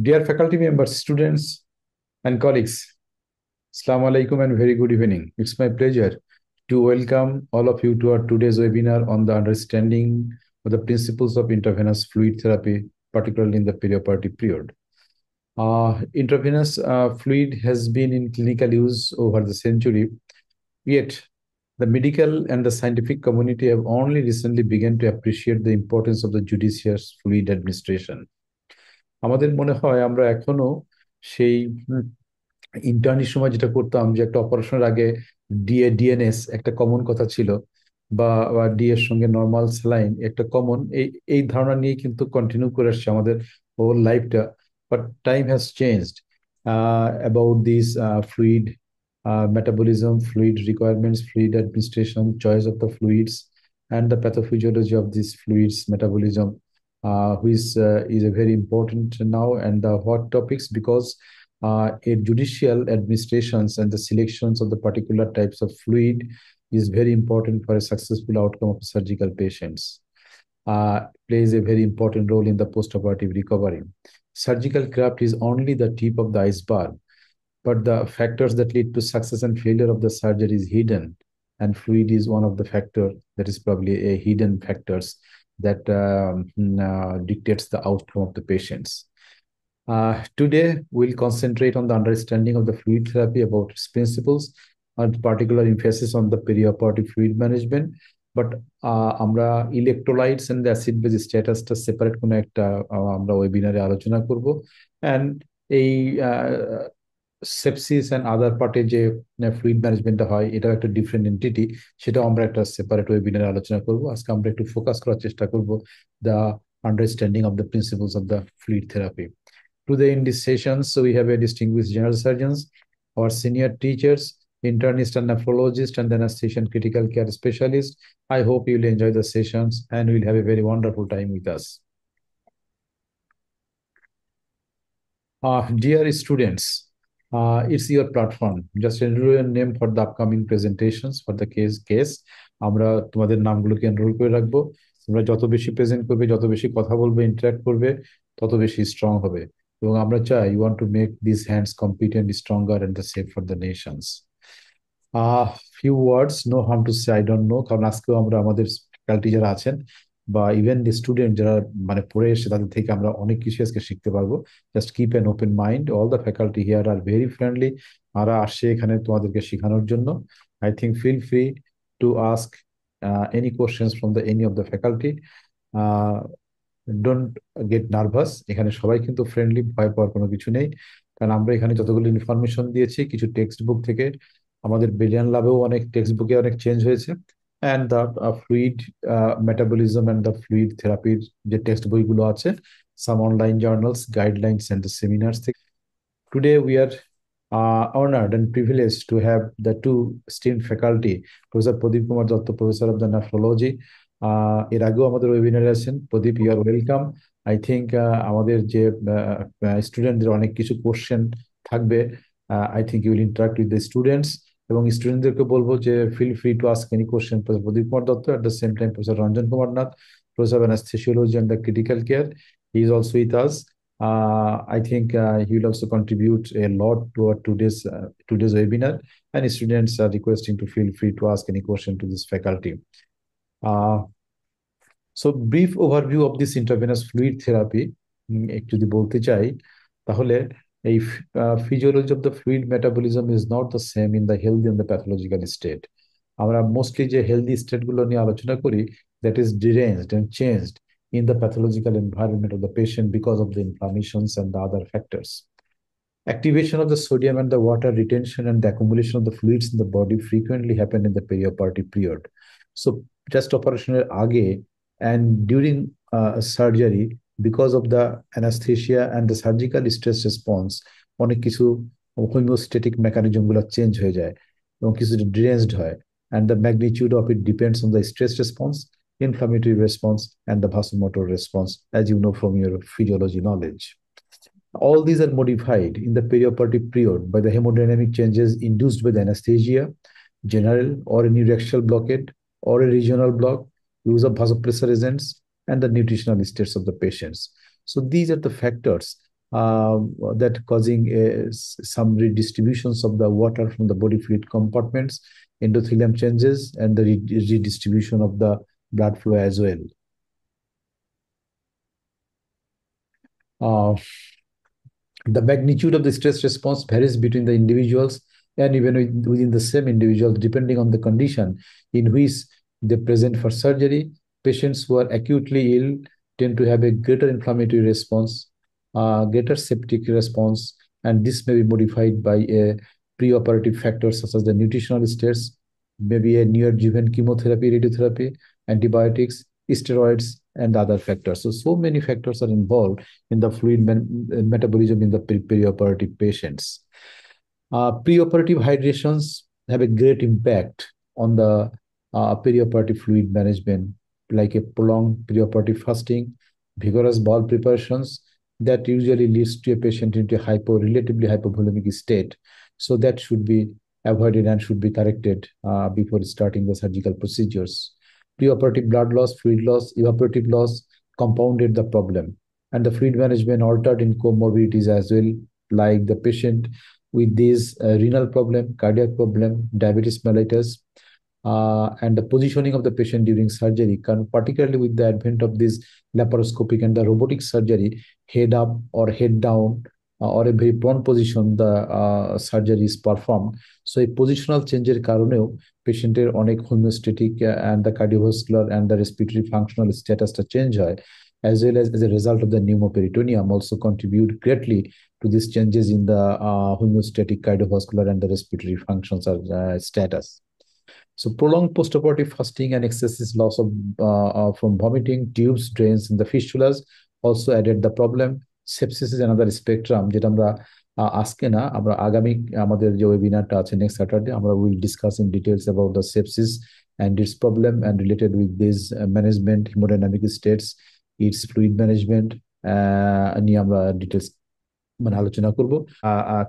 Dear faculty members, students, and colleagues, Assalamu alaikum and very good evening. It's my pleasure to welcome all of you to our today's webinar on the understanding of the principles of intravenous fluid therapy, particularly in the perioperative period. Intravenous fluid has been in clinical use over the century, yet the medical and the scientific community have only recently begun to appreciate the importance of the judicious fluid administration. আমাদের মনে হয় আমরা এখনো সেই ইন্টার্নির সময় যেটা করতাম যে একটা অপারেশনের আগে ডিএনএস একটা কমন কথা ছিল, বা ডি এর সঙ্গে নর্মাল স্যালাইন একটা কমন, এই এই ধারণা নিয়ে কিন্তু কন্টিনিউ করে আসছে আমাদের হোল লাইফটা। But time has changed about this fluid metabolism, fluid requirements, fluid administration, choice of the fluids, and the pathophysiology of these fluids metabolism, which is a very important now and the hot topics, because a judicial administrations and the selections of the particular types of fluid is very important for a successful outcome of surgical patients. Plays a very important role in the postoperative recovery. Surgical craft is only the tip of the iceberg, but the factors that lead to success and failure of the surgery is hidden, and fluid is one of the factor that is probably a hidden factors that dictates the outcome of the patients. Today, we'll concentrate on the understanding of the fluid therapy, about its principles, and particular emphasis on the perioperative fluid management. But আমরা electrolytes and acid base স্ট্যাটাসটা separate কোনো একটা আমরা ওয়েবিনারে আলোচনা করব। And এই sepsis and other পার্টে যে ফ্লুইড ম্যানেজমেন্টটা হয়, এটাও একটা ডিফারেন্ট এন্টিটি, সেটাও আমরা একটা সেপারেট ওয়েবিনারে আলোচনা করব। আজকে আমরা একটু ফোকাস করার চেষ্টা করব the understanding of the principles of the fluid therapy. Today in this session, so we have a distinguished general surgeons, our senior teachers, internist and nephrologist, and then anesthesia and critical care specialist. I hope you'll enjoy the sessions and we'll have a very wonderful time with us. Dear students, it's your platform. Just enroll your name for the upcoming presentations for the case. আমরা তোমাদের নামগুলোকে enrol করে রাখবো। তোমরা যত বেশি present করবে, যত বেশি কথা বলবে, ইন্টারাক্ট করবে, তত বেশি স্ট্রং হবে। এবং আমরা চাই you want to make this hands competent, stronger and the safe for the nations. Few words, no harm to say I don't know, কারণ আজকেও আমরা আমাদের ফ্যাকাল্টি যারা আছেন বা ইভেন স্টুডেন্ট যারা মানে পড়ে এসে, তাদের থেকে আমরা অনেক কিছু আজকে শিখতে পারবো। Just keep an open mind, all the faculty here are very friendly. তারা আসছে এখানে তোমাদেরকে শেখানোর জন্য। I think feel free to ask any questions from the any of the faculty. Don't get nervous, এখানে সবাই কিন্তু ফ্রেন্ডলি, ভয় পাওয়ার কোনো কিছু নেই। কারণ আমরা এখানে যতগুলো ইনফরমেশন দিয়েছি, কিছু টেক্সট বুক থেকে, আমাদের ব্রিলিয়ান্ট ল্যাবেও অনেক টেক্সট বুকে অনেক চেঞ্জ হয়েছে। And the fluid metabolism and the fluid থেরাপির যে টেক্সট বইগুলো আছে, some online journals, guidelines and the seminars থেকে। Today we are honored and privileged to have the two esteemed faculty, Professor Pradeep Kumar Datta, Professor of the Nephrology. এর আগেও আমাদের ওয়েবিনারে আছেন। Pradip, you are welcome. I think আমাদের যে স্টুডেন্টদের অনেক কিছু কোশ্চেন থাকবে, I think you will interact with the students, এবং স্টুডেন্টদেরকে বলবো যে feel free to ask any question professor Pradip Kumar Dutta. At the same time professor Ranjan Kumar Nath, professor of anaesthesiology and the critical care, he is also with us. I think he will also contribute a lot to our today's webinar, and students are requesting to feel free to ask any question to this faculty. Uh, so brief overview of this intravenous fluid therapy, একটু যদি বলতে চাই, তাহলে এই physiology of the fluid metabolism is not the same in the healthy and the pathological state. আমরা mostly যে healthy state গুলো নিয়ে আলোচনা করি, that is deranged and changed in the pathological environment of the patient because of the inflammations and the other factors. Activation of the sodium and the water retention and the accumulation of the fluids in the body frequently happen in the perioperative period. So just operational age and during surgery, because of the anesthesia and the surgical stress response, অনেক কিছু homeostatic mechanism গুলো change হয়ে যায় এবং কিছু ডিরেঞ্জড হয়, and the magnitude of it depends on the stress response, inflammatory response, and the vasomotor response, as you know from your physiology knowledge. All these are modified in the perioperative period by the hemodynamic changes induced by the anesthesia, general or a neurexual blockade or a regional block, use of vasopressor agents, and the nutritional states of the patients. So these are the factors that causing some redistributions of the water from the body fluid compartments. Endothelium changes and the redistribution of the blood flow as well. Uh, the magnitude of the stress response varies between the individuals and even within the same individual, depending on the condition in which they present for surgery. Patients who are acutely ill tend to have a greater inflammatory response, greater septic response, and this may be modified by a preoperative factors such as the nutritional states, maybe a neoadjuvant chemotherapy, radiotherapy, antibiotics, steroids, and other factors. So many factors are involved in the fluid metabolism in the perioperative patients. Preoperative hydrations have a great impact on the perioperative fluid management, like a prolonged preoperative fasting, vigorous bowel preparations that usually leads to a patient into a relatively hypovolemic state. So that should be avoided and should be corrected before starting the surgical procedures. Preoperative blood loss, fluid loss, evaporative loss compounded the problem, and the fluid management altered in comorbidities as well, like the patient with this renal problem, cardiac problem, diabetes mellitus, and the positioning of the patient during surgery, particularly with the advent of this laparoscopic and the robotic surgery, head up or head down, or a very prone position, the surgery is performed. So এই positional চেঞ্জের কারণেও পেশেন্টের অনেক homeostatic and the cardiovascular and the respiratory functional statusটা change হয়, as well as a result of the pneumoperitoneum also contribute greatly to these changes in the homeostatic, cardiovascular, and the respiratory functions or status. So prolonged postoperative fasting and excessive loss of from vomiting, tubes, drains, and the fistulas also added the problem. Sepsis is another spectrum যেটা আমরা আজকে না, আমরা আগামী আমাদের যে ওয়েবিনারটা আছে next Saturday, আমরা will discuss in details about the sepsis and its problem and related with this management, hemodynamic states, its fluid management নিয়ে আমরা ডিটেলস মানে আলোচনা করব।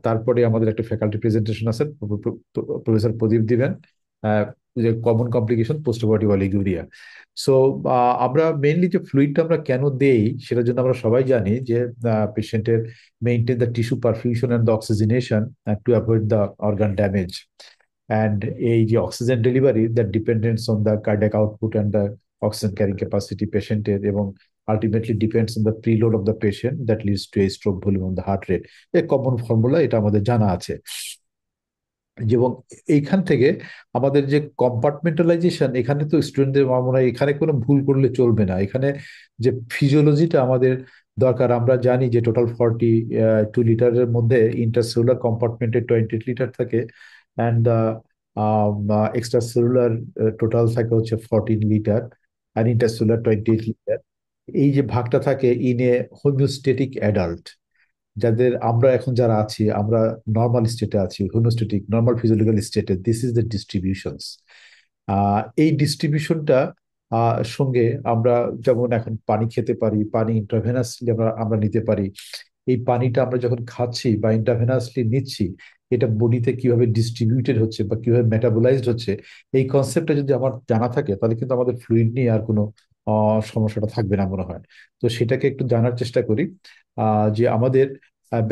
তারপরে আমাদের একটা ফ্যাকাল্টি প্রেজেন্টেশন আছে, প্রফেসর প্রদীপ দিবেন, যে common complication post operative oliguria. So আমরা মেইনলি যে ফ্লুইডটা আমরা কেন দেই সেটার জন্য আমরা সবাই জানি যে পেশেন্টের maintain the tissue perfusion and the oxygenation to avoid the organ damage. And এই যে oxygen delivery that dependence on the cardiac output and the oxygen carrying capacity পেশেন্টের, এবং ultimately depends on the preload of the patient that leads to a stroke volume on the heart rate. a common formula, এটা আমাদের জানা আছে। এবং এইখান থেকে আমাদের যে কম্পার্টমেন্টালাইজেশন, এখানে তো স্টুডেন্টদের মনে হয় এখানে কোনো ভুল করলে চলবে না। এখানে যে ফিজিওলজিটা আমাদের দরকার, আমরা জানি যে টোটাল 42 লিটারের মধ্যে ইন্টারসেলুলার কম্পার্টমেন্টে 28 লিটার থাকে, অ্যান্ড এক্সট্রা সেলুলার টোটাল থাকে হচ্ছে 14 লিটার, আর ইন্টারসেলুলার 28 লিটার। এই যে ভাগটা থাকে ইন এ হোমিওস্টেটিক অ্যাডাল্ট, যাদের আমরা এখন যারা আছি আমরা নর্মাল স্টেটে আছি, হোমিওস্টেটিক নর্মাল ফিজিওলজিক্যাল স্টেটে, দিস ইজ দ্য ডিস্ট্রিবিউশনস। এই ডিস্ট্রিবিউশনটা সঙ্গে আমরা যেমন এখন পানি খেতে পারি, পানি ইন্ট্রাভেনাসলি আমরা আমরা নিতে পারি। এই পানিটা আমরা যখন খাচ্ছি বা ইন্ট্রাভেনাসলি নিচ্ছি, এটা বডিতে কিভাবে ডিস্ট্রিবিউটেড হচ্ছে বা কিভাবে মেটাবোলাইজড হচ্ছে, এই কনসেপ্টটা যদি আমার জানা থাকে তাহলে কিন্তু আমাদের ফ্লুইড নিয়ে আর কোনো সমস্যাটা থাকবে না মনে হয়। তো সেটাকে একটু জানার চেষ্টা করি যে আমাদের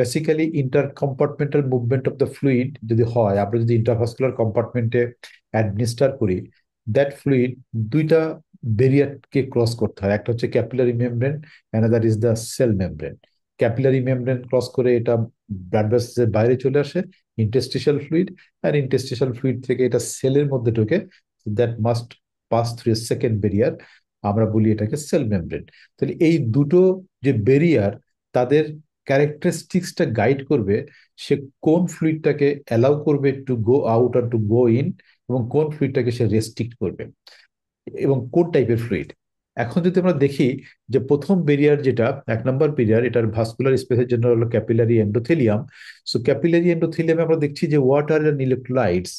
basically inter compartmental movement of the fluid যদি হয়, আমরা যদি ইন্টারভাস্কুলার কম্পার্টমেন্টে অ্যাডমিনিস্টার করি, দ্যাট ফ্লুইড দুইটা ব্যারিয়ারকে ক্রস করতে হয়। একটা হচ্ছে capillary membrane, another is the cell membrane. Capillary membrane cross করে এটা ব্লাড ভেসেলের বাইরে চলে আসে ইন্টারস্টিশিয়াল ফ্লুইড, আর ইন্টারস্টিশিয়াল ফ্লুইড থেকে এটা সেলের মধ্যে ঢোকে, that must pass through a second barrier, আমরা বলি এটাকে সেল মেমব্রেন। তাহলে এই দুটো যে ব্যারিয়ার, তাদের ক্যারেক্টারিস্টিক্সটা গাইড করবে সে কোন ফ্লুইডটাকে অ্যালাউ করবে টু গো আউট আর টু গো ইন, এবং কোন ফ্লুইডটাকে সে রেস্ট্রিক্ট করবে, এবং কোন টাইপের ফ্লুইড। এখন যদি আমরা দেখি যে প্রথম ব্যারিয়ার যেটা 1 নম্বর ব্যারিয়ার, এটার ভাস্কুলার স্পেসের জন্য হলো ক্যাপিলারি এন্ডোথেলিয়াম। সো ক্যাপিলারি এন্ডোথেলিয়ামে আমরা দেখছি যে water and electrolytes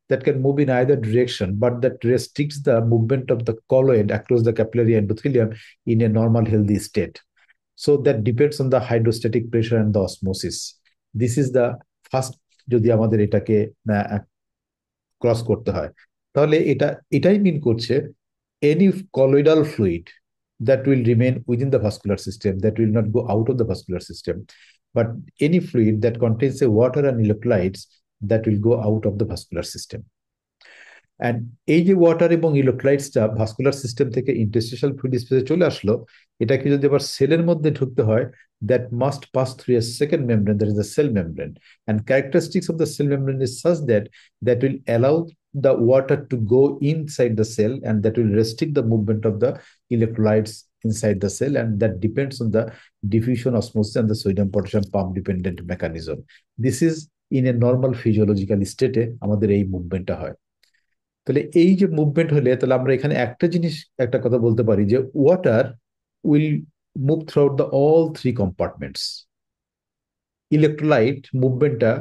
that can move in either direction, but that restricts the movement of the colloid across the capillary endothelium in a normal healthy state. So that depends on the hydrostatic pressure and the osmosis. This is the first, যদি আমাদের এটাকে cross করতে হয়, তাহলে এটাই মিন করছে any colloidal fluid that will remain within the vascular system, that will not go out of the vascular system, but any fluid that contains a water and electrolytes that will go out of the vascular system. And এই যে water এবং ইলেকট্রোলাইটসটা vascular system থেকে interstitial fluid স্পেসে চলে আসলো, এটাকে যদি আবার সেলের মধ্যে ঢুকতে হয়, that must pass through a second membrane, that is the cell membrane. And characteristics of the cell membrane is such that will allow the water to go inside the cell, and that will restrict the movement of the electrolytes inside the cell, and that depends on the diffusion osmosis and the sodium potassium pump dependent mechanism. This is in a normal physiological state আমাদের এই মুভমেন্টটা হয়। তাহলে এই যে movement হলে তাহলে আমরা এখানে একটা জিনিস একটা কথা বলতে পারি যে water will move throughout the all three compartments. Electrolyte মুভমেন্টটা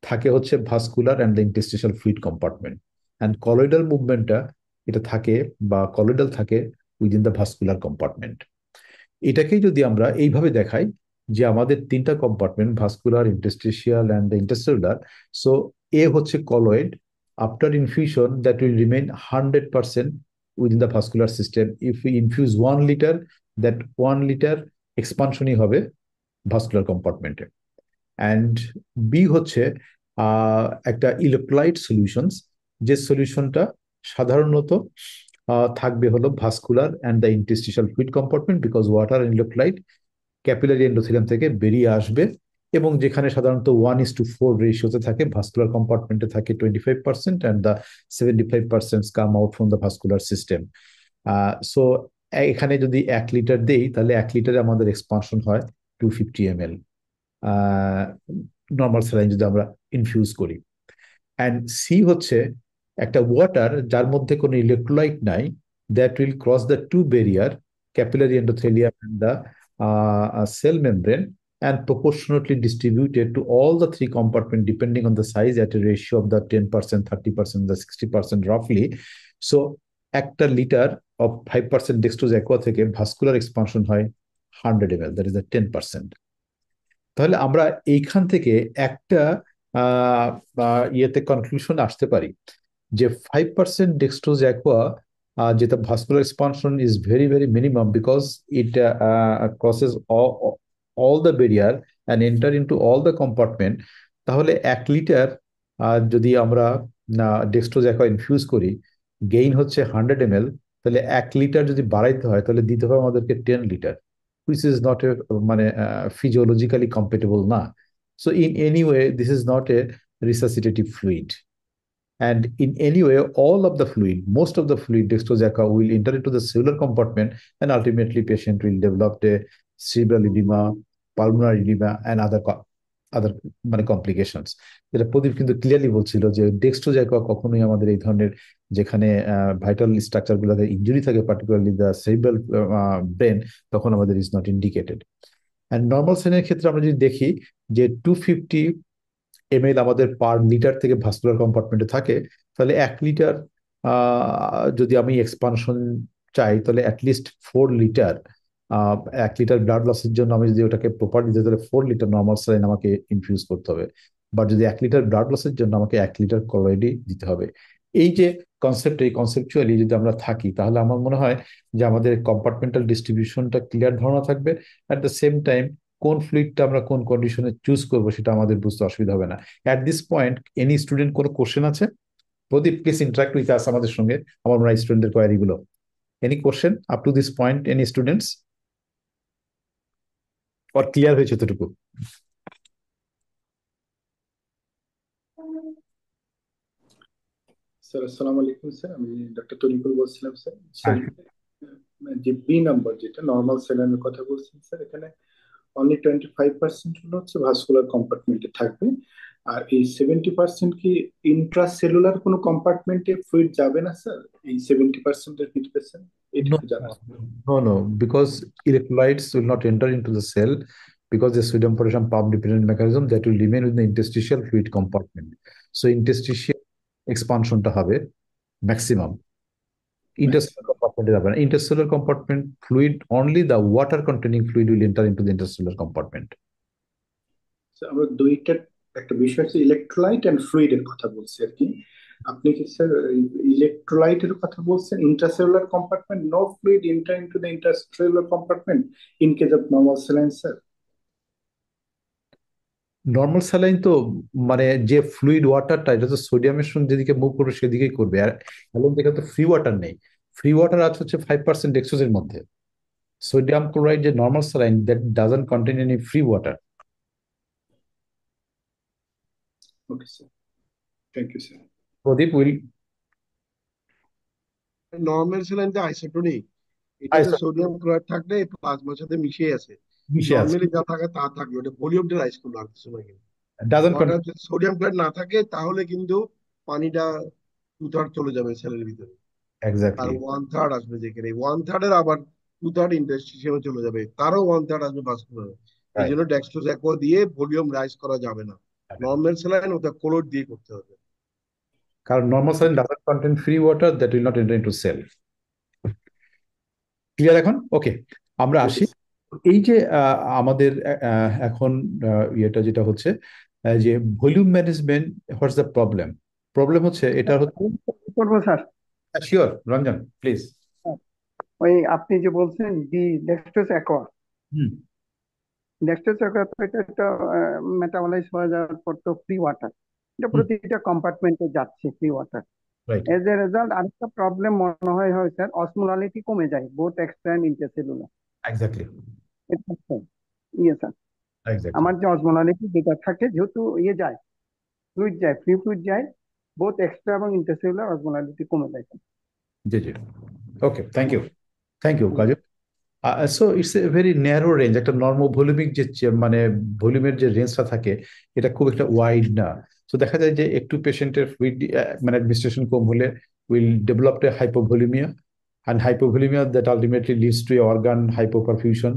থাকে হচ্ছে vascular and the interstitial fluid compartment, and colloidal মুভমেন্টটা এটা থাকে বা কলয়েডাল থাকে উইদিন দ্য ভাস্কুলার কম্পার্টমেন্ট। এটাকেই যদি আমরা এইভাবে দেখাই যে আমাদের তিনটা compartment, vascular, interstitial and the intercellular. So এ হচ্ছে colloid, after infusion that will remain 100% within the vascular system. If we infuse 1 liter, that 1 liter expansion হবে vascular compartment. And B হচ্ছে একটা ইলেকট্রোলাইট সলিউশনস, যে সলিউশনটা সাধারণত থাকবে হলো vascular and the interstitial fluid compartment, because water and electrolyte capillary endothelium থেকে বেরিয়ে আসবে, এবং যেখানে সাধারণত 1:4 রেশিওতে থাকে, ভাস্কুলার কম্পার্টমেন্টে থাকে 25% and the 75% come out from the vascular system. So এখানে যদি 1 লিটার দেই তাহলে 1 লিটারে আমাদের এক্সপানশন হয় 250 ml নর্মাল স্যালাইন যদি আমরা ইনফিউজ করি। অ্যান্ড সি হচ্ছে একটা ওয়াটার যার মধ্যে কোনো ইলেকট্রোলাইট নাই, that will cross the two barrier, capillary endothelium and the cell membrane, and proportionately distributed to all the three compartments depending on the size at a ratio of the 10%, 30%, the 60% roughly. So একটা litre of 5% dextrose aqua থেকে vascular expansion হয় 100 ml, that is the 10%। তাহলে আমরা এইখান থেকে একটা ইয়েতে conclusion আসতে পারি যে 5% dextrose aqua যেটা vascular expansion is very very minimum, because it crosses all the barrier and enter into all the compartment। তাহলে 1 লিটার যদি আমরা ডেক্সট্রোজ অ্যাকোয়া ইনফিউজ করি, গেইন হচ্ছে 100 ml, তাহলে 1 লিটার যদি বাড়াইতে হয় তাহলে দিতে হবে আমাদেরকে 10 litre, which is not a মানে ফিজিওলজিক্যালি কম্পেটেবল না। So in any way this is not a resuscitative fluid, and in any way all of the fluid, most of the fluid dextrose aqua will enter into the cellular compartment, and ultimately patient will develop a cerebral edema, pulmonary edema and other মানে complications. যেটা প্রদীপ কিন্তু clearly বলছিল যে dextrose aqua কখনোই আমাদের এই ধরনের যেখানে ভাইটাল স্ট্রাকচার গুলোতে ইনজুরি থাকে, পার্টিকুলারলি দ্য সেরিব্রাল ব্রেন, তখন আমাদের is not indicated. And normal সেনের ক্ষেত্রে আমরা যদি দেখি যে 250 ml আমাদের পার লিটার থেকে ভাস্কুলার কম্পার্টমেন্টে থাকে, তাহলে 1 লিটার যদি আমি এক্সপানশন চাই তাহলে অ্যাটলিস্ট 4 লিটার, 1 লিটার ব্লাড লসের জন্য আমি যদি ওটাকে প্রপার দিতে তাহলে 4 লিটার নর্মাল স্যালাইন আমাকে ইনফিউজ করতে হবে, বা যদি 1 লিটার ব্লাড লসের জন্য আমাকে 1 লিটার কলয়েডই দিতে হবে। এই যে কনসেপ্ট, এই কনসেপচুয়ালি যদি আমরা থাকি তাহলে আমার মনে হয় যে আমাদের কম্পার্টমেন্টাল ডিস্ট্রিবিউশনটা ক্লিয়ার ধারণা থাকবে। অ্যাট দ্য সেম টাইম কোন ফ্লুইডটা আমরা কোন কন্ডিশনে চুজ করবো সেটা আমাদের বুঝতে অসুবিধা হবে না। At this point any student কোনো কোশ্চেন আছে? প্রদীপ প্লিজ ইন্টারাক্ট উইথ আস আমাদের সঙ্গে, আমার মনে হয় স্টুডেন্টদের কোয়ারি গুলো। Any question up to this point, any students, or clear হয়েছে এতটুকু? স্যার আসসালামু আলাইকুম স্যার, আমি ডক্টর তরিকুল বলছিলাম স্যার। স্যার হ্যাঁ, যে বি নাম্বার যেটা নর্মাল সেলাইনের কথা বলছেন স্যার, এখানে অনলি 25% হলো হচ্ছে ভাস্কুলার কম্পার্টমেন্টে থাকবে, আর এই 70% কি ইন্ট্রাসেলুলার কোনো কম্পার্টমেন্টে ফ্লুইড যাবে না স্যার? এই 70%-এর ভিতরে স্যার এটা no, একটু জানা sir. no, because electrolytes will not enter into the cell, because the sodium potassium pump dependent mechanism that will remain within the interstitial fluid compartment. So interstitial expansion টা হবে maximum. Intercellular compartment যাবে না। Intercellular compartment fluid, only the water containing fluid will enter into the intercellular compartment. Sir আমরা দুইটা, একটা বিষয় হচ্ছে electrolyte and ফ্লুইডের কথা বলছি আর কি। আপনি কি স্যার ইলেকট্রোলাইটের কথা বলছেন? Intracellular compartment, no fluid enter into the intracellular compartment in case of normal saline sir? Normal saline তো মানে যে ফ্লুইড ওয়াটারটা, এটা তো সোডিয়ামের সঙ্গে যেদিকে মুভ করবে সেদিকেই করবে। আর অ্যালোন দেখে তো ফ্রি ওয়াটার নেই। ফ্রি ওয়াটার আছে হচ্ছে 5% ডেক্সোজের মধ্যে। সোডিয়াম ক্লোরাইড যে normal saline, that doesn't contain any free water. Okay sir, thank you sir. Pradip will normal স্যালাইনটা আইসোটোনিক, এটাতে সোডিয়াম ক্লোরাইড থাকলে প্লাজমার সাথে মিশে আছে। মিশে আছে, নর্মালি যা থাকে তা থাকবে, ওটা ভলিউমটা রাইজ করবে আর কিছু না। কিন্তু ডাজন্ট ওটা যদি সোডিয়াম ক্লোরাইড না থাকে তাহলে কিন্তু পানিটা 2/3 চলে যাবে সেলের ভিতরে, আর এক্স্যাক্টলি। 1/3 আসবে, যেখানে 1/3 এর আবার 2/3 ইন্টারস্টিশিয়ামে চলে যাবে, তারও 1/3 আসবে ভাস্কুলার। এই জন্য ডেক্সট্রোজ অ্যাকোয়া দিয়ে ভলিউম রাইজ করা যাবে না। নর্মাল স্যালাইন ওটা কোলয়েড দিয়ে করতে হবে। কারণ normal saline doesn't contain free water, that will not enter into cell. Clear এখন? ওকে, আমরা ওকে আসি। স্যার। এই যে আমাদের এখন ইয়েটা যেটা হচ্ছে যে volume management, what's the problem? Problem হচ্ছে এটা হচ্ছে। করবো স্যার। Sure Ranjan, please. ওই আপনি যে বলছেন ডি ডেক্সট্রোজ অ্যাকোয়া, হুম। ডেক্সট্রোজ অ্যাকোয়া তো এটা একটা মেটাবলাইজ হয়ে যাওয়ার পর তো ফ্রি ওয়াটার, এটা হুম। প্রতিটা কম্পার্টমেন্টে যাচ্ছে free water. Right. As a result আরেকটা প্রবলেম মনে হয় স্যার, অসমোলারিটি কমে যায় both extra and intercellular. Exactly. ইয়ে স্যার, এক্স্যাক্টলি। আমার যে অসমোলারিটি যেটা থাকে, যেহেতু ইয়ে যায়, ফ্লুইড যায়, ফ্রি ফ্লুইড যায়, বোথ এক্সট্রা এবং ইন্টারসেলুলার অসমোলারিটি কমে যায় স্যার। জি জি। Okay, thank you. Thank you Kajal. So it's a very narrow range. একটা নর্মাল ভলিউমিক যে মানে ভলিউমের যে রেঞ্জটা থাকে, এটা খুব একটা ওয়াইড না। তো দেখা যায় যে একটু পেশেন্টের ফ্লুইড মানে অ্যাডমিনিস্ট্রেশন কম হলে will develop a hypovolemia, and hypovolemia that ultimately leads to a organ hypoperfusion,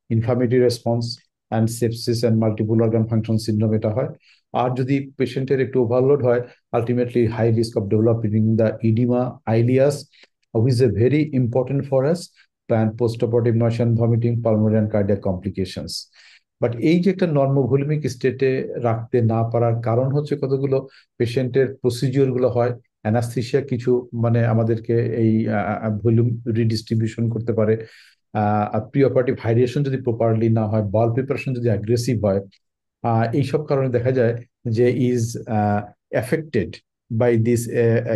inflammatory response, and sepsis and multiple organ function syndrome এটা হয়। আর যদি পেশেন্টের একটু ওভারলোড হয়, ultimately high risk of developing the oedema ileus, which is a very important for us, and postoperative nausea and vomiting, pulmonary and cardiac complications. But এই যে একটা নর্মোভলিমিক স্টেটে রাখতে না পারার কারণ হচ্ছে কতগুলো পেশেন্টের প্রসিজিওর গুলো হয়, অ্যানাস্থেসিয়া কিছু মানে আমাদেরকে এই ভলিউম রিডিস্ট্রিবিউশন করতে পারে। প্রি অপারেটিভ হাইড্রেশন যদি প্রপারলি না হয়, বল প্রিপারেশন যদি অ্যাগ্রেসিভ হয়, এইসব কারণে দেখা যায় যে is affected by this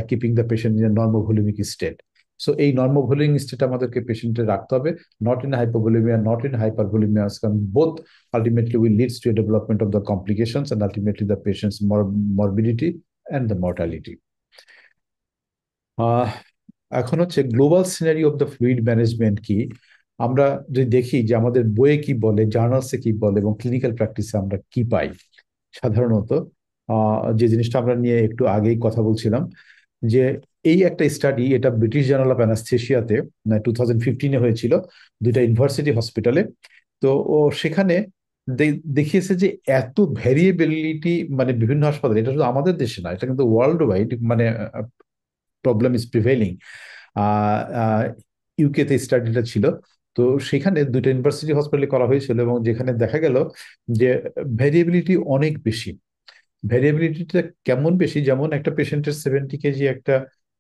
keeping the patient in normovolemic state. সো এই নর্মো ভলিউমিক স্টেট আমাদেরকে পেশেন্টের রাখতে হবে, not in hypovolemia, not in hypervolemia, কারণ both ultimately will leads to a development of the complications and ultimately the patient's morbidity and the mortality. আহ এখন হচ্ছে global scenery of the fluid management কি। আমরা যদি দেখি যে আমাদের বইয়ে কি বলে, জার্নালসে কি বলে, এবং ক্লিনিক্যাল প্র্যাকটিসে আমরা কি পাই সাধারণত, যে জিনিসটা আমরা নিয়ে একটু আগেই কথা বলছিলাম, যে এই একটা স্টাডি, এটা ব্রিটিশ জার্নাল অফ অ্যানাস্থেসিয়াতে 2015-এ হয়েছিল, দুইটা ইউনিভার্সিটি হসপিটালে। তো সেখানে দেখিয়েছে যে এত ভ্যারিয়েবিলিটি মানে বিভিন্ন হাসপাতালে, এটা শুধু আমাদের দেশে না, এটা কিন্তু ওয়ার্ল্ড ওয়াইড মানে প্রবলেম ইজ প্রিভেইলিং। ইউকেতে স্টাডিটা ছিল। তো সেখানে দুইটা ইউনিভার্সিটি হসপিটালে করা হয়েছিল, এবং যেখানে দেখা গেল যে ভ্যারিয়েবিলিটি অনেক বেশি। ভ্যারিয়েবিলিটিটা কেমন বেশি, যেমন একটা পেশেন্টের 70 কেজি একটা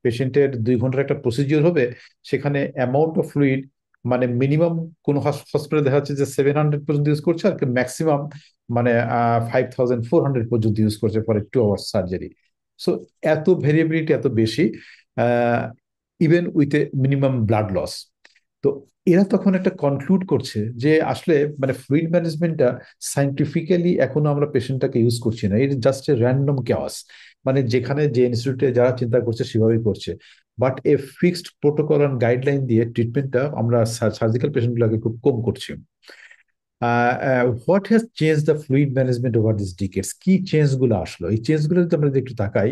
পেশেন্টের 2 ঘন্টার একটা প্রসিজিওর হবে, সেখানে অ্যামাউন্ট অফ ফ্লুইড মানে মিনিমাম কোন হসপিটালে দেখা যাচ্ছে যে 700 পর্যন্ত ইউজ করছে, আর ম্যাক্সিমাম মানে 5400 পর্যন্ত ইউজ করছে ফর 2 আওয়ার্স সার্জারি। সো এত ভেরিয়েবিলিটি এত বেশি, even with a minimum blood loss. তো এরা তখন একটা কনক্লুড করছে যে আসলে মানে ফ্লুইড ম্যানেজমেন্টটা সাইন্টিফিক্যালি এখনো আমরা পেশেন্টটাকে ইউজ করছি না, এটা জাস্ট এ র্যান্ডম কেওয়াস। মানে যেখানে যে ইনস্টিটিউটে যারা চিন্তা করছে সেভাবেই করছে, but A fixed protocol and guideline দিয়ে ট্রিটমেন্টটা আমরা সার্জিক্যাল পেশেন্টগুলোকে খুব কম করছি। What has change the fluid management over this ডিকেটস? কি চেঞ্জ গুলো আসলো? এই চেঞ্জ গুলো যদি আমরা যদি একটু তাকাই,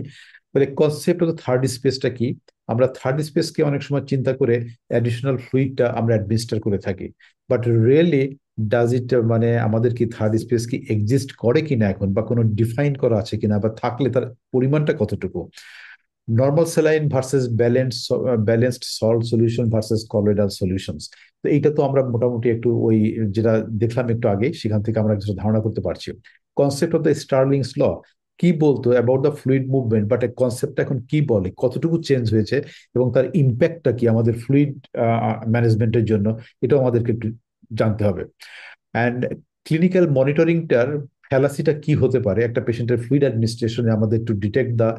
তাহলে কনসেপ্ট অফ থার্ড স্পেসটা কি? আমরা থার্ড স্পেসকে অনেক সময় চিন্তা করে অ্যাডিশনাল ফ্লুইডটা আমরা অ্যাডমিনিস্টার করে থাকি, বাট রিয়েলি ডাজ ইট মানে আমাদের কি থার্ড স্পেস কি এক্সিস্ট করে কিনা এখন, বা কোনো ডিফাইন করা আছে কিনা, বা থাকলে তার পরিমাণটা কতটুকু? Normal saline versus balanced salt solution versus colloidal solutions. তো এইটা তো আমরা মোটামুটি একটু ওই যেটা দেখলাম একটু আগে, সেখান থেকে আমরা কিছু ধারণা করতে পারছি। কনসেপ্ট অফ দ্য স্টার্লিংস ল কি বলতো about the fluid movement, but এই কনসেপ্টটা এখন কি বলে, কতটুকু চেঞ্জ হয়েছে, এবং তার ইম্প্যাক্টটা কি আমাদের ফ্লুইড ম্যানেজমেন্টের জন্য, এটাও আমাদেরকে একটু জানতে হবে। অ্যান্ড ক্লিনিক্যাল মনিটরিংটার ফ্যালাসিটা কি হতে পারে একটা পেশেন্টের ফ্লুইড অ্যাডমিনিস্ট্রেশনে আমাদের to detect the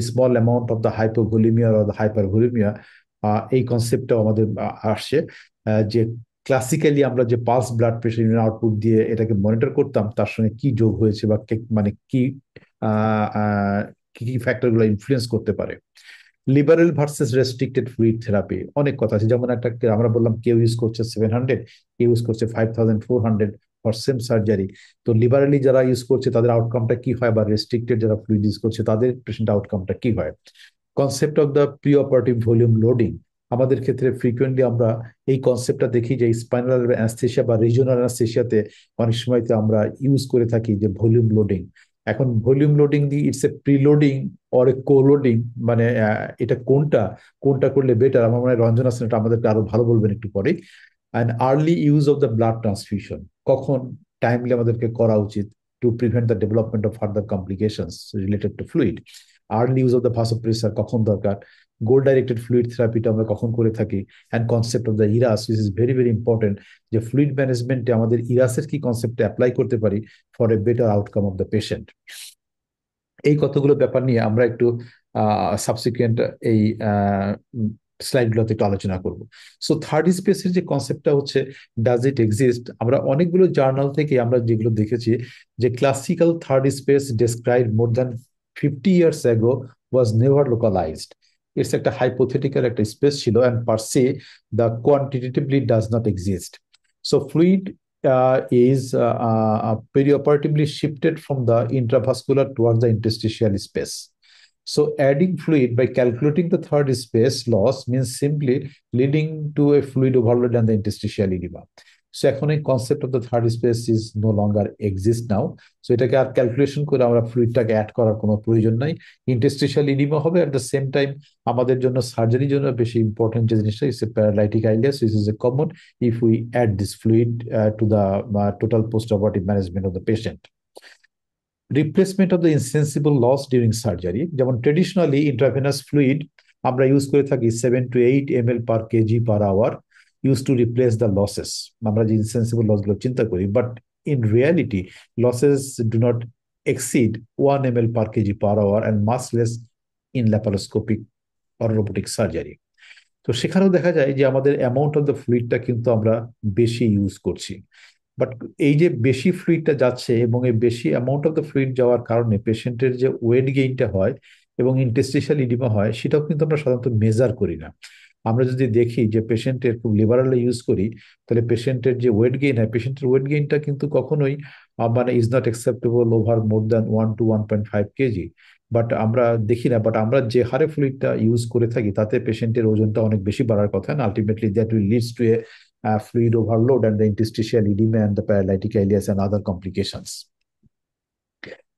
small amount of the hypovolemia or the hypervolemia, এই কনসেপ্টটাও আমাদের আসছে। যে ক্লাসিক্যালি আমরা যে পালস ব্লাড প্রেশার আউটপুট দিয়ে এটাকে মনিটর করতাম, তার সঙ্গে কি যোগ হয়েছে বা মানে কি আহ, আহ, কি কি ফ্যাক্টর গুলো ইনফ্লুয়েন্স করতে পারে। Liberal versus restricted fluid therapy অনেক কথা আছে, যেমন একটা আমরা বললাম কেউ ইউজ করছে 700, কেউ ইউজ করছে 5400 ফর সেম সার্জারি। তো লিবারেলি যারা ইউজ করছে তাদের আউটকামটা কি হয়, বা রেস্ট্রিক্টেড যারা ফ্লুইড ইউজ করছে তাদের পেশেন্ট আউটকামটা কি হয়। Concept of the pre operative volume loading, আমাদের ক্ষেত্রে ফ্রিকুয়েন্টলি আমরা এই কনসেপ্টটা দেখি যে স্পাইনাল অ্যানেস্থেসিয়া বা রিজিওনাল অ্যানেস্থেসিয়াতে অনেক সময়তে আমরা ইউজ করে থাকি যে ভলিউম লোডিং। এখন volume loading the it's a preloading or a coloading, মানে এটা কোনটা কোনটা করলে বেটার, আমার মনে হয় রঞ্জন হাসান এটা আমাদেরকে আরো ভালো বলবেন একটু পরে। And early use of the blood transfusion, কখন টাইমলি আমাদেরকে করা উচিত to prevent the development of further complications related to fluid. Early use of the vasopressor কখন দরকার, গোল ডাইরেক্টেড ফ্লুইড থেরাপিটা আমরা কখন করে থাকি, and concept of the ERAS which is very very important, যে ফ্লুইড ম্যানেজমেন্টে আমাদের ইরাসের কি কনসেপ্টে অ্যাপ্লাই করতে পারি for a better outcome of the patient. এই কতগুলো ব্যাপার নিয়ে আমরা একটু সাবসিকুয়েন্ট এই স্লাইডগুলোতে একটু আলোচনা করব। সো থার্ড স্পেসের যে কনসেপ্টটা হচ্ছে ডাজ ইট এক্সিস্ট, আমরা অনেকগুলো জার্নাল থেকে আমরা যেগুলো দেখেছি যে classical third space describe more than 50 years ago was never localized. It's একটা hypothetical একটা স্পেস ছিল, and per se the quantitatively does not exist. So fluid is perioperatively shifted from the intravascular towards the interstitial space. So adding fluid by calculating the third space loss means simply leading to a fluid overload and the interstitial edema. So এখন এই concept of the third space is no longer exist now. So এটাকে আর calculation করে আমরা ফ্লুইডটাকে add করার কোনো প্রয়োজন নাই। ইন্টারস্টিশিয়াল ইডিমা হবে, অ্যাট দ্য সেম টাইম আমাদের জন্য সার্জারির জন্য বেশি ইম্পর্টেন্ট যে জিনিসটা is a paralytic ileus which is a common if we add this fluid to the total post operative management of the patient. Replacement of the insensible loss during surgery, যেমন traditionally intravenous fluid আমরা use করে থাকি 7 to 8 ml per KG per hour, use to replace the losses. আমরা যে insensible লসগুলো চিন্তা করি, but in reality losses do not exceed 1 ml per kg per hour and much less in laparoscopic or robotic surgery. তো সেখানেও দেখা যায় যে আমাদের অ্যামাউন্ট অফ দ্য ফ্লুইডটা কিন্তু আমরা বেশি ইউজ করছি। বাট এই যে বেশি ফ্লুইডটা যাচ্ছে এবং এই বেশি অ্যামাউন্ট অফ দ্য ফ্লুইড যাওয়ার কারণে পেশেন্টের যে ওয়েট গেইনটা হয় এবং ইন্টারস্টিশিয়াল ইডিমা হয়, সেটাও কিন্তু আমরা সাধারণত মেজার করি না। আমরা যদি দেখি যে পেশেন্টের খুব লিবারালি ইউজ করি, তাহলে পেশেন্টের যে ওয়েট গেইন হয়, পেশেন্টের ওয়েট গেইনটা কিন্তু কখনোই মানে is not acceptable over more than 1 to 1.5 kg। But আমরা দেখি না, বাট আমরা যে হারে ফ্লুইডটা ইউজ করে থাকি তাতে পেশেন্টের ওজনটা অনেক বেশি বাড়ার কথা, না ultimately that will leads to A fluid overload and the interstitial edema and the paralytic ileus and other complications.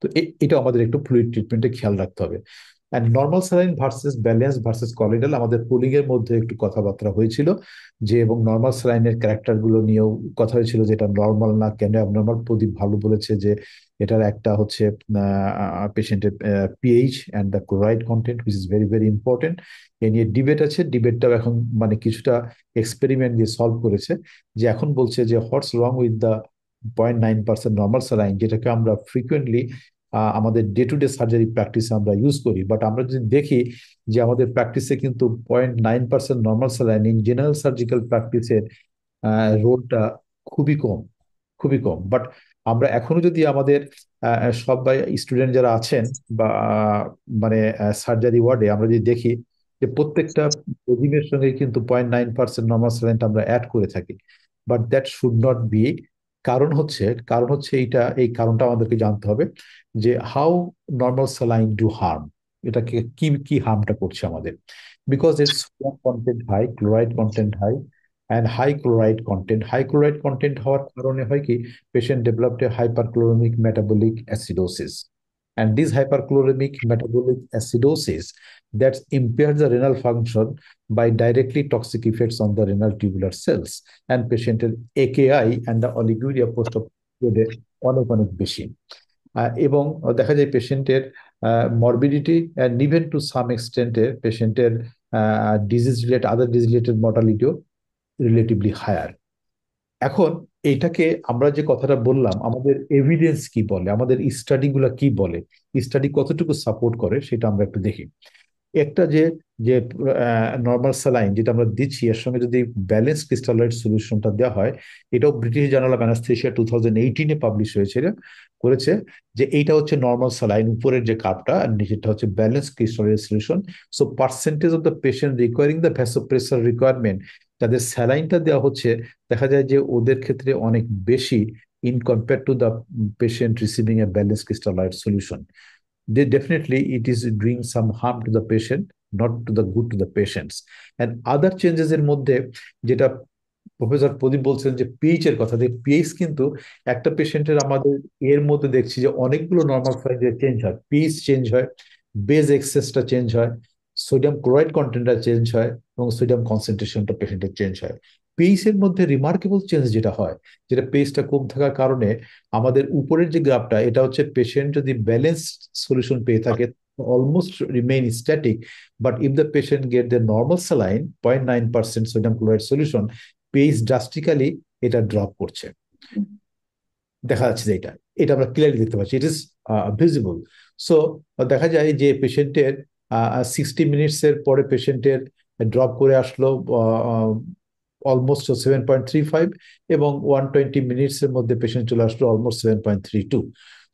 তো এটা আমাদের একটু ফ্লুইড ট্রিটমেন্টে খেয়াল রাখতে হবে। And normal saline versus balance versus colloidal, আমাদের পুলিং এর মধ্যে একটু কথাবার্তা হয়েছিল যে, এবং নর্মাল স্যালাইনের ক্যারেক্টার গুলো নিয়েও কথা হয়েছিল যে এটা নর্মাল না কেন অ্যাবনর্মাল। প্রদীপ ভালো বলেছে যে এটার একটা হচ্ছে পেশেন্টের pH and the chloride content which is very very important. এ নিয়ে ডিবেট আছে, ডিবেটটাও এখন মানে কিছুটা এক্সপেরিমেন্ট দিয়ে সলভ করেছে, যে এখন বলছে যে what's wrong with the 0.9% normal saline, যেটাকে আমরা ফ্রিকুয়েন্টলি আমাদের ডে টু ডে সার্জারি প্র্যাকটিসে আমরা ইউজ করি। বাট আমরা যদি দেখি যে আমাদের প্র্যাকটিসে কিন্তু 0.9% normal saline in general surgical প্র্যাকটিসের রোলটা খুবই কম, খুবই কম। বাট আমরা এখনো যদি আমাদের সবাই স্টুডেন্ট যারা আছেন বা মানে সার্জারি ওয়ার্ডে আমরা যদি দেখি যে প্রত্যেকটা রেজিমের সঙ্গে কিন্তু 0.9% নর্মাল স্যালাইনটা আমরা অ্যাড করে থাকি। But that should not be. কারণ হচ্ছে এই কারণটা আমাদেরকে জানতে হবে যে how normal saline do harm, এটাকে কি কি হার্মটা করছে আমাদের। Because it's content high, chloride content high and high chloride content হওয়ার কারণে হয় কি patient developed a hyperchloraemic metabolic acidosis, and this hyperchloremic metabolic acidosis that impairs the renal function by directly toxic effects on the renal tubular cells, and patient AKI and the oliguria post অনেক অনেক বেশি। এবং দেখা যায় পেশেন্টের morbidity and even to some এক্সটেন্টের পেশেন্টের other disease related মর্টালিটিও রিলেটিভলি হায়ার। এখন এইটাকে আমরা যে কথাটা বললাম, আমাদের এভিডেন্স কি বলে, আমাদের স্টাডি গুলা কি বলে, স্টাডি কতটুকু সাপোর্ট করে সেটা আমরা একটু দেখি। একটা যে যে নর্মাল স্যালাইন যেটা আমরা দিচ্ছি, এর সঙ্গে যদি ব্যালেন্স ক্রিস্টালয়েড সলিউশনটা দেওয়া হয়, এটাও ব্রিটিশ জার্নাল অফ অ্যানাস্থেসিয়া 2018-এ পাবলিশ হয়েছিল, করেছে যে এইটা হচ্ছে নর্মাল স্যালাইন, উপরের যে কাপটা আর নিচেরটা হচ্ছে balance crystalloid solution. So percentage of the patient requiring the vasopressor requirement, যাদের স্যালাইনটা দেওয়া হচ্ছে, দেখা যায় যে ওদের ক্ষেত্রে অনেক বেশি in compare to the patient receiving a balance crystalloid solution. They definitely it is doing some harm to the patient, not to the good to the patients. And other changes এর মধ্যে যেটা প্রফেসর প্রদীপ বলছেন যে pH এর কথা, যে pH কিন্তু একটা পেশেন্টের আমাদের এর মধ্যে দেখছি যে অনেকগুলো নর্মাল সাইজে চেঞ্জ হয়, পিএইচ চেঞ্জ হয়, বেজ এক্সেসটা চেঞ্জ হয়, সোডিয়াম ক্লোরাইড কন্টেন্টটা চেঞ্জ হয়, এবং সোডিয়াম কনসেন্ট্রেশনটা পেশেন্টের চেঞ্জ হয়। পিএইচ এর মধ্যে রিমার্কেবল চেঞ্জ যেটা হয়, যেটা পিএইচটা কম থাকার কারণে আমাদের উপরের যে গ্রাফটা, এটা হচ্ছে পেশেন্ট যদি ব্যালেন্স সলিউশন পেয়ে থাকে almost remain static, but if the patient get the normal saline 0.9% sodium chloride solution, pace drastically এটা ড্রপ করছে, দেখা যাচ্ছে যে এটা এটা আমরা ক্লিয়ারলি দেখতে পাচ্ছি, ইট ইজ ভিজিবল। সো দেখা যায় যে পেশেন্টের 60 মিনিটস এর পরে পেশেন্টের ড্রপ করে আসলো অলমোস্ট 7.35, এবং 120 মিনিটস এর মধ্যে পেশেন্ট চলে আসলো অলমোস্ট 7.32।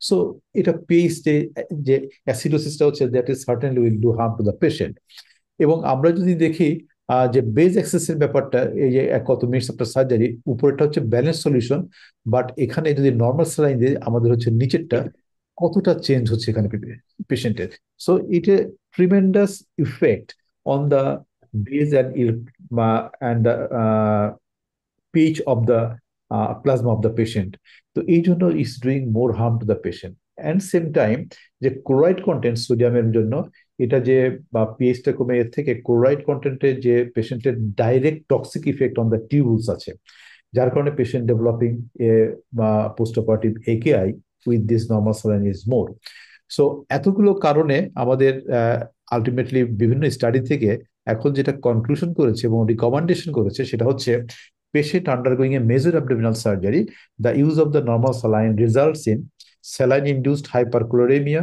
সো এটা পেস যে যে অ্যাসিডোসিসটা হচ্ছে, that is certainly will do harm to the patient. এবং আমরা যদি দেখি যে বেজ এক্সেসের ব্যাপারটা, এই যে কত মিনিটস আফটার সার্জারি, উপরেরটা হচ্ছে ব্যালেন্স সলিউশন, বাট এখানে যদি নর্মাল স্যালাইন দিই, আমাদের হচ্ছে নিচেরটা কতটা চেঞ্জ হচ্ছে এখানে পেশেন্টের। So it a tremendous effect on the base and pitch of the plasma of the patient. তো এই জন্য is doing more harm to the patient. And same time যে ক্লোরাইড কন্টেন্ট সোডিয়ামের জন্য, এটা যে বা পিএইচটা কমে, এর থেকে ক্লোরাইড কন্টেন্টের যে পেশেন্টের direct toxic effect on the tubules আছে, যার কারণে পেশেন্ট ডেভেলপিং এ বা post operative একেআই with this normal saline is more. So এতগুলো কারণে আমাদের আলটিমেটলি বিভিন্ন স্টাডি থেকে এখন যেটা কনক্লুশন করেছে এবং রিকমেন্ডেশন করেছে, সেটা হচ্ছে patient undergoing a major abdominal surgery, the use of the normal saline results in saline-induced hyperchloremia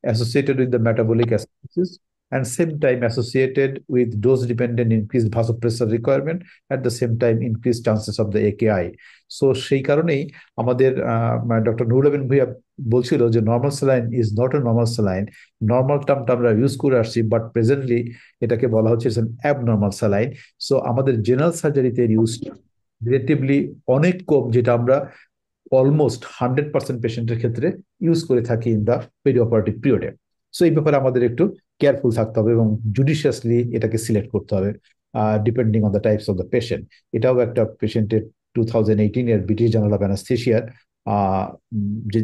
associated with the metabolic acidosis, and same time associated with dose-dependent increased vasopressor requirement, at the same time increased chances of the AKI. So সেই কারণেই আমাদের doctor Nurul Amin Bhuiyan বলছিল যে normal saline is not a normal saline. Normal টার্মটা আমরা use করে আসছি, but presently এটাকে বলা হচ্ছে অ্যাবনর্মাল স্যালাইন। সো আমাদের জেনারেল সার্জারিতে ইউজ রিলেটিভলি অনেক কম, যেটা আমরা অলমোস্ট 100% পেশেন্টের ক্ষেত্রে ইউজ করে থাকি ইন দ্য পেরি অপারেটিভ পিরিয়ডে। সো এই ব্যাপারে আমাদের একটু কেয়ারফুল থাকতে হবে এবং জুডিশিয়াসলি এটাকে সিলেক্ট করতে হবে depending on the types of the patient. এটাও একটা পেশেন্টের 2018-এর ব্রিটিশ জার্নাল অফ অ্যানাস্থেসিয়ার যে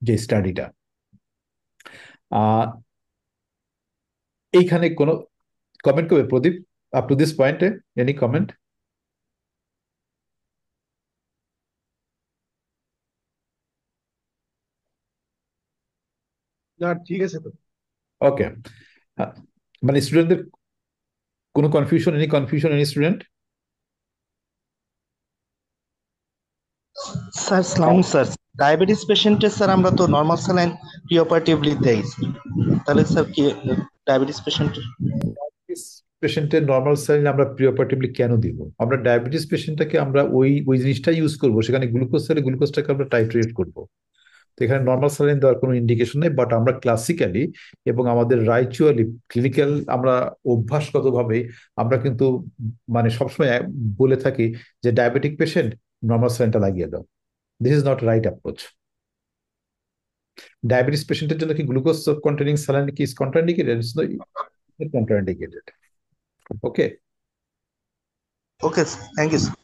যে স্টাডিটা। এইখানে কোনো কমেন্ট করবে প্রদীপ আপ টু দিস পয়েন্টে? Any comment? না, ঠিক আছে তো। ওকে, মানে স্টুডেন্টদের কোনো কনফিউশন, এনি স্টুডেন্ট? স্যার সালাম স্যার, ডায়াবেটিস পেশেন্টে স্যার আমরা তো নর্মাল স্যালাইন প্রিঅপারেটিভলি দেই, তাহলে স্যার কি ডায়াবেটিস পেশেন্ট? পেশেন্টের নর্মাল স্যালাইন আমরা প্রিঅপারেটিভলি কেন দিব? আমরা ডায়াবেটিস পেশেন্টটাকে আমরা ওই ওই জিনিসটা ইউজ করব, সেখানে গ্লুকোজ হলে গ্লুকোজটাকে আমরা টাইট্রেট করব। তো এখানে নর্মাল স্যালাইন দেওয়ার কোনো ইন্ডিকেশন নেই, বাট আমরা ক্লাসিক্যালি এবং আমাদের রাইচুয়ালি ক্লিনিক্যাল আমরা অভ্যাসগতভাবে আমরা কিন্তু মানে সবসময় বলে থাকি যে ডায়াবেটিক পেশেন্ট নর্মাল স্যালাইনটা লাগিয়ে দাও। This is not right approach. Diabetes পেশেন্টের জন্য কি গ্লুকোজ কন্টেনিং স্যালাইন কি is contraindicated? It's not contraindicated. Okay okay, thank you sir.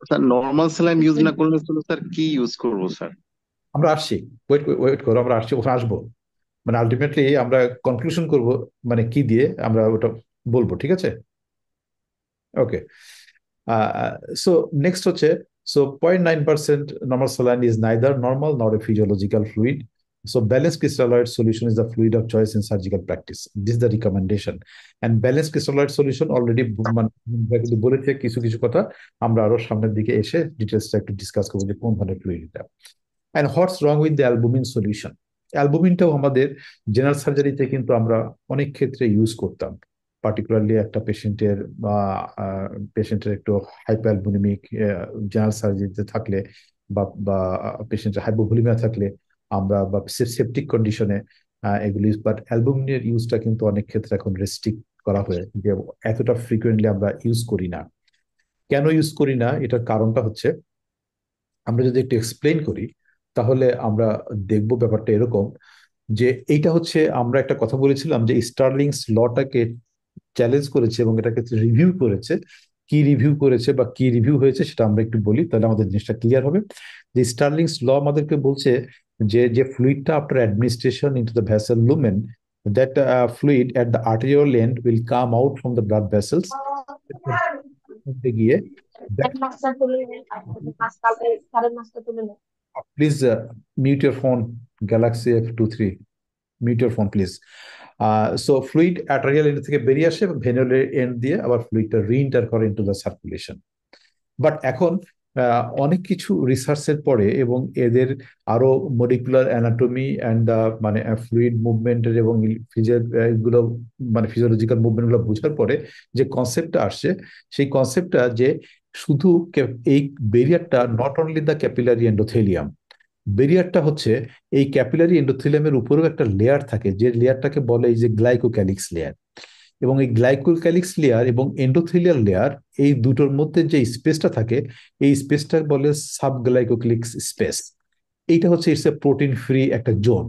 Sir normal saline use না করলে স্যার কি ইউজ করবো স্যার? আমরা আসছি, ওয়েট ওয়েট করো, আমরা আসছি, ওখানে আসবো। মানে আলটিমেটলি আমরা কনক্লুশন করব মানে কি দিয়ে আমরা ওটা বলবো, ঠিক আছে? ওকে, সো নেক্সট হচ্ছে, so 0.9% normal saline is neither normal not a physiological fluid, So balanced crystalloid solution is the fluid of choice in surgical practice. This is the recommendation. And balanced crystalloid solution already বলেছে কিছু কিছু কথা, আমরা আরো সামনের দিকে এসে ডিটেলসটা একটু ডিসকাস করবো যে কোন ধরনের ফ্লুইড এটা। And what's wrong with the albumin solution. অ্যালবুমিনটাও আমাদের জেনারেল সার্জারিতে কিন্তু আমরা অনেক ক্ষেত্রে ইউজ করতাম, পার্টিকুলারলি একটা পেশেন্টের বা পেশেন্টের একটু হাইপারঅ্যালবুমিক জেনারেল সার্জারিতে থাকলে বা বা পেশেন্টের হাইপোভলিমিয়া থাকলে আমরা বা সেপটিক কন্ডিশনে এগুলি ইউজ, বাট অ্যালবুমিনের ইউজটা কিন্তু অনেক ক্ষেত্রে এখন রেস্ট্রিক্ট করা হয়ে যে এতটা ফ্রিকুয়েন্টলি আমরা ইউজ করি না। কেন ইউজ করি না, এটার কারণটা হচ্ছে আমরা যদি একটু এক্সপ্লেন করি তাহলে আমরা দেখব ব্যাপারটা এরকম যে এইটা হচ্ছে, আমরা একটা কথা বলেছিলাম যে স্টার্লিংস লটাকে চ্যালেঞ্জ করেছে এবং এটাকে রিভিউ করেছে। কি রিভিউ করেছে বা কি রিভিউ হয়েছে সেটা আমরা একটু বলি, তাহলে আমাদের জিনিসটা ক্লিয়ার হবে। যে স্টার্লিংস ল আমাদেরকে বলছে যে যে ফ্লুইডটা after administration into the vessel lumen, that fluid at the arterial end will come out from the blood vessels গিয়ে that, please mute your phone, Galaxy F23, mute your phone please. So fluid arterial end থেকে বেরিয়ে আসে এবং ভেনুলার and দিয়ে আবার ফ্লুইডটা re-enter করে into the circulation. But এখন অনেক কিছু রিসার্চের পরে এবং এদের আরো মলিকুলার অ্যানাটমি অ্যান্ড মানে ফ্লুইড মুভমেন্টের এবং এগুলো মানে ফিজিওলজিক্যাল মুভমেন্ট গুলো বোঝার পরে যে কনসেপ্টটা আসছে, সেই কনসেপ্টটা যে শুধু এই বেরিয়ারটা not only the capillary endothelium, বেরিয়ারটা হচ্ছে এই ক্যাপিলারি এন্ডোথেলিয়ামের উপরেও একটা লেয়ার থাকে, যে লেয়ারটাকে বলে এই যে গ্লাইকোক্যালিক্স লেয়ার। এবং এই গ্লাইকোক্যালিক্স লেয়ার এবং এন্ডোথেলিয়াল লেয়ার, এই দুটোর মধ্যে যে স্পেসটা থাকে এই স্পেসটা বলে সাবগ্লাইকোক্যালিক্স স্পেস। এইটা হচ্ছে ইটস এ প্রোটিন ফ্রি একটা জোন।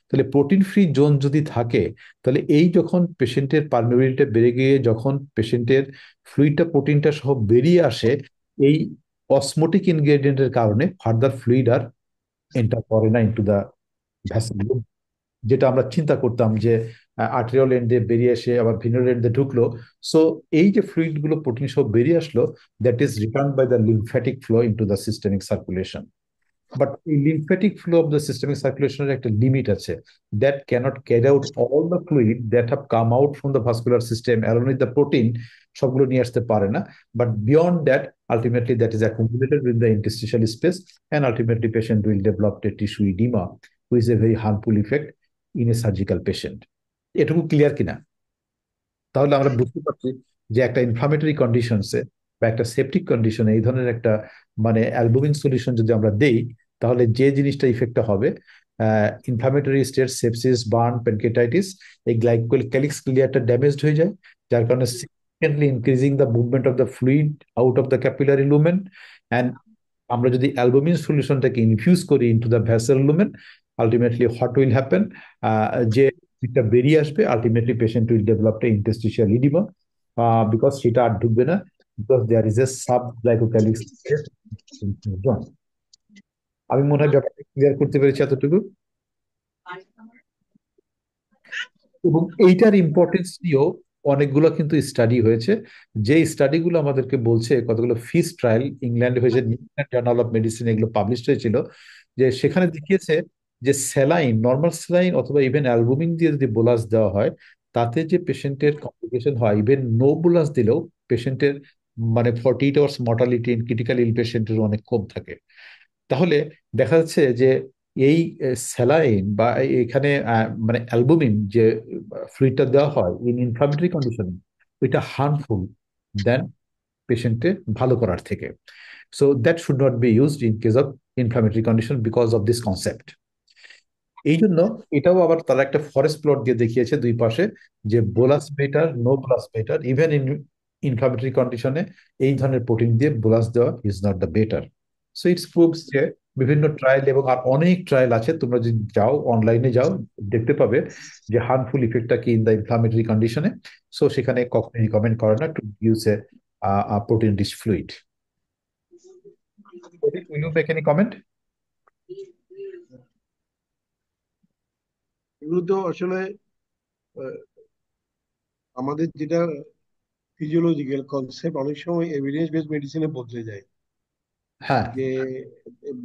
তাহলে প্রোটিন ফ্রি জোন যদি থাকে তাহলে এই যখন পেশেন্টের পারমিবিলিটি বেড়ে গিয়ে যখন পেশেন্টের ফ্লুইডটা প্রোটিনটা সহ বেরিয়ে আসে, এই অসমোটিক ইনগ্রেডিয়েন্টের কারণে ফার্দার ফ্লুইড আর এন্টার করে না ইনটু দ্য ভ্যাসেল, যেটা আমরা চিন্তা করতাম যে আর্টেরিয়াল এন্ড দিয়ে বেরিয়ে এসে আবার ভিনাল এন্ড দিয়ে ঢুকলো। সো এই যে ফ্লুইড গুলো প্রোটিন সহ বেরিয়ে আসলো, that is return by the lymphatic flow into the systemic circulation. But এই lymphatic flow of the systemic সার্কুলেশনের একটা লিমিট আছে, that cannot carry out all the fluid that have come out from the vascular system along with the protein, সবগুলো নিয়ে আসতে পারে না। But beyond that ultimately that is accumulated with the interstitial space and ultimately patient will develop a tissue oedema which is a very harmful effect in a surgical patient. এটুকু clear কিনা? তাহলে আমরা বুঝতে পারছি যে একটা ইনফ্লামেটরি কন্ডিশনসে বা একটা সেপটিক কন্ডিশনে এই ধরনের একটা মানে অ্যালবুমিন সলিউশন যদি আমরা দেই তাহলে যে জিনিসটা ইফেক্টটা হবে, inflammatory state, sepsis, burn, pancreatitis, এই গ্লাইকোক্যালিক্স ক্লিয়ারটা ড্যামেজড হয়ে যায়, যার কারণে significantly increasing the movement of the fluid out of the capillary lumen. And আমরা যদি অ্যালবুমিন সলিউশনটাকে ইনফিউজ করি into the vessel lumen, ultimately what will happen, যে এটা বেরিয়ে আসবে, ultimately patient will develop a interstitial oedema, because সেটা আর ঢুকবে না, because there is a sub glycocalyx. আমি মনে হয় ব্যাপারটা ক্লিয়ার করতে পেরেছি এতটুকু। এবং এইটার ইম্পর্টেন্স নিয়েও অনেকগুলো কিন্তু স্টাডি হয়েছে, যে স্টাডিগুলো আমাদেরকে বলছে, কতগুলো ফিস ট্রায়াল ইংল্যান্ডে হয়েছে, জার্নাল অফ মেডিসিন এগুলো পাবলিশ হয়েছিল, যে সেখানে দেখিয়েছে যে স্যালাইন, নর্মাল স্যালাইন অথবা ইভেন অ্যালবুমিন দিয়ে যদি বোলাস দেওয়া হয় তাতে যে পেশেন্টের কমপ্লিকেশন হয়, ইভেন নো বোলাস দিলেও পেশেন্টের মানে 48 আওয়ার্স মর্টালিটি ইন ক্রিটিক্যাল ইল পেশেন্টের অনেক কম থাকে। তাহলে দেখা যাচ্ছে যে এই স্যালাইন বা এখানে মানে অ্যালবুমিন যে ফ্লুইডটা দেওয়া হয় ইন ইনফ্লামেটরি কন্ডিশনে, ওইটা হার্মফুল দেন পেশেন্টে ভালো করার থেকে। So that should not be used in case of inflammatory condition because of this concept. এই জন্য এটাও আবার তারা একটা ফরেস্ট প্লট দিয়ে দেখিয়েছে দুই পাশে, যে bolus better, no bolus better, even in inflammatory কন্ডিশনে এই ধরনের প্রোটিন দিয়ে বোলাস দেওয়া is not the better. So it's proves যে বিভিন্ন ট্রায়াল এবং আর অনেক ট্রায়াল আছে, তোমরা যদি যাও অনলাইনে যাও দেখতে পাবে যে হার্মফুল ইফেক্টটা কি ইন দ্য ইনফ্লামেটরি কন্ডিশনে। সো সেখানে কখনোই রিকমেন্ড করে না to use a protein rich fluid. Will you make any comment? এগুলো তো আসলে আহ, আমাদের যেটা ফিজিওলজিক্যাল কনসেপ্ট অনেক সময় এভিডেন্স বেসড মেডিসিনে বদলে যায়, হ্যাঁ, যে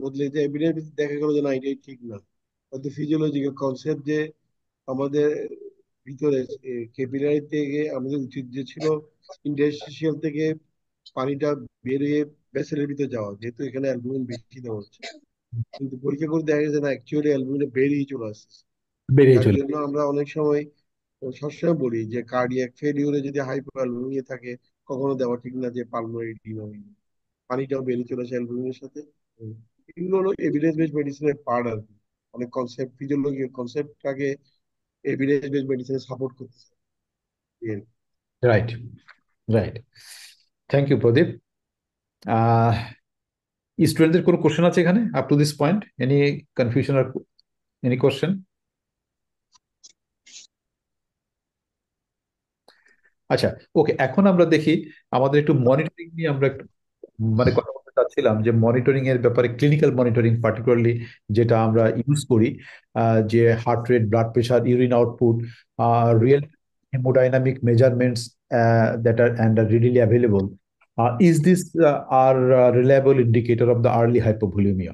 বদলে যায়, এভিডেন্স দেখা গেল যে না এটাই ঠিক না। হয়তো ফিজিওলজিক্যাল কনসেপ্ট যে আমাদের ভিতরে ক্যাপিলারি থেকে আমাদের উচিত যে ছিল ইন্টারস্টিশিয়াল থেকে পানিটা বেরিয়ে ভেসেলের ভিতরে যাওয়া, যেহেতু এখানে অ্যালবুমিন বেশি দেওয়া হচ্ছে, কিন্তু পরীক্ষা করে দেখা গেছে না, অ্যাকচুয়ালি অ্যালবুমিনটা বেরিয়ে চলে আসছে। বেরিয়ে যার চলে। জন্য আমরা অনেক সময় সবসময় বলি যে কার্ডিয়াক ফেলিউরে যদি হাইপার অ্যালবুমিন থাকে, কখনো দেওয়া ঠিক না যে পালমোনারি এডিমা হয়নি, পানিটাও বেরিয়ে চলেছে অ্যালবুমিনের সাথে। এগুলো হলো এভিডেন্স বেসড মেডিসিনের পার্ট আর কি। অনেক কনসেপ্ট, ফিজিওলজি কনসেপ্টটাকে এভিডেন্স বেসড মেডিসিনে সাপোর্ট করতেছে। এই আর কি। Right, right. Thank you Pradeep. Ah স্টুডেন্টদের কোনো কোশ্চেন আছে এখানে up to this point? Any confusion আর এনি কোশ্চেন? আচ্ছা, ওকে, এখন আমরা দেখি আমাদের একটু মনিটরিং নিয়ে আমরা একটু মানে কথা বলতে চাচ্ছিলাম, যে মনিটরিং এর ব্যাপারে, ক্লিনিক্যাল মনিটরিং পার্টিকুলারলি যেটা আমরা ইউজ করি, যে heart rate, blood pressure, urine output, real haemodynamic measurements that are and are readily available. Is this are reliable indicator of the early hypovolemia?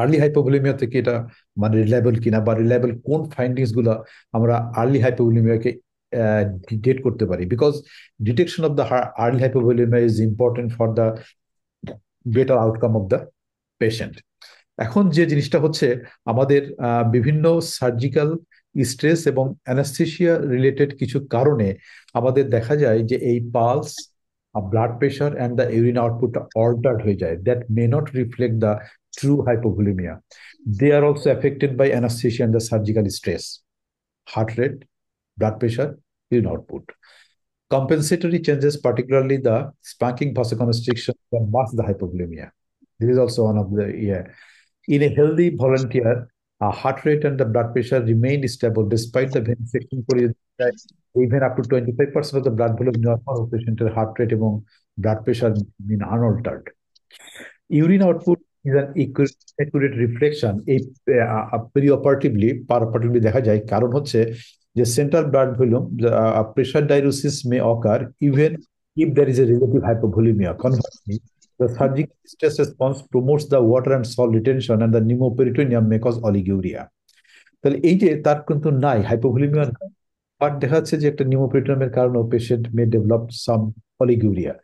Early hypovolaemia থেকে এটা মানে reliable কিনা, বা reliable কোন ফাইন্ডিংস গুলো আমরা আর্লি হাইপোভলিমিয়াকে ডিটেক্ট করতে পারি? Because detection of the early hypovolaemia is important for the better outcome of the patient. এখন যে জিনিসটা হচ্ছে, আমাদের বিভিন্ন সার্জিক্যাল স্ট্রেস এবং অ্যানাস্থেসিয়া রিলেটেড কিছু কারণে আমাদের দেখা যায় যে এই pulse, blood pressure and the urine output altered হয়ে যায়, that may not reflect the true hypovolaemia. They are also affected by anaesthesia and the surgical stress, heart rate, blood pressure, urine output. Compensatory changes, particularly the spanking vasoconstriction, can mask the hypovolemia. This is also one of the, yeah. In a healthy volunteer, heart rate and the blood pressure remained stable despite the vein section period. Even up to 25% of the blood volume normal of patient's heart rate এবং blood pressure remain unaltered. Urine output is an accurate reflection এই perioperatively পারপারেটিভলি দেখা যায়, কারণ হচ্ছে যে central blood volume pressure ডাইউরেসিস May ochre even if there is a relative hypovolemia. Conversely, the surgical stress response promotes the water and salt retention and the pneumoperitoneum may cause oliguria. তাহলে এই যে তার কিন্তু নাই হাইপোভলিমিয়া, বাট দেখা যাচ্ছে যে একটা নিউমোপেরিটোনিয়ামের কারণে patient May develop some oliguria.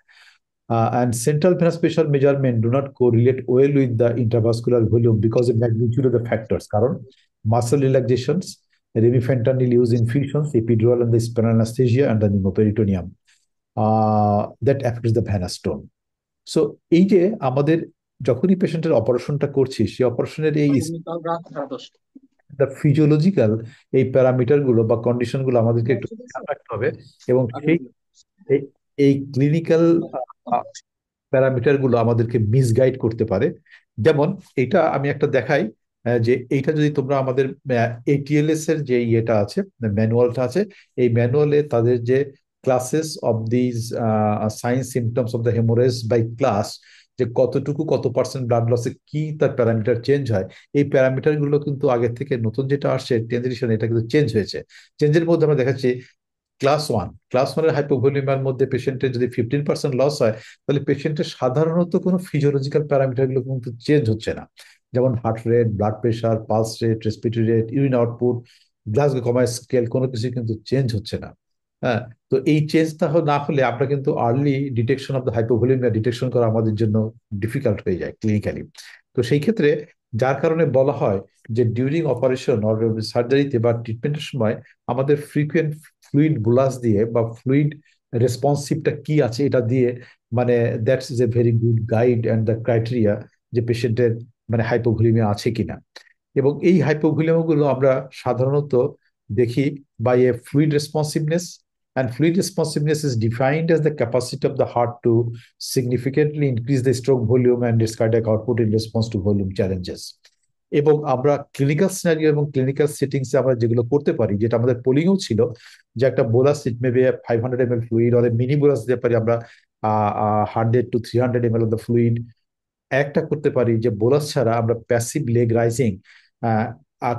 And central venous pressure measurement do not correlate well with the intravascular volume because of magnitude of the factors. কারণ muscle relaxations, remifentanil use infusions, epidural and the spinal anesthesia and the pneumoperitoneum that affects the venous tone. So এই যে আমাদের যখনই পেশেন্টের অপারেশনটা করছি, সেই অপারেশনের এই দ্য ফিজিওলজিক্যাল এই প্যারামিটার গুলো বা কন্ডিশন গুলো আমাদেরকে একটু খেয়াল রাখতে হবে, এবং সেই এই ক্লিনিক্যাল প্যারামিটার গুলো আমাদেরকে মিসগাইড করতে পারে। যেমন এটা আমি একটা দেখাই, যে এইটা যদি তোমরা আমাদের ATLS এর যে ইয়েটা আছে, ম্যানুয়ালটা আছে, এই ম্যানুয়ালে তাদের যে classes of these sign symptoms of the haemorrhage by class, যে কতটুকু কত পার্সেন্ট ব্লাড লসে কি তার প্যারামিটার চেঞ্জ হয়, এই প্যারামিটার গুলো কিন্তু আগের থেকে নতুন যেটা আসছে 10th এডিশন, এটা কিন্তু চেঞ্জ হয়েছে। চেঞ্জের মধ্যে আমরা দেখাচ্ছি ক্লাস ওয়ানের হাইপোভলিউমের মধ্যে পেশেন্টের যদি 15% লস হয়, তাহলে পেশেন্টের সাধারণত কোনো ফিজিওলজিক্যাল প্যারামিটার গুলো কিন্তু চেঞ্জ হচ্ছে না। যেমন heart rate, blood pressure, pulse rate, respiratory rate, urine output, Glasgow coma scale, কোনো কিছু কিন্তু চেঞ্জ হচ্ছে না। হ্যাঁ, তো এই চেঞ্জটা না হলে আমরা কিন্তু early detection of the hypovolaemia detection করা আমাদের জন্য ডিফিকাল্ট হয়ে যায় ক্লিনিক্যালি। তো সেই ক্ষেত্রে যার কারণে বলা হয় যে ডিউরিং অপারেশন অর সার্জারিতে বা ট্রিটমেন্টের সময় আমাদের ফ্রিকুয়েন্ট ফ্লুইড বুলাস দিয়ে বা ফ্লুইড রেসপন্সিভটা কি আছে এটা দিয়ে, মানে that's is a very good guide and the criteria যে পেশেন্টের মানে হাইপোভলিউমিয়া আছে কিনা। এবং এই হাইপোভলিউমিয়া গুলো আমরা সাধারণত দেখি by a fluid responsiveness, and fluid responsiveness is defined as the capacity of the heart to significantly increase the stroke volume and its cardiac output in response to volume challenges. এবং আমরা ক্লিনিক্যাল সিনারিও এবং clinical সেটিংসে আমরা যেগুলো করতে পারি, যেটা আমাদের পোলিংও ছিল, যে একটা bolus it maybe 500 ml fluid or mini bolus দিতে পারি আমরা 100 to 300 ml of the fluid. একটা করতে পারি যে বোলাস ছাড়া আমরা প্যাসিভ লেগ রাইজিং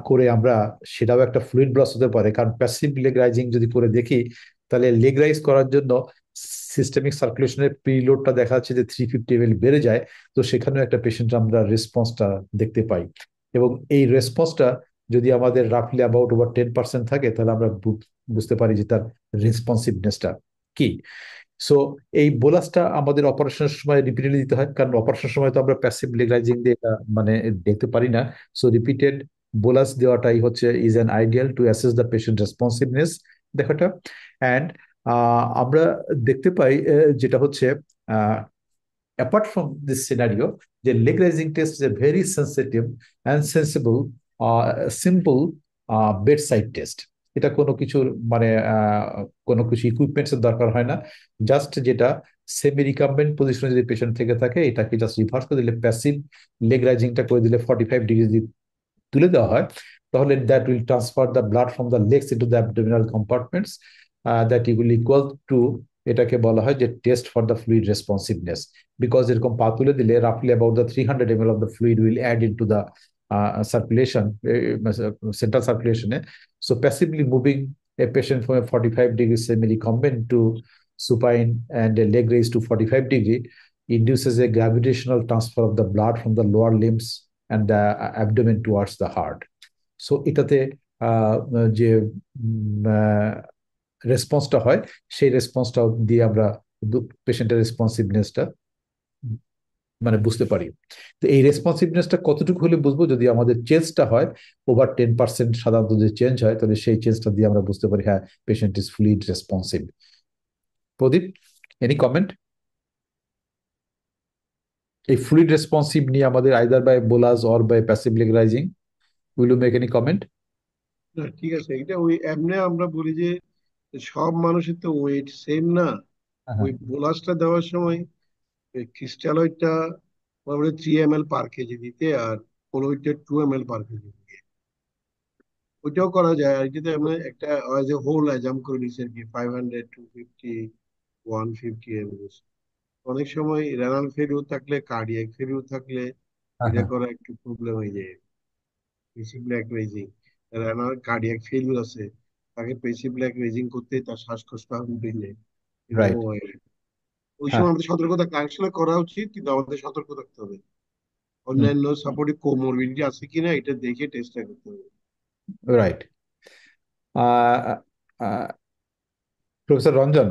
করে আমরা, সেটাও একটা ফ্লুইড ব্লাস হতে পারে। কারণ প্যাসিভ লেগ রাইজিং যদি করে দেখি, তাহলে লেগ রাইজ করার জন্য সিস্টেমিক সার্কুলেশনের পিরিলোডটা দেখা যাচ্ছে যে 350 ml বেড়ে যায়। তো সেখানেও একটা পেশেন্ট আমরা রেসপন্সটা দেখতে পাই। এবং এই রেসপন্সটা যদি আমাদের রাফলি অ্যাবাউট ওভার 10% থাকে, তাহলে আমরা বুঝতে পারি যে তার রেসপন্সিভনেসটা কি। সো এই বোলাসটা আমাদের অপারেশনের সময় রিপিটেডলি দিতে হয়, কারণ অপারেশনের সময় তো আমরা প্যাসিভ লেগরাইজিং দিয়ে এটা মানে দেখতে পারি না। সো রিপিটেড বোলাস দেওয়াটাই হচ্ছে is an ideal to assess the patient responsiveness দেখাটা। অ্যান্ড আমরা দেখতে পাই যেটা হচ্ছে apart from this scenario, the leg raising test is a very sensitive and sensible, simple bedside test. এটা কোনো কিছুর মানে কোনো কিছু ইকুইপমেন্টস এর দরকার হয় না। জাস্ট যেটা সেমি রিকাম্বেন্ট পজিশনে যদি পেশেন্ট থেকে থাকে, এটাকে জাস্ট রিভার্স করে দিলে, প্যাসিভ লেগ রাইজিংটা করে দিলে 45 ডিগ্রি তুলে দেওয়া হয়, তাহলে that will transfer the blood from the legs into the abdominal compartments, that will equal to, এটাকে বলা হয় যে test for the fluid responsiveness. Because এরকম পা তুলে দিলে রাফলি about the 300 ml of the fluid will add into the circulation, central সার্কুলেশনে। So passively moving a patient from a 45-degree semi-recumbent to supine and a leg raise to 45 degree induces a gravitational transfer of the blood from the lower limbs and the abdomen towards the heart. So এটাতে যে রেসপন্সটা হয়, সেই রেসপন্সটা দিয়ে আমরা পেশেন্টের রেসপন্সিভনেসটা মানে বুঝতে পারি। তো এই রেসপন্সিভনেসটা কতটুকু হলে বুঝবো, যদি আমাদের চেঞ্জটা হয় ওভার 10%, সাধারণত যদি চেঞ্জ হয়, তাহলে সেই চেঞ্জটা দিয়ে আমরা বুঝতে পারি হ্যাঁ, patient is fluid responsive. Pradip, any comment এই ফ্লুইড রেসপন্সিভ নিয়ে আমাদের, either by bolus or by passive leg raising? Will you make any comment? না ঠিক আছে, এটা ওই এমনি আমরা বলি যে সব মানুষের তো ওয়েট সেম না। ওই বোলাসটা দেওয়ার সময় ক্রিস্টালয়েডটা 3 ml পার কেজি দিতে, আর কোলোইডটা 2 ml পার কেজি দিতে, ওইটাও করা যায়। আর এটাতে আমরা একটা যে হোল অ্যাজাম করে নিচ্ছি আর কি, 500, 250, 150 ml। অনেক সময় রেনাল ফেলিউর থাকলে, কার্ডিয়াক ফেলিউর থাকলে এটা করা একটু প্রবলেম হয়ে যায়। Passive black raising, renal cardiac failure আছে, তাকে পেসিভ ব্ল্যাক রেজিং করতে তার শ্বাসকষ্ট পেলে রাইট। এরকম হয়। ওই হ্যাঁ, সময় আমাদের সতর্কতা আসলে করা উচিত, কিন্তু আমাদের সতর্ক থাকতে হবে। অন্যান্য সাপোর্টিভ কোমরবিডিটি আছে কিনা এটা দেখে টেস্টটা করতে হবে। রাইট। প্রফেসর রঞ্জন,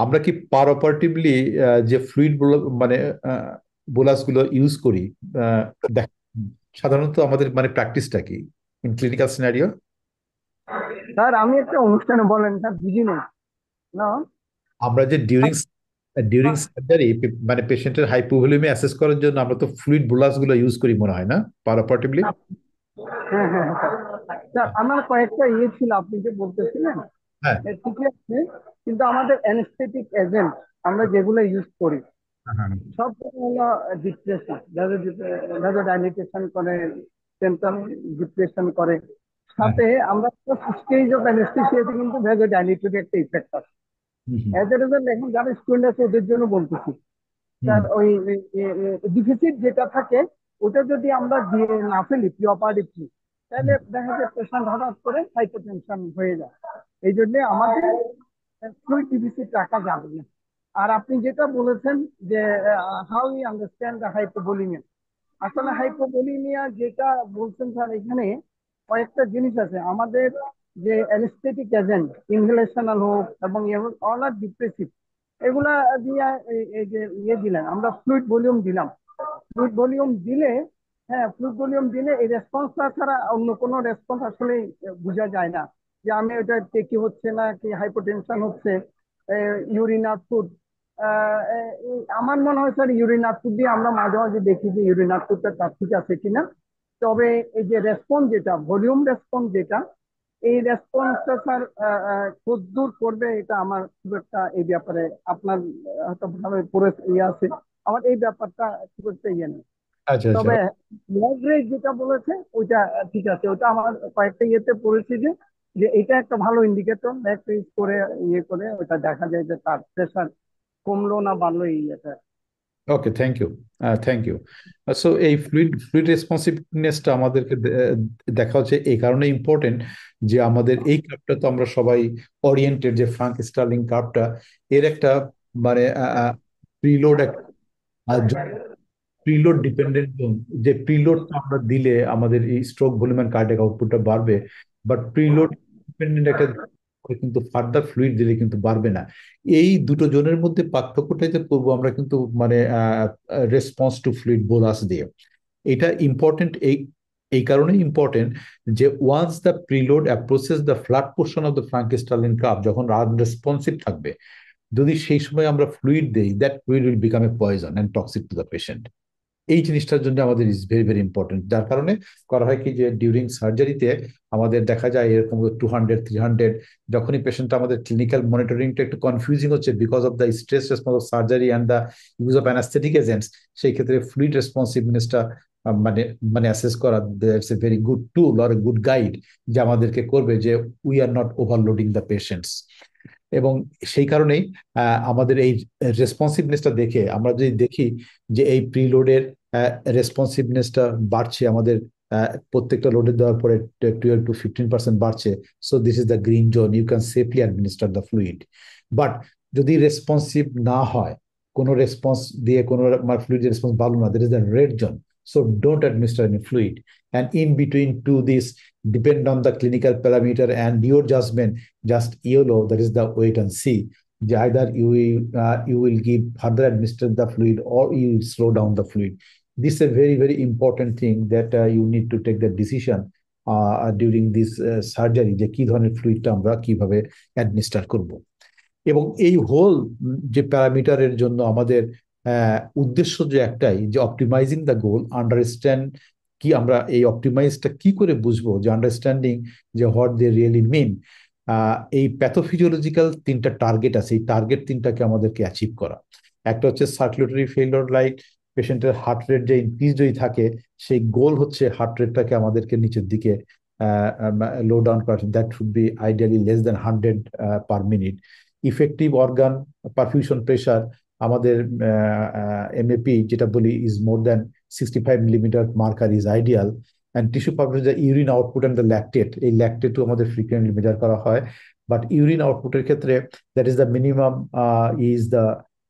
আমরা কি পার অপারেটিভলি যে ফ্লুইড মানে বোলাস গুলো ইউজ করি, আহ, দেখ সাধারণত আমাদের মানে প্র্যাকটিসটা কি ইন ক্লিনিক্যাল সিনারিও? স্যার আমি একটা অনুষ্ঠানে বলেন স্যার বুঝি না না আমরা যে ডিউরিং ডিউরিং সার্জারি মানে পেশেন্টের হাইপোভলিউমি অ্যাসেস করার জন্য আমরা তো ফ্লুইড বোলাস গুলো ইউজ করি মনে হয় না, পার অপারেটিভলি? হ্যাঁ হ্যাঁ হ্যাঁ। স্যার আমার কয়েকটা ইয়ে ছিল আপনি যে বলতেছিলেন, হ্যাঁ, ঠিকই আছে, কিন্তু আমাদের অ্যানেস্থেটিক এজেন্ট আমরা যেগুলো ইউজ করি হ্যাঁ, সব হলো ডিপ্রেশন, যাদের ডাইলিটেশন করে, সেন্ট্রাল ডিপ্রেশন করে, হ্যাঁ, সাথে আমরা স্টেজ অফ অ্যানেস্থেসিয়াতে কিন্তু ভেজো ডাইলিটরি একটা ইফেক্ট আছে। হুম, এজ এ রেজাল্ট এখন যারা স্টুডেন্ট আছে ওদের জন্য বলতেছি, হুম, তার ওই ডিফিসিট যেটা থাকে ওটা যদি আমরা দিয়ে না ফেলি প্রি অপারেটিভলি, তাহলে হুম, দেখা যায় পেশেন্ট হঠাৎ করে হাইপোটেনশন হয়ে যায়। এই জন্য আমাদের ফ্লুইড ডিফিসিট রাখা যাবে না। আর আপনি যেটা বলেছেন যে হাউ ইউ আন্ডারস্ট্যান্ড দ্য হাইপোভোলিমিয়া, আসলে হাইপোভোলিমিয়া যেটা বলছেন স্যার, এখানে কয়েকটা জিনিস আছে আমাদের। যে অ্যানেস্থেটিক এজেন্ট ইনহেলেশনাল হোক এবং অল আর ডিপ্রেসিভ, এগুলা দিয়ে এই যে ইয়ে দিলেন, আমরা ফ্লুইড ভলিউম দিলাম, ফ্লুইড ভলিউম দিলে, হ্যাঁ ফ্লুইড ভলিউম দিলে এই রেসপন্সটা ছাড়া অন্য কোনো রেসপন্স আসলে বোঝা যায় না যে আমি ওটা কি হচ্ছে না কি হাইপোটেনশন হচ্ছে। ইউরিন আউটপুট, আমার মনে হয় স্যার ইউরিন আউটপুট দিয়ে আমরা মাঝে মাঝে দেখি যে ইউরিন আউটপুটটা তার ঠিক আছে কিনা। তবে এই যে রেসপন্স যেটা ভলিউম রেসপন্স যেটা, এই রেসপন্সটা স্যার কতদূর করবে এটা আমার খুব একটা এই ব্যাপারে আপনার হয়তো ভাবে পড়ে ইয়ে আছে, আমার এই ব্যাপারটা খুব একটা ইয়ে নেই। আচ্ছা, আচ্ছা, তবে ল্যাগ যেটা বলেছে ওইটা ঠিক আছে, ওটা আমার কয়েকটা ইয়েতে পড়েছি যে যে এটা একটা ভালো ইন্ডিকেটর, ল্যাগ রেজ করে ইয়ে করে ওটা দেখা যায় যে তার প্রেশার কমলো না বাড়লো এই ইয়েটা। Okay, thank you, thank you. So এই ফ্লুইড ফ্লুইড রেসপন্সিভনেসটা আমাদেরকে দেখা হচ্ছে এই কারণে ইম্পর্টেন্ট যে আমাদের এই কার্ভটা তো আমরা সবাই ওরিয়েন্টেড, যে ফ্রাঙ্ক স্টার্লিং কার্ভটা, এর একটা মানে প্রিলোড একটা প্রিলোড ডিপেন্ডেন্ট জোন, যে প্রিলোডটা আমরা দিলে আমাদের এই স্ট্রোক ভলিউম এন্ড কার্ডিয়াক আউটপুটটা বাড়বে, বাট প্রিলোড ডিপেন্ডেন্ট একটা কিন্তু ফার্দার ফ্লুইড দিলে কিন্তু বাড়বে না। এই দুটো জোনের মধ্যে পার্থক্যটাই যে করবো আমরা কিন্তু মানে রেসপন্স টু ফ্লুইড বোলাস দিয়ে। এটা ইম্পর্টেন্ট এই এই কারণেই ইম্পর্টেন্ট যে once the preload approaches the flat portion of the Frank Starling curve, যখন আনরেসপন্সিভ থাকবে, যদি সেই সময় আমরা ফ্লুইড দেই, that fluid will become a poison and toxic to the patient. এই জিনিসটার জন্য আমাদের ইজ ভেরি ভেরি ইম্পর্টেন্ট, যার কারণে করা হয় কি যে ডিউরিং সার্জারিতে আমাদের দেখা যায় এরকম 200 300, যখনই পেশেন্ট আমাদের ক্লিনিক্যাল মনিটরিংটা একটু কনফিউজিং হচ্ছে because of the stress response of surgery and the use of anaesthetic agents, সেই ক্ষেত্রে ফ্লুইড রেসপন্সিভনেসটা মানে মানে অ্যাসেস করা that's a very good tool or a good guide, যে আমাদেরকে করবে যে we are not overloading the patients. এবং সেই কারণেই আমাদের এই রেসপন্সিভনেসটা দেখে আমরা যদি দেখি যে এই প্রিলোডের রেসপন্সিভনেসটা বাড়ছে আমাদের, প্রত্যেকটা লোডে দেওয়ার পরে 12 to 15% বাড়ছে, so this is the green zone, you can safely administer the fluid. But যদি রেসপন্সিভ না হয়, কোনো রেসপন্স দিয়ে কোনো ফ্লুইড রেসপন্স বাড়লো না, that is the red zone, so don't administer any fluid. And in between to this, depend on the clinical parameter and your judgment, just YOLO, that is the wait and see. Either you will give further administer the fluid or you will slow down the fluid. This is a very very important thing that you need to take the decision during this surgery, যে কি ধরনের ফ্লুইডটা আমরা কিভাবে administer করব। এবং এই whole যে প্যারামিটারের জন্য আমাদের উদ্দেশ্য যে একটাই, যে অপটিমাইজিং দ্য গোল, আন্ডারস্ট্যান্ড কি আমরা এই অপটিমাইজটা কি করে বুঝবো, যে আন্ডারস্ট্যান্ডিং যে হোয়াট দে রিয়েলি মিন। এই প্যাথোফিজিওলজিক্যাল তিনটা টার্গেট আছে, এই টার্গেট তিনটাকে আমাদেরকে অ্যাচিভ করা। একটা হচ্ছে সার্কুলেটরি ফেইলিওর, লাইক পেশেন্টের হার্ট রেট যে ইনক্রিজ যদি থাকে, সেই গোল হচ্ছে হার্ট রেটটাকে আমাদেরকে নিচের দিকে লো ডাউন করা, that should B ideally less than 100 per minute। Effective organ perfusion pressure আমাদের এমএপি যেটা বলি is more than 65 millimetre marker is ideal. And tissue perfusion urine output and the lactate, এই ল্যাকটেটও আমাদের ফ্রিকুয়েন্টলি মেজার করা হয়। But urine আউটপুটের ক্ষেত্রে that is the minimum is the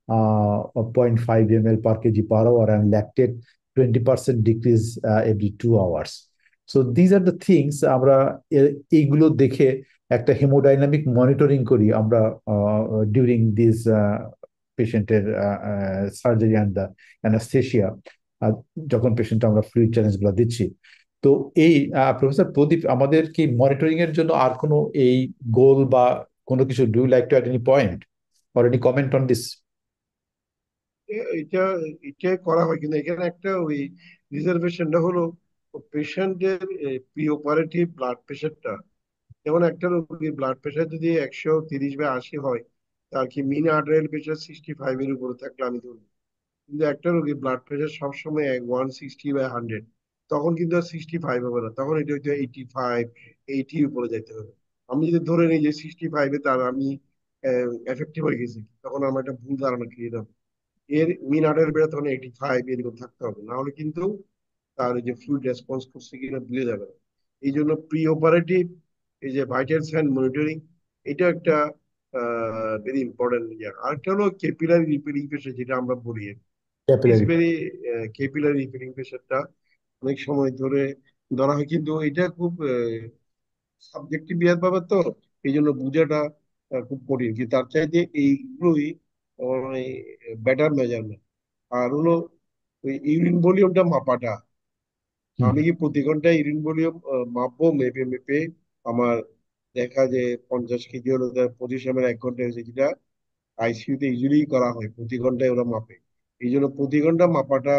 0.5 ml/kg/hour and lactate 20% decrease every 2 hours. So these are the things আমরা এইগুলো দেখে একটা হেমোডাইনামিক মনিটরিং করি আমরা ডিউরিং দিস পেশেন্টের সার্জারি অ্যান্ড দ্য অ্যানাস্থেশিয়া, যখন পেশেন্ট আমরা ফ্লুইড চ্যালেঞ্জ গুলো দিচ্ছি। তো এই প্রফেসর প্রদীপ, আমাদের কি মনিটরিং এর জন্য আর কোনো এই গোল বা কোনো কিছু, do you like to add any point or any comment on this? এটা এটা করা হয়, কিন্তু এখানে একটা ওই রিজার্ভেশনটা হলো পেশেন্টের প্রি অপারেটিভ ব্লাড প্রেশারটা। যেমন একটা রোগীর ব্লাড প্রেশার যদি 130/80 হয়, তার কি মিন আর্টারিয়াল প্রেশার 65 এর উপরে থাকলে আমি ধরবো। কিন্তু একটা রোগীর ব্লাড প্রেশার সবসময় 160/100, তখন কিন্তু আর 65 হবে না, তখন এটা হয়তো 85 80 উপরে যেতে হবে। আমি যদি ধরে নিই যে 65-এ তার আমি এফেক্টিভ হয়ে গেছি, তখন আমার একটা ভুল ধারণা ক্রিয়েট হবে। এর মিন আর্টারিয়াল প্রেশার তখন 85 এরকম থাকতে হবে, না হলে কিন্তু তার যে ফ্লুইড রেসপন্স করছে কিনা বুঝে যাবে না। এই জন্য প্রি অপারেটিভ এই যে ভাইটাল সাইন মনিটরিং, এটা একটা ভেরি ইম্পর্টেন্ট ইয়ে। আরেকটা হলো ক্যাপিলারি রিপেয়ারিং প্রেশার, যেটা আমরা বলি is capillary. Very capillary repairing প্রেশারটা অনেক সময় ধরে ধরা হয়, কিন্তু এটা খুব সাবজেক্টিভ ব্যাপার, তো এই জন্য বোঝাটা খুব কঠিন। কিন্তু তার চাইতে এইগুলোই বেটার মেজারমেন্ট। আর হলো ওই ইউরিন ভলিউমটা মাপাটা, আমি কি প্রতি ঘন্টায় ইউরিন ভলিউম মাপবো, মেপে মেপে আমার দেখা যে 50 কেজি হলো 25 ml 1 ঘন্টায় হয়েছে, যেটা আইসিইউতে ইউজুয়ালি করা হয়, প্রতি ঘন্টায় ওরা মাপে। এই জন্য প্রতি ঘন্টা মাপাটা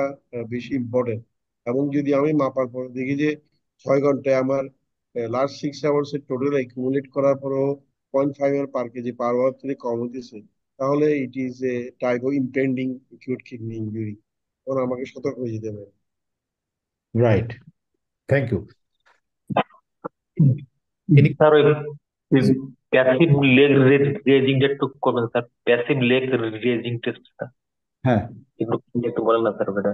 বেশি ইম্পর্টেন্ট। এবং যদি আমি মাপার পর দেখি যে 6 ঘন্টায় আমার লাস্ট 6 আওয়ার্স এর টোটাল একুমুলেট করার পরও 0.5 ml/kg/hour থেকে কম হতেছে, তাহলে it is a type of impending acute kidney injury, তখন আমাকে সতর্ক হয়ে যেতে হবে। Right, thank you. স্যার ওই প্যাসিভ লেগ রেজিংটা একটু করবেন স্যার, প্যাসিভ লেগ রেজিং টেস্টটা হ্যাঁ, একটু একটু বলেন না স্যার ওটা।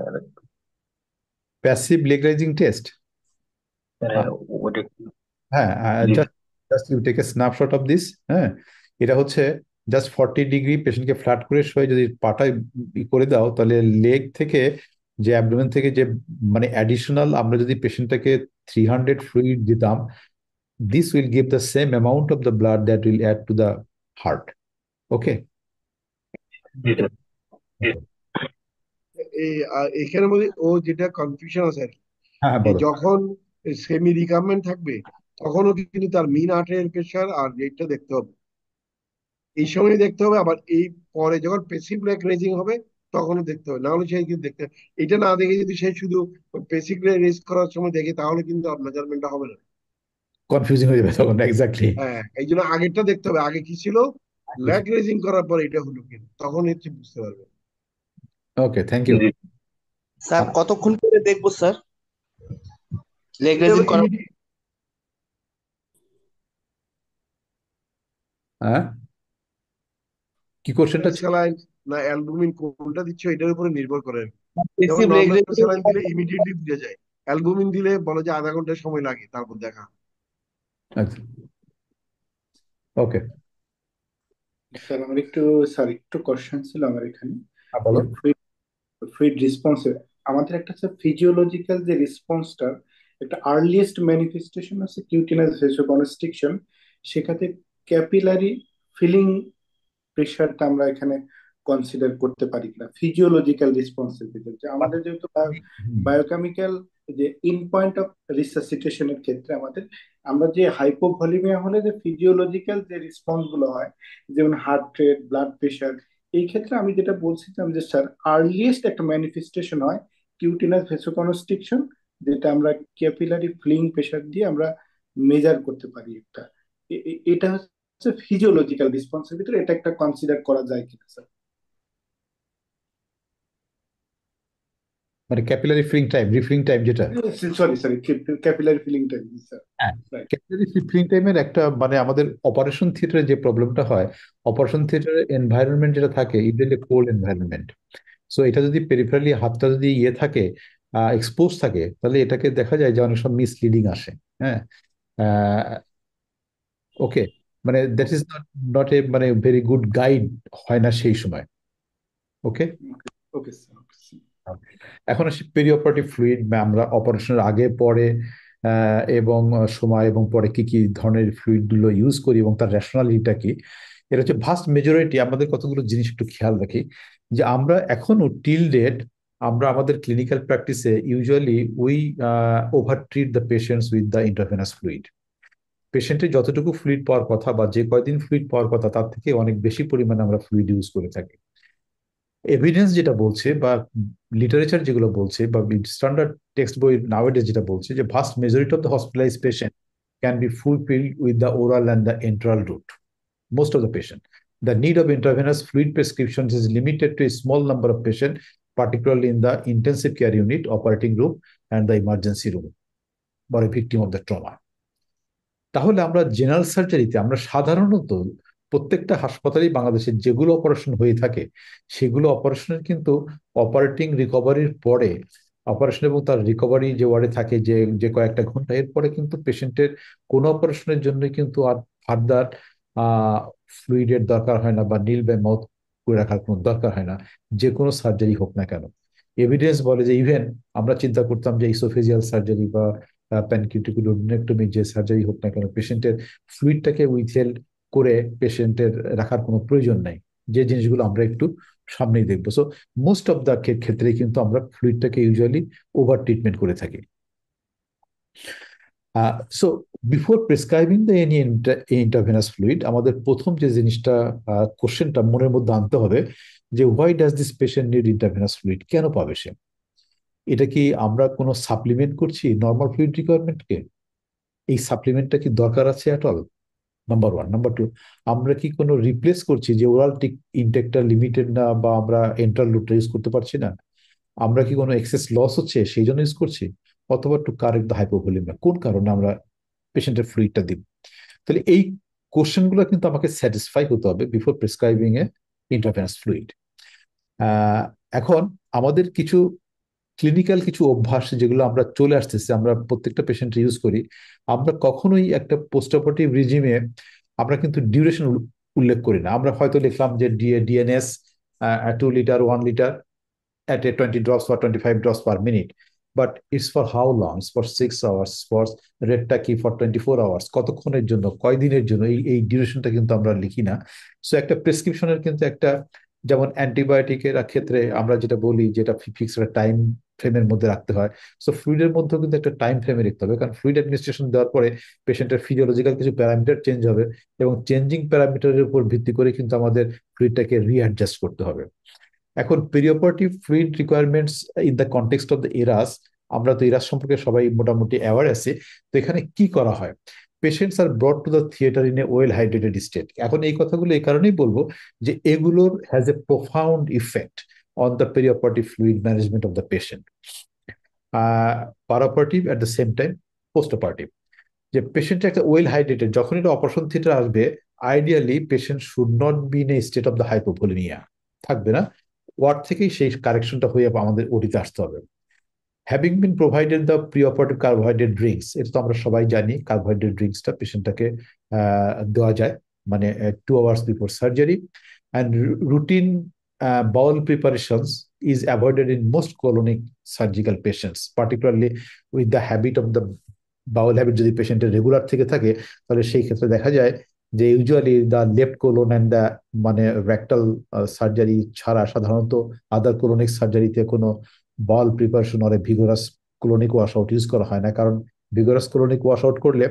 Passive leg raising test. ওটা হ্যাঁ, জি just just you take a snapshot of this. হ্যাঁ, এটা হচ্ছে জাস্ট 40 ডিগ্রি পেশেন্টকে ফ্ল্যাট করে শুয়ে যদি পাটা করে দাও, তাহলে লেগ থেকে যে অ্যাবডোমেন থেকে যে মানে অ্যাডিশনাল আমরা যদি পেশেন্টটাকে 300 ফ্লুইড দিতাম, this will give the same amount of the blood that will add to the heart. Okay. G sir. এখানের মধ্যে ও যেটা কনফিউশন আছে আর কি, হ্যাঁ হ্যাঁ যে বলো। যখন সেমি রিকামেন্ট থাকবে তখনও কিন্তু তার মিন আর্টেরিয়াল প্রেশার আর রেটটা দেখতে হবে, এই সময় দেখতে হবে। আবার এই পরে যখন পেসিভ লেগ রেজিং হবে তখনও দেখতে হবে, না হলে সে কিন্তু দেখতে, এটা না দেখে যদি সে শুধু পেসিভ লেগ রেজ করার সময় দেখে তাহলে কিন্তু আর মেজারমেন্টটা হবে না। কনফিউজিং হয়ে যাবে তখন, এক্স্যাক্টলি। হ্যাঁ, এই জন্য আগেরটা দেখতে হবে, আগে কি ছিল, লেগ রেজিং করার পর এটা হলো কিনা, তখন হচ্ছে বুঝতে পারবে। ওকে, থ্যাংক ইউ। জি স্যার কতক্ষণ করে দেখবো স্যার লেগ এটা রেজিং করার? হ্যাঁ, কি কোশ্চেনটা ছিল? স্যালাইন না অ্যালবুমিন কোনটা দিচ্ছ এটার উপরে নির্ভর করে। যেমন passive leg normal raising. Saline দিলে ইমিডিয়েটলি বুঝে যায়, অ্যালবুমিন দিলে বলে যে আধা ঘন্টা সময় লাগে তারপর দেখা। আচ্ছা, ওকে। স্যার আমার একটু কোশ্চেন ছিল আমার এখানে, বলো। যে ফ্লুইড রেসপন্স আমাদের একটা ফিজিওলজিক্যাল যে রেসপন্সটা, একটা আর্লিয়েস্ট ম্যানিফেস্টেশন আছে কিউটিনাস ভেসোকনস্ট্রিকশন, সেখানে ক্যাপিলারি ফিলিং প্রেশারটা আমরা এখানে কনসিডার করতে পারি কিনা ফিজিওলজিক্যাল রেসপন্সের ভিতরে, যে আমাদের যেহেতু হুম। বায়োকেমিক্যাল যে ইন পয়েন্ট অফ রিসাসিটেশনের ক্ষেত্রে আমাদের, আমরা যে হাইপোভলিমিয়া হলে যে ফিজিওলজিক্যাল যে রেসপন্স গুলো হয়, যেমন হার্ট রেট, ব্লাড প্রেশার, এই ক্ষেত্রে আমি যেটা বলছিলাম যে স্যার আর্লিয়েস্ট একটা ম্যানিফেস্টেশন হয় কিউটিনাস ভেসোকনস্ট্রিকশন, যেটা আমরা ক্যাপিলারি ফ্লিং প্রেশার দিয়ে আমরা মেজার করতে পারি একটা। এটা হচ্ছে ফিজিওলজিক্যাল রেসপন্সের ভিতরে এটা একটা কনসিডার করা যায় কিনা স্যার? মানে capillary filling time, refilling time যেটা। Sorry sorry, capillary filling time sir. হ্যাঁ, রাইট। ক্যাপিলারি ফিলিং টাইমের একটা মানে আমাদের অপারেশন থিয়েটারে যে প্রবলেমটা হয়, অপারেশন থিয়েটারের এনভায়রনমেন্ট যেটা থাকে ইউজুয়ালি কোল্ড এনভায়রনমেন্ট। সো এটা যদি পেরিফেরালি হাতটা যদি ইয়ে থাকে, এক্সপোজ থাকে, তাহলে এটাকে দেখা যায় যে অনেক সময় মিসলিডিং আসে। হ্যাঁ, ওকে, মানে that is not not a মানে ভেরি গুড গাইড হয় না সেই সময়। Okay. Okay sir, okay sir. এখন আসি পেরি অপারেটিভ ফ্লুইড, আমরা অপারেশনের আগে পরে এবং সময় এবং পরে কি কি ধরনের ফ্লুইড গুলো ইউজ করি এবং তার রেশনালিটিটা কি। এটা হচ্ছে ভাস্ট মেজরিটি। আমাদের কতগুলো জিনিস একটু খেয়াল রাখি, যে আমরা এখনো টিল ডেট আমরা আমাদের ক্লিনিক্যাল প্র্যাকটিসে usually we over treat the patients with the intravenous fluid. পেশেন্টের যতটুকু ফ্লুইড পাওয়ার কথা বা যে কয়দিন ফ্লুইড পাওয়ার কথা তার থেকে অনেক বেশি পরিমাণে আমরা ফ্লুইড ইউজ করে থাকি। এভিডেন্স যেটা বলছে বা লিটারেচার যেগুলো বলছে বা স্ট্যান্ডার্ড টেক্সট বই নাওয়েডেজ যেটা বলছে, যে vast majority of the hospitalise patient can be fulfilled with the oral and the enteral route. Most of the patient. The need of intravenous fluid prescriptions is limited to a small number of patients, particularly in the intensive care unit, operating room, and the emergency room, or a victim of the trauma. তাহলে আমরা general সার্জারিতে আমরা সাধারণত প্রত্যেকটা হাসপাতালেই বাংলাদেশে যেগুলো operation হয়ে থাকে সেগুলো অপারেশনের কিন্তু অপারেটিং রিকভারির পরে, অপারেশন এবং তার রিকভারি যে ওয়ার্ডে থাকে যে যে কয়েকটা ঘন্টা, এরপরে কিন্তু পেশেন্টের কোনো অপারেশনের জন্য কিন্তু আর ফার্দার ফ্লুইডের দরকার হয় না বা নীল বা মাউথ করে রাখার কোনো দরকার হয় না, যে কোনো সার্জারি হোক না কেন। এভিডেন্স বলে যে ইভেন আমরা চিন্তা করতাম যে ইসোফেজিয়াল সার্জারি বা প্যানকিউটিকুলোডেনেক্টমি যে সার্জারি হোক না কেন, পেশেন্টের ফ্লুইডটাকে উইথহেল্ড করে পেশেন্টের রাখার কোনো প্রয়োজন নাই, যে জিনিসগুলো আমরা একটু সামনেই দেখবো। সো মোস্ট অফ দ্য ক্ষেত্রে কিন্তু আমরা ফ্লুইডটাকে ইউজুয়ালি ওভার ট্রিটমেন্ট করে থাকি। So before prescribing the any intravenous fluid, আমাদের প্রথম যে জিনিসটা কোশ্চেনটা মনের মধ্যে আনতে হবে, যে why does this patient need intravenous fluid, কেন পাবে সে? এটা কি আমরা কোনো সাপ্লিমেন্ট করছি নর্মাল ফ্লুইড রিকোয়ারমেন্টকে? এই সাপ্লিমেন্টটা কি দরকার আছে at all? Number one. Number two, আমরা কি কোনো রিপ্লেস করছি যে ওরাল ইনটেকটা লিমিটেড না বা আমরা এন্টার লুপটা ইউজ করতে পারছি না? আমরা কি কোনো এক্সেস লস হচ্ছে সেই জন্য ইউজ করছি? অথবা টু কারেক্ট দ্য হাইপোভলিমিয়া, কোন কারণে আমরা পেশেন্টের ফ্লুইডটা দিব? তাহলে এই কোশ্চেন গুলো কিন্তু আমাকে স্যাটিসফাই হতে হবে বিফোর প্রেসক্রাইবিং এ ইন্টারভেনাস ফ্লুইড। এখন আমাদের কিছু ক্লিনিক্যাল কিছু অভ্যাস যেগুলো আমরা চলে আসতেছে, আমরা প্রত্যেকটা পেশেন্ট ইউজ করি। আমরা কখনোই একটা পোস্ট অপারেটিভ রিজিমে আমরা কিন্তু ডিউরেশন উল্লেখ করি না। আমরা হয়তো লিখলাম যে DNS 2 litre 1 litre, at a 20 drops or 25 drops per minute. But it's for how long? It's for 6 hours, for রেটটা কি ফর 24 hours, কতক্ষণের জন্য, কয়দিনের জন্য, এই ডিউরেশনটা কিন্তু আমরা লিখি না। সো একটা প্রেসক্রিপশনের কিন্তু একটা, যেমন অ্যান্টিবায়োটিকের ক্ষেত্রে আমরা যেটা বলি, যেটা ফিক্সড টাইম ফ্রেমের মধ্যে রাখতে হয়, সো ফ্লুইডের মধ্যেও কিন্তু একটা টাইম ফ্রেমে রাখতে হবে, কারণ ফ্লুইড অ্যাডমিনিস্ট্রেশন দেওয়ার পরে পেশেন্টের ফিজিওলজিক্যাল কিছু প্যারামিটার চেঞ্জ হবে, এবং চেঞ্জিং প্যারামিটারের উপর ভিত্তি করে কিন্তু আমাদের ফ্লুইডটাকে রিঅ্যাডজাস্ট করতে হবে। এখন perioperative fluid requirements in the context of the ERAS, আমরা তো এরাস সম্পর্কে সবাই মোটামুটি অ্যাওয়ার আছি। তো এখানে কি করা হয়? Patients are brought to the theatre in a well hydrated state. এখন এই কথাগুলো এই কারণেই বলবো যে এগুলোর has a profound effect on the perioperative fluid management of the patient, perioperative at the same time post operative. যে পেশেন্টটা একটা ওয়েল হাইড্রেটেড, যখন এটা অপারেশন থিয়েটার আসবে, ideally patient should not be in a state of the hypovolaemia, থাকবে না। Word থেকেই সেই কারেকশনটা হয়ে আমাদের ওটিতে আসতে হবে। Having been provided the pre operative carbohydrate drinks, এটা তো আমরা সবাই জানি, কার্বোহাইড্রেট ড্রিঙ্কসটা পেশেন্টটাকে দেওয়া যায় মানে 2 hours before surgery. And routine bowel preparations is avoided in most colonic surgical patients, particularly with the habit of the bowel habit যদি পেশেন্টের রেগুলার থেকে থাকে, তাহলে সেই ক্ষেত্রে দেখা যায় যে usually the left colon and the মানে রেক্টাল সার্জারি ছাড়া সাধারণত আদার কোলনিক সার্জারিতে কোনো বল প্রিপারেশন আর vigorous colonic wash out use করা হয় না, কারণ ভিগোরাস কোলনিক ওয়াশ আউট করলে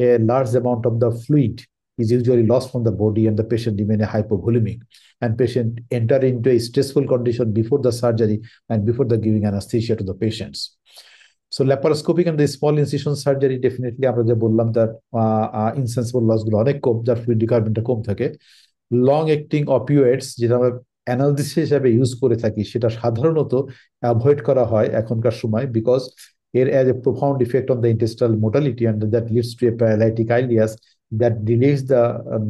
a large amount of the fluid is usually lost from the body and the patient remain a hypovolemic, and patient enter into a stressful condition before the surgery and before the giving anesthesia to the patients. So laparoscopic and the small incision surgery definitely আমরা যে বললাম তার insensible loss গুলো অনেক কম, যার fluid রিকোয়ারমেন্টটা কম থাকে। Long acting অপিওয়েডস যেটা আমরা অ্যানালজেসিস হিসাবে ইউজ করে থাকি, সেটা সাধারণত অ্যাভয়েড করা হয় এখনকার সময়, বিকজ এর has a profound effect on the intestinal motility and that leads to a paralytic ileus that delays the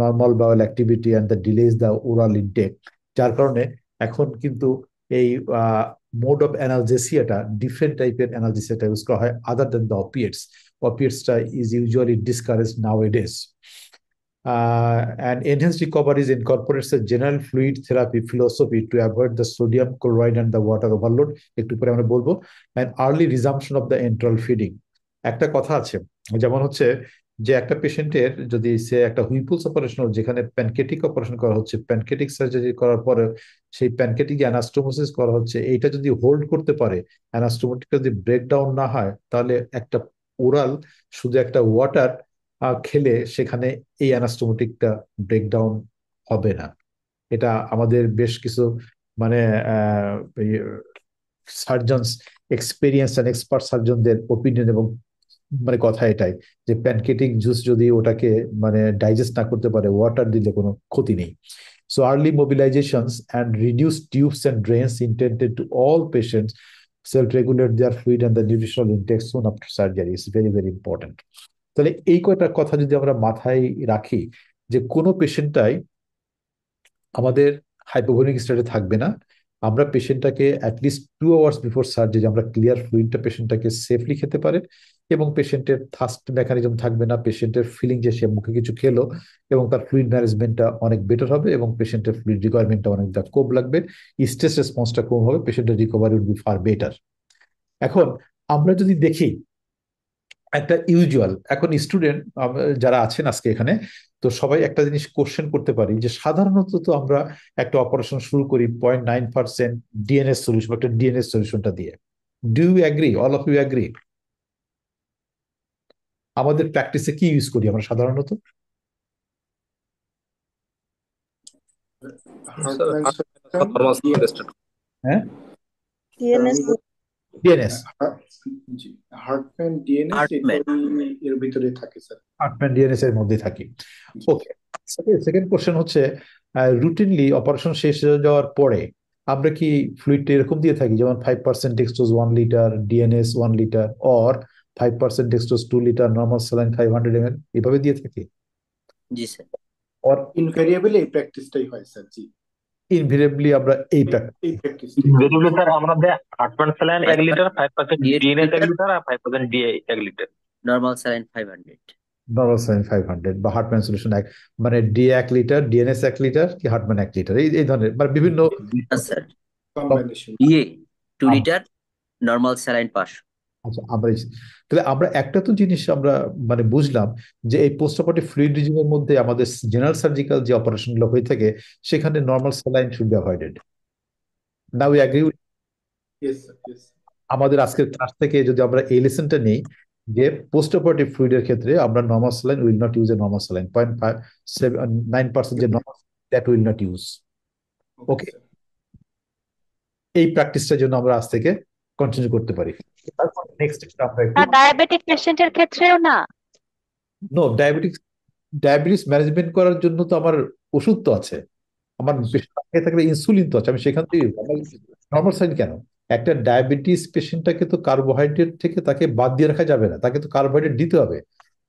normal bowel activity and that delays the oral intake, যার কারণে এখন কিন্তু এই মোড অফ অ্যানালজেসিয়াটা ডিফারেন্ট টাইপের অ্যানালজেসিয়াটা use করা হয় other than the opiates. অপিয়েটসটা is usually discourage nowadays. And enhanced recovery incorporates a general fluid therapy philosophy to avoid the sodium chloride and the water overload, একটু পরে আমরা বলবো। and early resumption of the enteral feeding, একটা কথা আছে যেমন হচ্ছে যে একটা পেশেন্টের যদি সে একটা হুইপুলস অপারেশন, যেখানে প্যানকেটিক অপারেশন করা হচ্ছে, প্যানকেটিক সার্জারি করার পরে সেই প্যানকেটিক অ্যানাস্টোমোসিস করা হচ্ছে, এইটা যদি হোল্ড করতে পারে, অ্যানাস্টোমোটিকটা যদি ব্রেকডাউন না হয়, তাহলে একটা ওরাল শুধু একটা ওয়াটার খেলে সেখানে এই অ্যানাস্টোমোটিকটা ব্রেকডাউন হবে না। এটা আমাদের বেশ কিছু মানে সার্জনস এক্সপিরিয়েন্স অ্যান্ড এক্সপার্ট সার্জনদের ওপিনিয়ন এবং মানে কথা এটাই যে প্যানকেটিক জুস যদি ওটাকে মানে ডাইজেস্ট না করতে পারে, ওয়াটার দিলে কোনো ক্ষতি নেই। So early mobilizations and reduced tubes and drains intended to all patients self-regulate their fluid and the nutritional intake soon after surgery is very, very important. তাহলে এই কয়টা কথা যদি আমরা মাথায় রাখি যে কোনো পেশেন্টটাই আমাদের হাইপোভোলিক স্টেটে থাকবে না, আমরা পেশেন্টটাকে অ্যাটলিস্ট 2 hours বিফোর সার্জারি আমরা ক্লিয়ার ফ্লুইডটা পেশেন্টটাকে সেফলি খেতে পারে, এবং পেশেন্টের থার্স্ট মেকানিজম থাকবে না, পেশেন্টের ফিলিং যে সে মুখে কিছু খেলো, এবং তার ফ্লুইড ম্যানেজমেন্টটা অনেক বেটার হবে, এবং পেশেন্টের ফ্লুইড রিকোয়ারমেন্টটা অনেকটা কম লাগবে, স্ট্রেস রেসপন্সটা কম হবে, পেশেন্টের recovery will be far better. এখন আমরা যদি দেখি একটা ইউজুয়াল, এখন স্টুডেন্ট যারা আছেন আজকে এখানে, তো সবাই একটা জিনিস কোশ্চেন করতে পারি যে সাধারণত তো আমরা একটা অপারেশন শুরু করি 0.9% ডিএনএস সলিউশন, একটা ডিএনএস সলিউশনটা দিয়ে। Do you agree? All of you agree? আমাদের প্র্যাকটিসে কি ইউজ করি আমরা সাধারণত? হ্যাঁ, ডিএনএস, হার্টম্যান ডিএনএস এর ভিতরে থাকে স্যার, হার্টম্যান ডিএনএস এর মধ্যে থাকি। ওকে, সেকেন্ড কোশ্চেন হচ্ছে রুটিনলি অপারেশন শেষ হয়ে যাওয়ার পরে আমরা কি ফ্লুইডটা এরকম দিয়ে থাকি, যেমন 5% dextrose 1 litre, DNS 1 litre, or 5% dextrose 2 litre, normal saline 500 ml, এভাবে দিয়ে থাকি? জি স্যার। অর ইনভেরিয়েবলি এই প্র্যাকটিসটাই হয় স্যার। জি, ইনভেরিয়েবলি আমরা এই প্র্যাকটিসটাই ইনভেরিয়েবলি স্যার আমাদের 8% স্যালাইন 1 লিটার, 5% ডিএনএস 1 লিটার আর 5% DA 1 litre, normal saline 500, normal saline 500 বা হার্টম্যান সলিউশন মানে ডি 1 লিটার, ডিএনএস 1 লিটার কি হার্টম্যান 1 লিটার, এই ধরনের মানে বিভিন্ন sir combination. DA litre, normal saline 500। আচ্ছা, তাহলে আমরা একটা তো জিনিস আমরা মানে বুঝলাম যে এই পোস্ট অপারেটিভ ফ্লুইড রিজিমের মধ্যে আমাদের জেনারেল সার্জিক্যাল যে অপারেশন গুলো হয়ে থাকে সেখানে normal saline should be avoided. Now we agri. Yes sir, yes. আমাদের আজকের ক্লাস থেকে যদি আমরা এই লেসনটা নেই যে পোস্ট অপারেটিভ ফ্লুইডের ক্ষেত্রে আমরা normal saline will not use a normal saline 0.9% যে normal that will not use. Okay okay, sir. এই প্র্যাকটিসটার জন্য আমরা আজ থেকে কন্টিনিউ করতে পারি। তারপর নেক্সট আমরা একটু আর ডায়াবেটিক পেশেন্টের ক্ষেত্রেও না? নো, ডায়াবেটিস ম্যানেজমেন্ট করার জন্য তো আমার ওষুধ তো আছে, আমার পেশেন্ট থাকলে ইনসুলিন তো আছে, আমি সেখান থেকে নর্মাল সাইন কেন? একটা ডায়াবেটিস পেশেন্টটাকে তো কার্বোহাইড্রেট থেকে তাকে বাদ দিয়ে রাখা যাবে না, তাকে তো কার্বোহাইড্রেট দিতে হবে,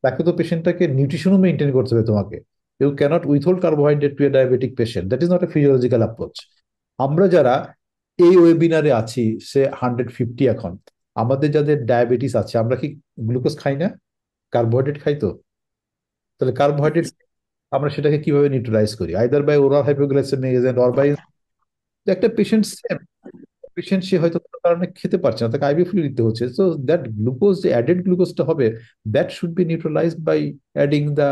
তাকে তো পেশেন্টটাকে নিউট্রিশনও মেনটেন করতে হবে তোমাকে। You cannot withhold carbohydrate to a diabetic patient, that is not a physiological approach. আমরা যারা এই ওয়েবিনারে আছি সে 150 এখন, আমাদের যাদের ডায়াবেটিস আছে আমরা কি গ্লুকোজ খাই না? কার্বোহাইড্রেট খাই তো। তাহলে কার্বোহাইড্রেট আমরা সেটাকে কিভাবে নিউট্রালাইজ করি? Either by oral hypoglycaemic agent or by একটা পেশেন্ট সে হয়তো কোনো কারণে খেতে পারছে না, তাকে আইভি ফ্লুইড দিতে হচ্ছে, সো দ্যাট গ্লুকোজ যে অ্যাডেড গ্লুকোজটা হবে that should be neutralised by adding the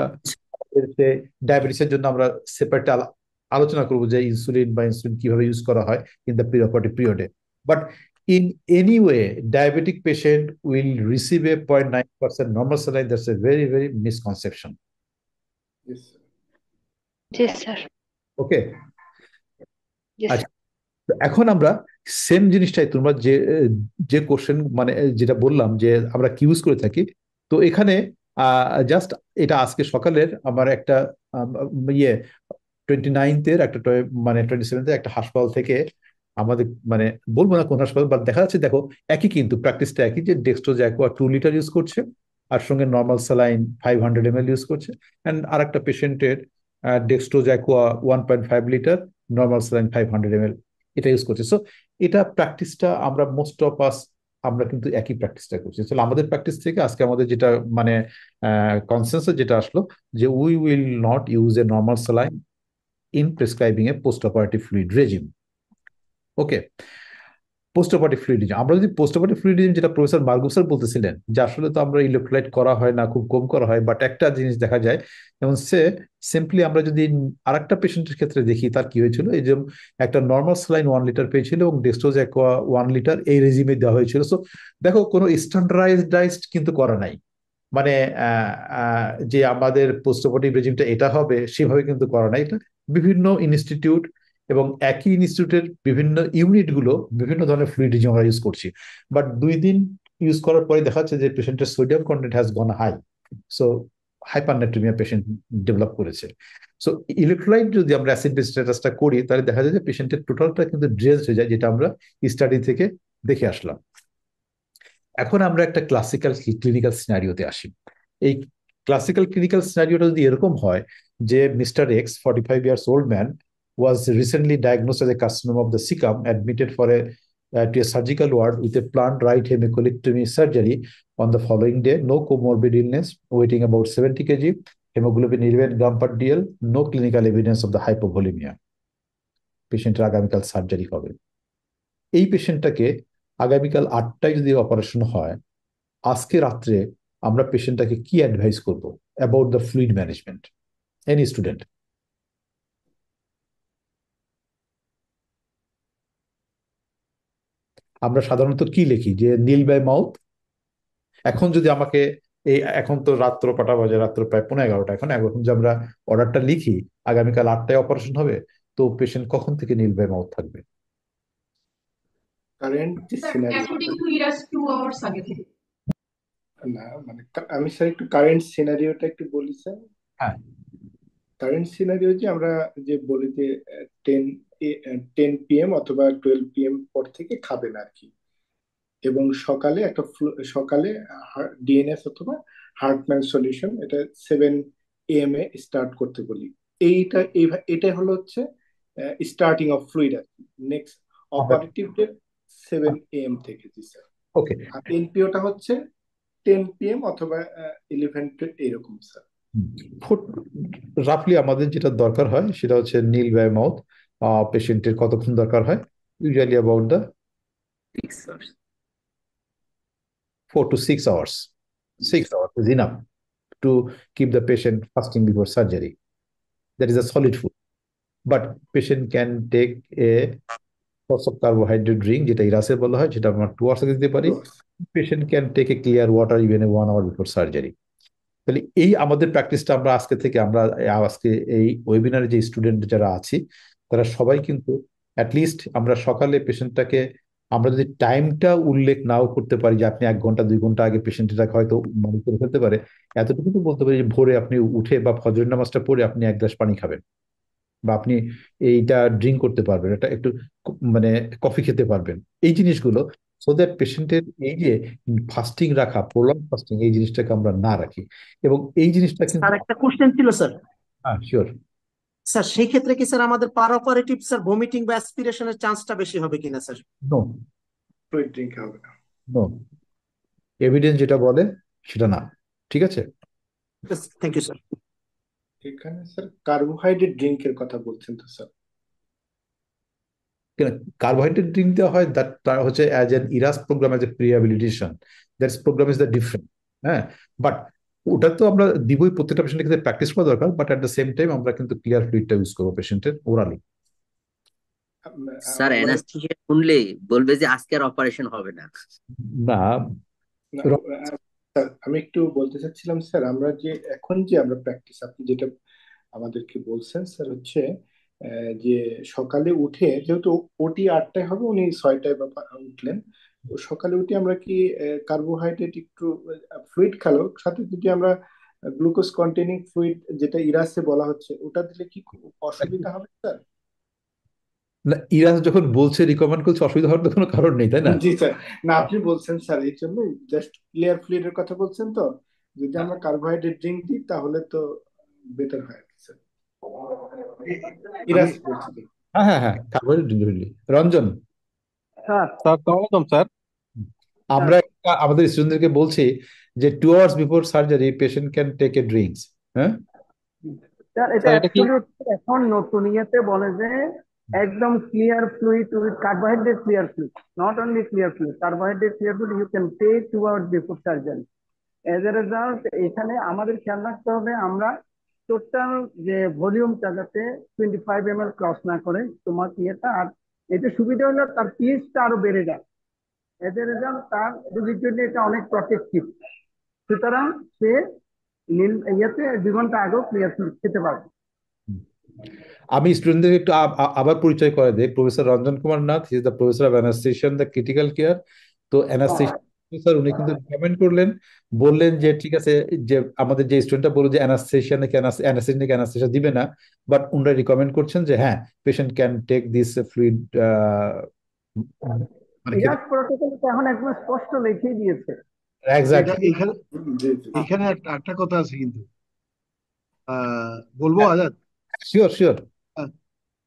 ডায়াবেটিসের জন্য আমরা সেপারেট আলোচনা করবো যে ইনসুলিন বা ইনসুলিন কিভাবে ইউজ করা হয় ইন দ্য পিরিয়ড পিরিয়ডে। But in any way diabetic patient will receive a 0.9% normal saline. That's a very very misconception. Yes, sir. G sir. ওকে, জি আচ্ছা, এখন আমরা সেম জিনিসটাই তোমরা যে যে কোশ্চেন মানে যেটা বললাম যে আমরা কি ইউজ করে থাকি, তো এখানে জাস্ট এটা আজকে সকালের আমার একটা ইয়ে 29 একটা মানে 27 একটা হাসপাতাল থেকে আমাদের মানে বলবো না কোন হাসপাতাল, বাট দেখা যাচ্ছে দেখো একই কিন্তু প্র্যাকটিসটা একই, যে ডেক্সট্রোজ অ্যাকোয়া 2 লিটার ইউজ করছে আর সঙ্গে নর্মাল স্যালাইন 500 ml ইউজ করছে, অ্যান্ড আর একটা পেশেন্টের dextrose aqua 1.5 litre, normal saline 500 ml এটা ইউজ করছে। সো এটা প্র্যাকটিসটা আমরা মোস্ট অফ আস আমরা কিন্তু একই প্র্যাকটিসটা করছি। তাহলে আমাদের প্র্যাকটিস থেকে আজকে আমাদের যেটা মানে কনসেন্সাস যেটা আসলো যে we will not use a normal saline in prescribing a post-operative fluid regime. Okay, post operative ফ্লুইডিজম, আমরা যদি পোস্ট অপারেটিভ ফ্লুইডিজম যেটা প্রফেসর মার্গুস স্যার বলতেছিলেন যে আসলে তো আমরা ইলেক্ট্রোলাইট করা হয় না, খুব কম করা হয়, বাট একটা জিনিস দেখা যায় যেমন সিম্পলি আমরা যদি আরেকটা পেশেন্টের ক্ষেত্রে দেখি তার কি হয়েছিল, এই যে একটা নর্মাল স্যালাইন 1 লিটার পেয়েছিল এবং ডেক্সট্রোজ অ্যাকোয়া 1 লিটার এই রেজিমে দেওয়া হয়েছিল। সো দেখো কোনো স্ট্যান্ডার্ডাইজড কিন্তু করা নাই, মানে যে আমাদের পোস্ট অপারেটিভ রেজিমটা এটা হবে সেভাবে কিন্তু করা নাই। এটা বিভিন্ন ইনস্টিটিউট এবং একই ইনস্টিটিউটের বিভিন্ন ইউনিটগুলো বিভিন্ন ধরনের ফ্লুইড রেজিম আমরা ইউজ করছি, বাট 2 দিন ইউজ করার পরে দেখা যাচ্ছে যে পেশেন্টের sodium content has gone high, so hypernatraemia patient develop করেছে। সো ইলেকট্রোলাইট যদি আমরা অ্যাসিড বেস স্ট্যাটাসটা করি তাহলে দেখা যায় যে পেশেন্টের টোটালটা কিন্তু ড্রেস হয়ে যায়, যেটা আমরা স্টাডি থেকে দেখে আসলাম। এখন আমরা একটা ক্লাসিক্যাল ক্লিনিক্যাল সিনারিওতে আসি। এই ক্লাসিক্যাল ক্লিনিক্যাল সিনারিওটা যদি এরকম হয় যে mister x 45 years old man was recently diagnosed as a carcinoma of the cecum, admitted for to a surgical ward with a planned right hemicolectomy surgery on the following day, no comorbid illness, weighing about 70 kg, hemoglobin 11 gram per dl, no clinical evidence of the hypovolemia. পেশেন্টের আগামীকাল surgery হবে। এই পেশেন্টটাকে আগামীকাল 8টায় যদি operation হয়, আজকে রাত্রে আমরা পেশেন্টটাকে কি অ্যাডভাইস করব about the fluid management? Any student? আমরা সাধারণত কি লিখি যে নীল বাই মাউথ। এখন যদি আমাকে এখন তো রাত্র কটা বাজে, রাত্র প্রায় 11:15 এখন, এখন যে আমরা অর্ডারটা লিখি আগামীকাল 8টায় অপারেশন হবে, তো পেশেন্ট কখন থেকে নীল বাই মাউথ থাকবে? কারেন্ট যে সিনারিও না মানে আমি স্যার একটু কারেন্ট সিনারিওটা একটু বলি স্যার। হ্যাঁ, কারেন্ট সিনারিও যে আমরা যে বলি যে 10 PM অথবা 12 PM পর থেকে খাবেন আর কি, এবং সকালে সকালে ডিএনএস অথবা হার্টম্যান সলিউশন এটা 7 AM এ স্টার্ট করতে বলি। এটা হলো হচ্ছে স্টার্টিং অফ ফ্লুইড আর কি, নেক্সট অপারেটিভ ডে 7 AM থেকে। জি স্যার। ওকে, আর এনপিওটা হচ্ছে 10 PM অথবা 11 এরকম স্যার। রাফলি আমাদের যেটা দরকার হয় সেটা হচ্ছে নীল বাই মাউথ পেশেন্টের কতক্ষণ দরকার হয়, usually about the 6 hours. 4 to 6 hours. 6 hours is enough to keep the patient fasting before surgery. That is a solid food. But patient can take a source of carbohydrate drink, যেটা ইরাসে বলা হয়, যেটা আমরা 2 hours আগে দিতে পারি। Patient can take a clear water even 1 hour before surgery. তাহলে এই আমাদের প্র্যাকটিসটা আমরা আজকে থেকে আমরা আজকে এই ওয়েবিনারে যে স্টুডেন্ট যারা আছি তারা সবাই কিন্তু অ্যাটলিস্ট আমরা সকালে পেশেন্টটাকে আমরা যদি টাইমটা উল্লেখ নাও করতে পারি যে আপনি 1 ঘন্টা 2 ঘন্টা আগে পেশেন্টটাকে হয়তো মনে করে ফেলতে পারে, এতটুকু তো বলতে পারি যে ভোরে আপনি উঠে বা ফজরের নামাজটা পড়ে আপনি 1 গ্লাস পানি খাবেন, বা আপনি এইটা ড্রিঙ্ক করতে পারবেন, এটা একটু মানে কফি খেতে পারবেন, এই জিনিসগুলো, সো দ্যাট পেশেন্টের এই যে ফাস্টিং রাখা, প্রোলং ফাস্টিং, এই জিনিসটাকে আমরা না রাখি। এবং এই জিনিসটা কিন্তু স্যার একটা কোশ্চেন ছিল স্যার। হ্যাঁ শিওর স্যার সেই ক্ষেত্রে কি স্যার আমাদের পার অপারেটিভ স্যার ভমিটিং বা অ্যাসপিরেশনের চান্সটা বেশি হবে কিনা স্যার? নো ফ্লুইড ড্রিঙ্ক হবে না। নো, এভিডেন্স যেটা বলে সেটা না। ঠিক আছে, থ্যাংক ইউ স্যার। এখানে স্যার কার্বোহাইড্রেট ড্রিঙ্কের কথা বলছেন তো স্যার? কার্বোহাইড্রেট ড্রিঙ্ক দেওয়া হয়, তার হচ্ছে as an ERAS programme, as a prehabilitation, that's programme is the different. হ্যাঁ, বাট ওটা তো আমরা দিবই, প্রত্যেকটা পেশেন্টের ক্ষেত্রে প্র্যাকটিস করা দরকার, but at the same time আমরা কিন্তু ক্লিয়ার ফ্লুইডটা ইউজ করবো পেশেন্টের ওরালি। স্যার অ্যানাস্থেসিয়া শুনলেই বলবে যে আজকে আর অপারেশন হবে না। না, স্যার আমি একটু বলতে চাচ্ছিলাম স্যার, আমরা যে এখন যে আমরা প্র্যাকটিস, আপনি যেটা আমাদেরকে বলছেন স্যার হচ্ছে যে সকালে উঠে, যেহেতু ওটি 8টায় হবে, উনি 6টায় বা উঠলেন, তো সকালে উঠে আমরা কি কার্বোহাইড্রেট একটু ফ্লুইড খেলো, সাথে যদি আমরা গ্লুকোজ কন্টেনিং ফ্লুইড যেটা ইরাসে বলা হচ্ছে ওটা দিলে কি অসুবিধা হবে স্যার? না, ইরাজ যখন বলছে, রিকমেন্ড করছে, অসুবিধা হওয়ার তো কোনো কারণ নেই, তাই না? জি স্যার, না আপনি বলছেন স্যার, এই জন্য জাস্ট ক্লিয়ার ফ্লুইডের কথা বলছেন, তো যদি আমরা কার্বোহাইড্রেট ড্রিঙ্ক দিই তাহলে তো বেটার হয় আর কি স্যার। ইরাস বলছি। হ্যাঁ হ্যাঁ হ্যাঁ, কার্বোহাইড্রেট। রঞ্জন স্যার স্যার সালামালাইকুম স্যার। আমরা আমাদের স্টুডেন্টদেরকে বলছি যে 2 hours before surgery patient can take a drinks. হ্যাঁ স্যার, এটা স্যার এটা কি অ্যাকচুয়ালি এখন নতুন ইয়েতে বলে যে একদম clear fluid with carbohydrate clear fluid, not only clear fluid, carbohydrate clear fluid you can take 2 hours before surgery. As a result এখানে আমাদের খেয়াল রাখতে হবে আমরা টোটাল যে ভলিউমটা যাতে 25 ml ক্রস না করে তোমার ইয়েটা, আর এতে সুবিধা হলো তার পিএইচটা আরো বেড়ে যায়। এজ এ রেজাল্ট তার রোগীর জন্য এটা অনেক প্রটেক্টিভ, সুতরাং সে ইয়েতে 2 ঘন্টা আগেও ক্লিয়ার ফ্লুইড খেতে পারবে। আমি স্টুডেন্টদের একটু আবার পরিচয় করে দেই। Professor Ranjan Kumar Nath, he is the professor of anaesthesia in the critical care. তো অ্যানাস্থেশিয়া স্যার উনি কিন্তু রিকমেন্ড করলেন, বললেন যে ঠিক আছে, যে আমাদের যে স্টুডেন্টটা বলল যে অ্যানাস্থেশিয়া নাকি অ্যানাস্থেশিয়া দিবে না, বাট উনারা রিকমেন্ড করছেন যে হ্যাঁ patient can take this fluid. ইরাক প্রটোকলে তো এখন একদম স্পষ্ট লিখেই দিয়েছে। এক্স্যাক্টলি। এখানে একটা কথা আছে কিন্তু, বলবো আজাদ? Sure sure.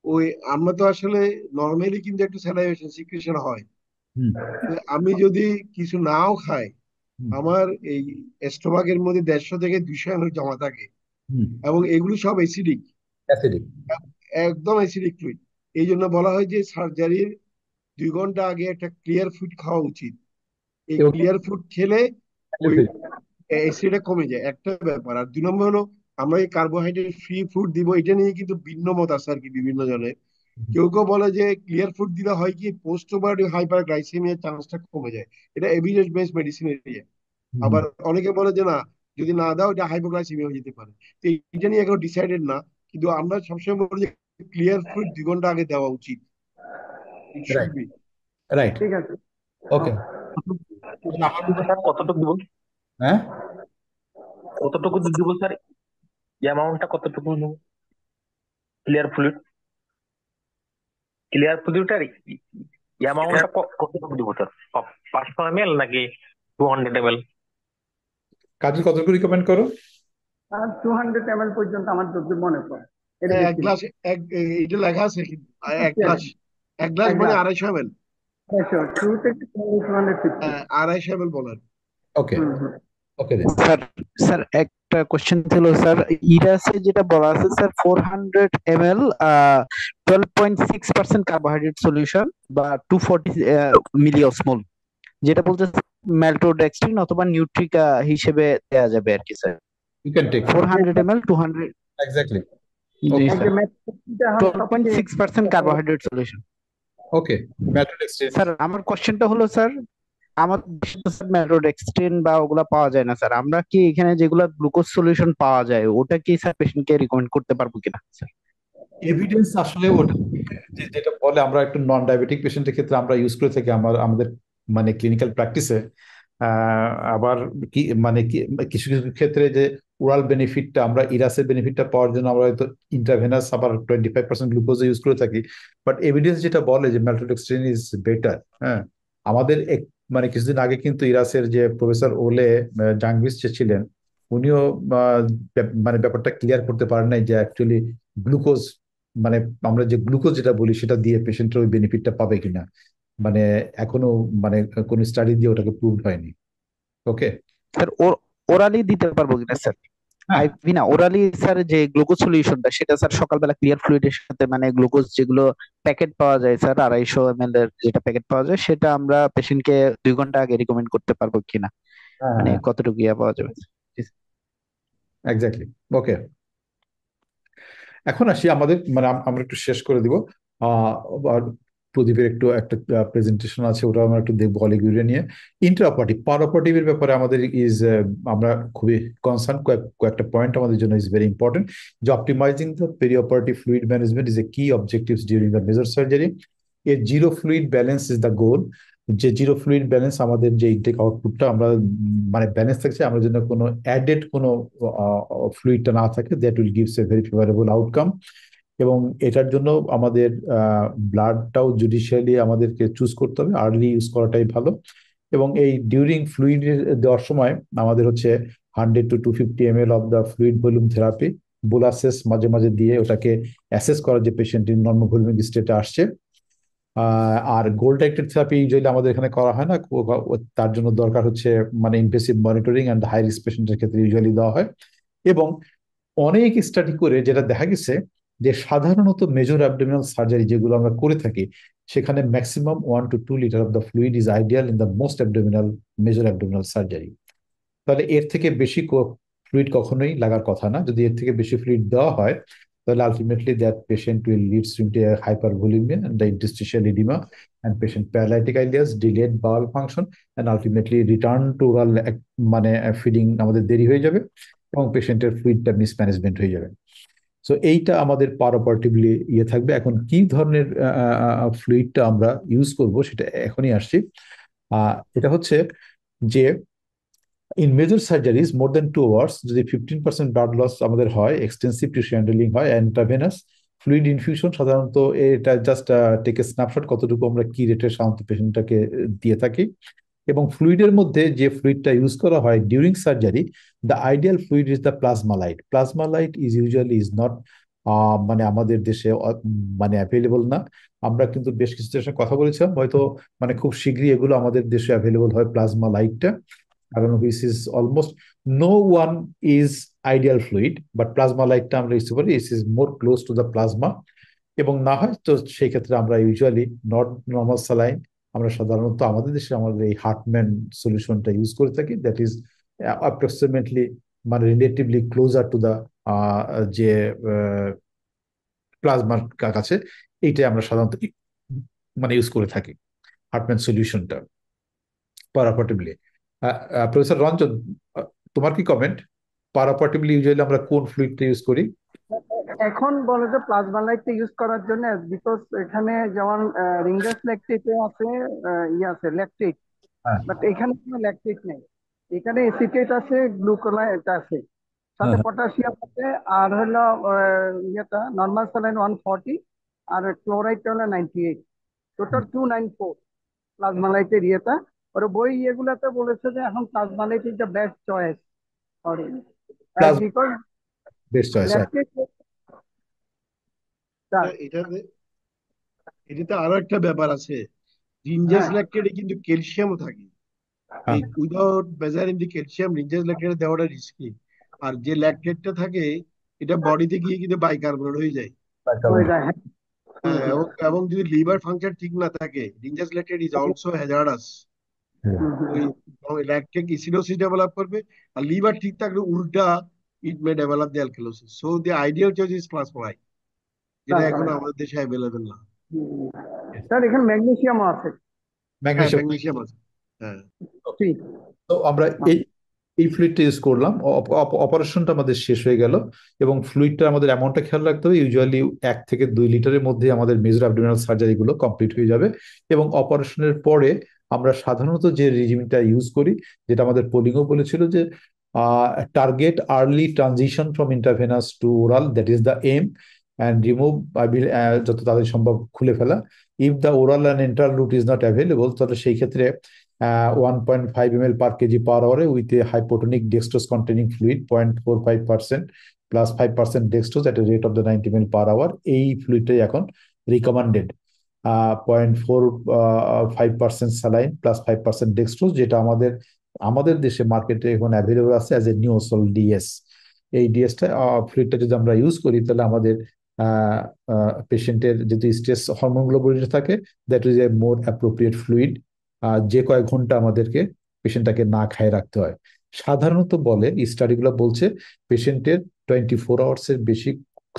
ওই আমরা তো আসলে নর্মালি কিন্তু একটু স্যালাইভেশন সিক্রেশন হয়। আমি যদি কিছু নাও খাই, আমার এই স্টোমাকের মধ্যে 150 থেকে 200 ml জমা থাকে, এবং এগুলো সব অ্যাসিডিক, একদম অ্যাসিডিক ফ্লুইড। এই জন্য বলা হয় যে সার্জারির 2 ঘন্টা আগে একটা ক্লিয়ার ফুড খাওয়া উচিত। এই ক্লিয়ার ফুড খেলে ওই অ্যাসিডটা কমে যায়, একটা ব্যাপার। আর 2 নম্বর হলো আমরা এই কার্বোহাইড্রেট ফ্রি ফুড দিব, এটা নিয়ে কিন্তু ভিন্ন মত আছে আর কি বিভিন্ন জনের। কেউ কেউ বলে যে ক্লিয়ার ফুড দিলে হয় কি পোস্ট অপারেটিভ হাইপার গ্লাইসেমিয়ার চান্সটা কমে যায়, এটা এভিডেন্স বেসড মেডিসিন এরিয়া। আবার অনেকে বলে যে না, যদি না দাও এটা হাইপোগ্লাইসেমিয়া হয়ে যেতে পারে। তো এটা নিয়ে এখন ডিসাইডেড না, কিন্তু আমরা সবসময় বলি যে ক্লিয়ার ফুড 2 ঘন্টা আগে দেওয়া উচিত। রাইট, ঠিক আছে, ওকে। স্যার কতটুকু দিব? হ্যাঁ কতটুকু দিব স্যার? অ্যামাউন্টটা কতটুকু নেব? ক্লিয়ার ফ্লুইডটার অ্যামাউন্টটা কতটুকু দিব স্যার? 500 ml নাকি 200 ml? কাজল কতটুকু রিকমেন্ড করো? 200 ml পর্যন্ত আমার যদি মনে পড়ে। এক গ্লাস, এটা লেখা আছে কিন্তু, এক গ্লাস মানে 250 ml। 2 থেকে 250 250 ml বলেন। ওকে ওকে। স্যার একটা একটা কোশ্চেন ছিল স্যার, ইরাসে যেটা বলা আছে স্যার 400 ml 12.6% কার্বোহাইড্রেট সলিউশন বা 240 মিলিঅসমোল, যেটা বলতে ম্যালটোডেক্সট্রিন অথবা নিউট্রিকা হিসেবে দেয়া যাবে আর কি sir. You can take 400 ml 200। Exactly. জি ওকে এই যে স্যার, ম্যাথটা এখন সবচেয়ে 12.6% carbohydrate solution. Okay matrix. Sir আমার কোশ্চেনটা হলো স্যার, আমাদের দেশে তো স্যার ম্যালটোডেক্সট্রিন বা ওগুলা পাওয়া যায় না স্যার, আমরা কি এখানে যেগুলা গ্লুকোজ সলিউশন পাওয়া যায় ওটা কি স্যার পেশেন্টকে রিকমেন্ড করতে পারবো কিনা স্যার? এভিডেন্স আসলে ওটা যেটা বলে আমরা একটু নন ডায়াবেটিক পেশেন্টের ক্ষেত্রে আমরা ইউজ করে থাকি আমাদের মানে ক্লিনিক্যাল প্র্যাকটিসে। আবার কি মানে কিছু কিছু ক্ষেত্রে যে ওরাল বেনিফিটটা আমরা ইরাসের বেনিফিটটা পাওয়ার জন্য আমরা হয়তো ইন্ট্রাভেনাস আবার 25% গ্লুকোজ ইউজ করে থাকি। বাট এভিডেন্স যেটা বলে যে ম্যালটোডেক্সট্রিন ইজ বেটার। হ্যাঁ, আমাদের মানে কিছুদিন আগে কিন্তু ইরাসের যে প্রফেসর ওলে জাঙ্গিস যে ছিলেন উনিও মানে ব্যাপারটা ক্লিয়ার করতে পারেন নাই যে অ্যাকচুয়ালি গ্লুকোজ মানে আমরা যে গ্লুকোজ যেটা বলি সেটা দিয়ে পেশেন্টের ওই বেনিফিটটা পাবে কিনা, মানে এখনো মানে কোন স্টাডি দিয়ে ওটাকে প্রুভ হয়নি। ওকে স্যার ওরালি দিতে পারবো কিনা স্যার? হ্যাঁ আইভি না, ওরালি স্যার যে গ্লুকোজ সলিউশনটা সেটা স্যার সকালবেলা ক্লিয়ার ফ্লুইডের সাথে মানে গ্লুকোজ যেগুলো প্যাকেট পাওয়া যায় স্যার 250 ml এর যেটা প্যাকেট পাওয়া যায় সেটা আমরা পেশেন্টকে 2 ঘন্টা আগে রিকমেন্ড করতে পারবো কিনা, হ্যাঁ মানে হ্যাঁ কতটুকু ইয়া পাওয়া যাবে? এক্স্যাক্টলি। ওকে, এখন আসি আমাদের মানে আমরা একটু শেষ করে দিব। আর প্রদীপের একটু একটা প্রেজেন্টেশন আছে, ওটা আমরা একটু দেখবো অলিগুড়িয়া নিয়ে। ইন্টারঅপারেটিভ পারঅপারেটিভের ব্যাপারে আমাদের আমরা খুবই কনসার্ন। কয়েকটা পয়েন্ট আমাদের জন্য ইজ ভেরি ইম্পর্টেন্ট। যে optimising the perioperative fluid management is a key objectives during the major surgery. A zero fluid balance is the goal. যে জিরো ফ্লুইড ব্যালেন্স আমাদের যে ইনটেক আউটপুটটা আমরা মানে ব্যালেন্স থাকছে, আমরা যেন কোনো অ্যাডেড কোনো ফ্লুইডটা না থাকে, that will gives a very favourable outcome. এবং এটার জন্য আমাদের ব্লাডটাও জুডিশিয়ালি আমাদেরকে চুজ করতে হবে, আর্লি ইউজ করাটাই ভালো। এবং এই ডিউরিং ফ্লুইড দেওয়ার সময় আমাদের হচ্ছে 100 to 250 ml of the fluid volume therapy boluses মাঝে মাঝে দিয়ে ওটাকে অ্যাসেস করা যে পেশেন্ট নর্মাল ভলিউমিক স্টেটে আসছে। আর গোল ডাইরেক্টেড থেরাপি ইউজুয়ালি আমাদের এখানে করা হয় না, তার জন্য দরকার হচ্ছে মানে invasive monitoring and high risk পেশেন্টের ক্ষেত্রে ইউজুয়ালি দেওয়া হয়। এবং অনেক স্টাডি করে যেটা দেখা গেছে যে সাধারণত মেজর অ্যাবডোমিনাল সার্জারি যেগুলো আমরা করে থাকি সেখানে maximum 1 to 2 litre of the fluid is ideal in the most abdominal major abdominal surgery. তাহলে এর থেকে বেশি ফ্লুইড কখনোই লাগার কথা না। যদি এর থেকে বেশি ফ্লুইড দেওয়া হয় তাহলে ultimately that patient will leads into a hypervolaemia and the interstitial oedema and patient paralytic ileus, delayed bowel function and ultimately return to oral মানে ফিডিং আমাদের দেরি হয়ে যাবে এবং পেশেন্টের ফ্লুইডটা মিসম্যানেজমেন্ট হয়ে যাবে। সো এইটা আমাদের পারঅপারেটিভলি থাকবে। এখন কি ধরনের ফ্লুইডটা আমরা ইউজ করব সেটা এখনই আসছি। এটা হচ্ছে যে in major surgeries more than 2 hours যদি 15% ব্লাড লস আমাদের হয়, এক্সটেন্সিভ টিস্যু হ্যান্ডেলিং হয়, ইন্ট্রাভেনাস ফ্লুইড ইনফিউশন সাধারণত এটা জাস্ট টেক এ স্ন্যাপশট কতটুকু আমরা কি রেটে সাধারণত পেশেন্টটাকে দিয়ে থাকি। এবং ফ্লুইডের মধ্যে যে ফ্লুইডটা ইউজ করা হয় during surgery, the ideal fluid is the plasma light. Plasma light is usually is not মানে আমাদের দেশে মানে অ্যাভেলেবল না। আমরা কিন্তু বেশ কিছু দেশের কথা বলেছিলাম, হয়তো মানে খুব শীঘ্রই এগুলো আমাদের দেশে অ্যাভেলেবল হয় প্লাজমা লাইটটা। কারণ which is almost no one is ideal fluid, but plasma লাইটটা আমরা ইউজ করি, is is more close to the plasma. এবং না হয় তো সেই ক্ষেত্রে আমরা ইউজুয়ালি নট নর্মাল স্যালাইন আমরা সাধারণত আমাদের দেশে আমাদের এই হার্টম্যান সলিউশনটা ইউজ করে থাকি, দ্যাট ইজ অ্যাপ্রক্সিমেটলি মানে রিলেটিভলি ক্লোজার টু দ্য যে প্লাজমার কাছে। এইটাই আমরা সাধারণত মানে ইউজ করে থাকি হার্টম্যান সলিউশনটা পারাপাটিভলি। প্রফেসর রঞ্জন, তোমার কি কমেন্ট? পারাপাটিভলি ইউজুয়ালি আমরা কোন ফ্লুইডটা ইউজ করি? এখন বলে যে প্লাজমা লাইটটা ইউজ করার জন্য, বিকজ এখানে যেমন রিঙ্গাস ল্যাকটেটে আছে, ইয়ে আছে ল্যাকটেট, হ্যাঁ বাট এখানে কোনো ল্যাকটেট নেই। এখানে এসিটেট আছে, গ্লুকোলাইট আছে, হ্যাঁ সাথে পটাশিয়াম আছে, আর হলো ইয়েটা নর্মাল স্যালাইন 140, আর ক্লোরাইডটা হলো 98, টোটাল 294 প্লাজমা লাইটের ইয়েটা। ওর বই ইয়েগুলাতে বলেছে যে এখন plasma light is the best choice for plasma because best choice. Lactate. এটাতে এটাতে আরো একটা ব্যাপার আছে, রিনজাস হ্যাঁ ল্যাকটেটে কিন্তু ক্যালসিয়ামও থাকে। হ্যাঁ উইদাউট মেজারিং দি ক্যালসিয়াম রিনজাস ল্যাকটেটে দেওয়াটা রিস্কি। আর যে ল্যাকটেটটা থাকে এটা বডিতে গিয়ে কিন্তু বাইকার্বনেট হয়ে যায়। হয়ে যায়, হ্যাঁ। হ্যাঁ, এবং যদি লিভার ফাংশন ঠিক না থাকে, ডিঞ্জাস ল্যাকটেট ইজ অলসো হ্যাজার্ডাস। ওই ল্যাকটিক অ্যাসিডোসিস ডেভেলপ করবে, আর লিভার ঠিক থাকলে উল্টা it may develop the alkalosis. So the ideal choice is Plasmalyte, যেটা এখন আমাদের দেশে অ্যাভেলেবেল না। স্যার এখানে ম্যাগনেসিয়ামও আছে। হ্যাঁ, ম্যাগনেসিয়াম। ম্যাগনেসিয়াম আছে। হ্যাঁ, ঠিক। তো আমরা এই ফ্লুইডটা ইউজ করলাম, অপারেশনটা আমাদের শেষ হয়ে গেল, এবং ফ্লুইডটা আমাদের অ্যামাউন্টটা খেয়াল রাখতে হবে। ইউজুয়ালি 1 থেকে 2 লিটারের মধ্যে আমাদের মেজর অ্যাবডোমিনাল সার্জারি গুলো কমপ্লিট হয়ে যাবে। এবং অপারেশনের পরে আমরা সাধারণত যে রেজিমটা ইউজ করি, যেটা আমাদের পোলিংও বলেছিল, যে target early transition from intravenous to oral, that is the aim, and remove যত তাড়াতাড়ি সম্ভব খুলে ফেলা। If the oral and enteral route is not available, তাহলে সেই ক্ষেত্রে 1.5 ml per kg per hour with a hypotonic dextrose containing fluid 0.45% plus 5% dextrose at a rate of the 90 ml per hour, এই ফ্লুইডটাই এখন রিকমেন্ডেড। 0.45% স্যালাইন প্লাস 5% ডেক্সট্রোজ, যেটা আমাদের দেশে মার্কেটে এখন অ্যাভেলেবল আছে অ্যাজ এ নিওসল ডিএস। এই ডিএসটা ফ্লুইডটা যদি আমরা ইউজ করি, তাহলে আমাদের পেশেন্টের যদি স্ট্রেস হরমোনগুলো বলে থাকে, that is a more appropriate fluid. যে কয়েক ঘন্টা আমাদেরকে পেশেন্টটাকে না খায় রাখতে হয়। সাধারণত বলে, এই স্টাডিগুলো বলছে, পেশেন্টের 24 আওয়ার্সের বেশি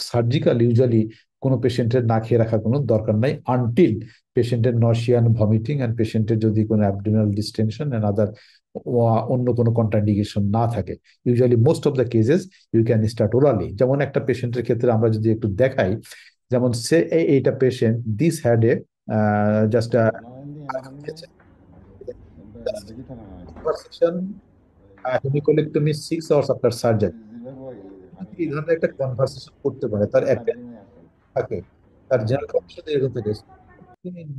সার্জিক্যাল ইউজুয়ালি কোনো পেশেন্টের না খেয়ে রাখার কোনো দরকার নাই, আনটিল পেশেন্টের নশিয়ান ভমিটিং অ্যান্ড পেশেন্টের যদি কোনো অ্যাবডোমিনাল ডিস্টেনশন অ্যান্ড আদার অন্য কোনো কন্ট্রাইন্ডিকেশন না থাকে। Usually most of the cases you can start orally. যেমন একটা পেশেন্টের ক্ষেত্রে আমরা যদি একটু দেখাই, যেমন সে এইটা patient this had a just conversation hemicolectomy 6 hours after surgery। এই ধরনের একটা কনভারসেশন করতে পারে, তার থাকে, তার জেনারেল কনভারসেশন এরকম থাকে,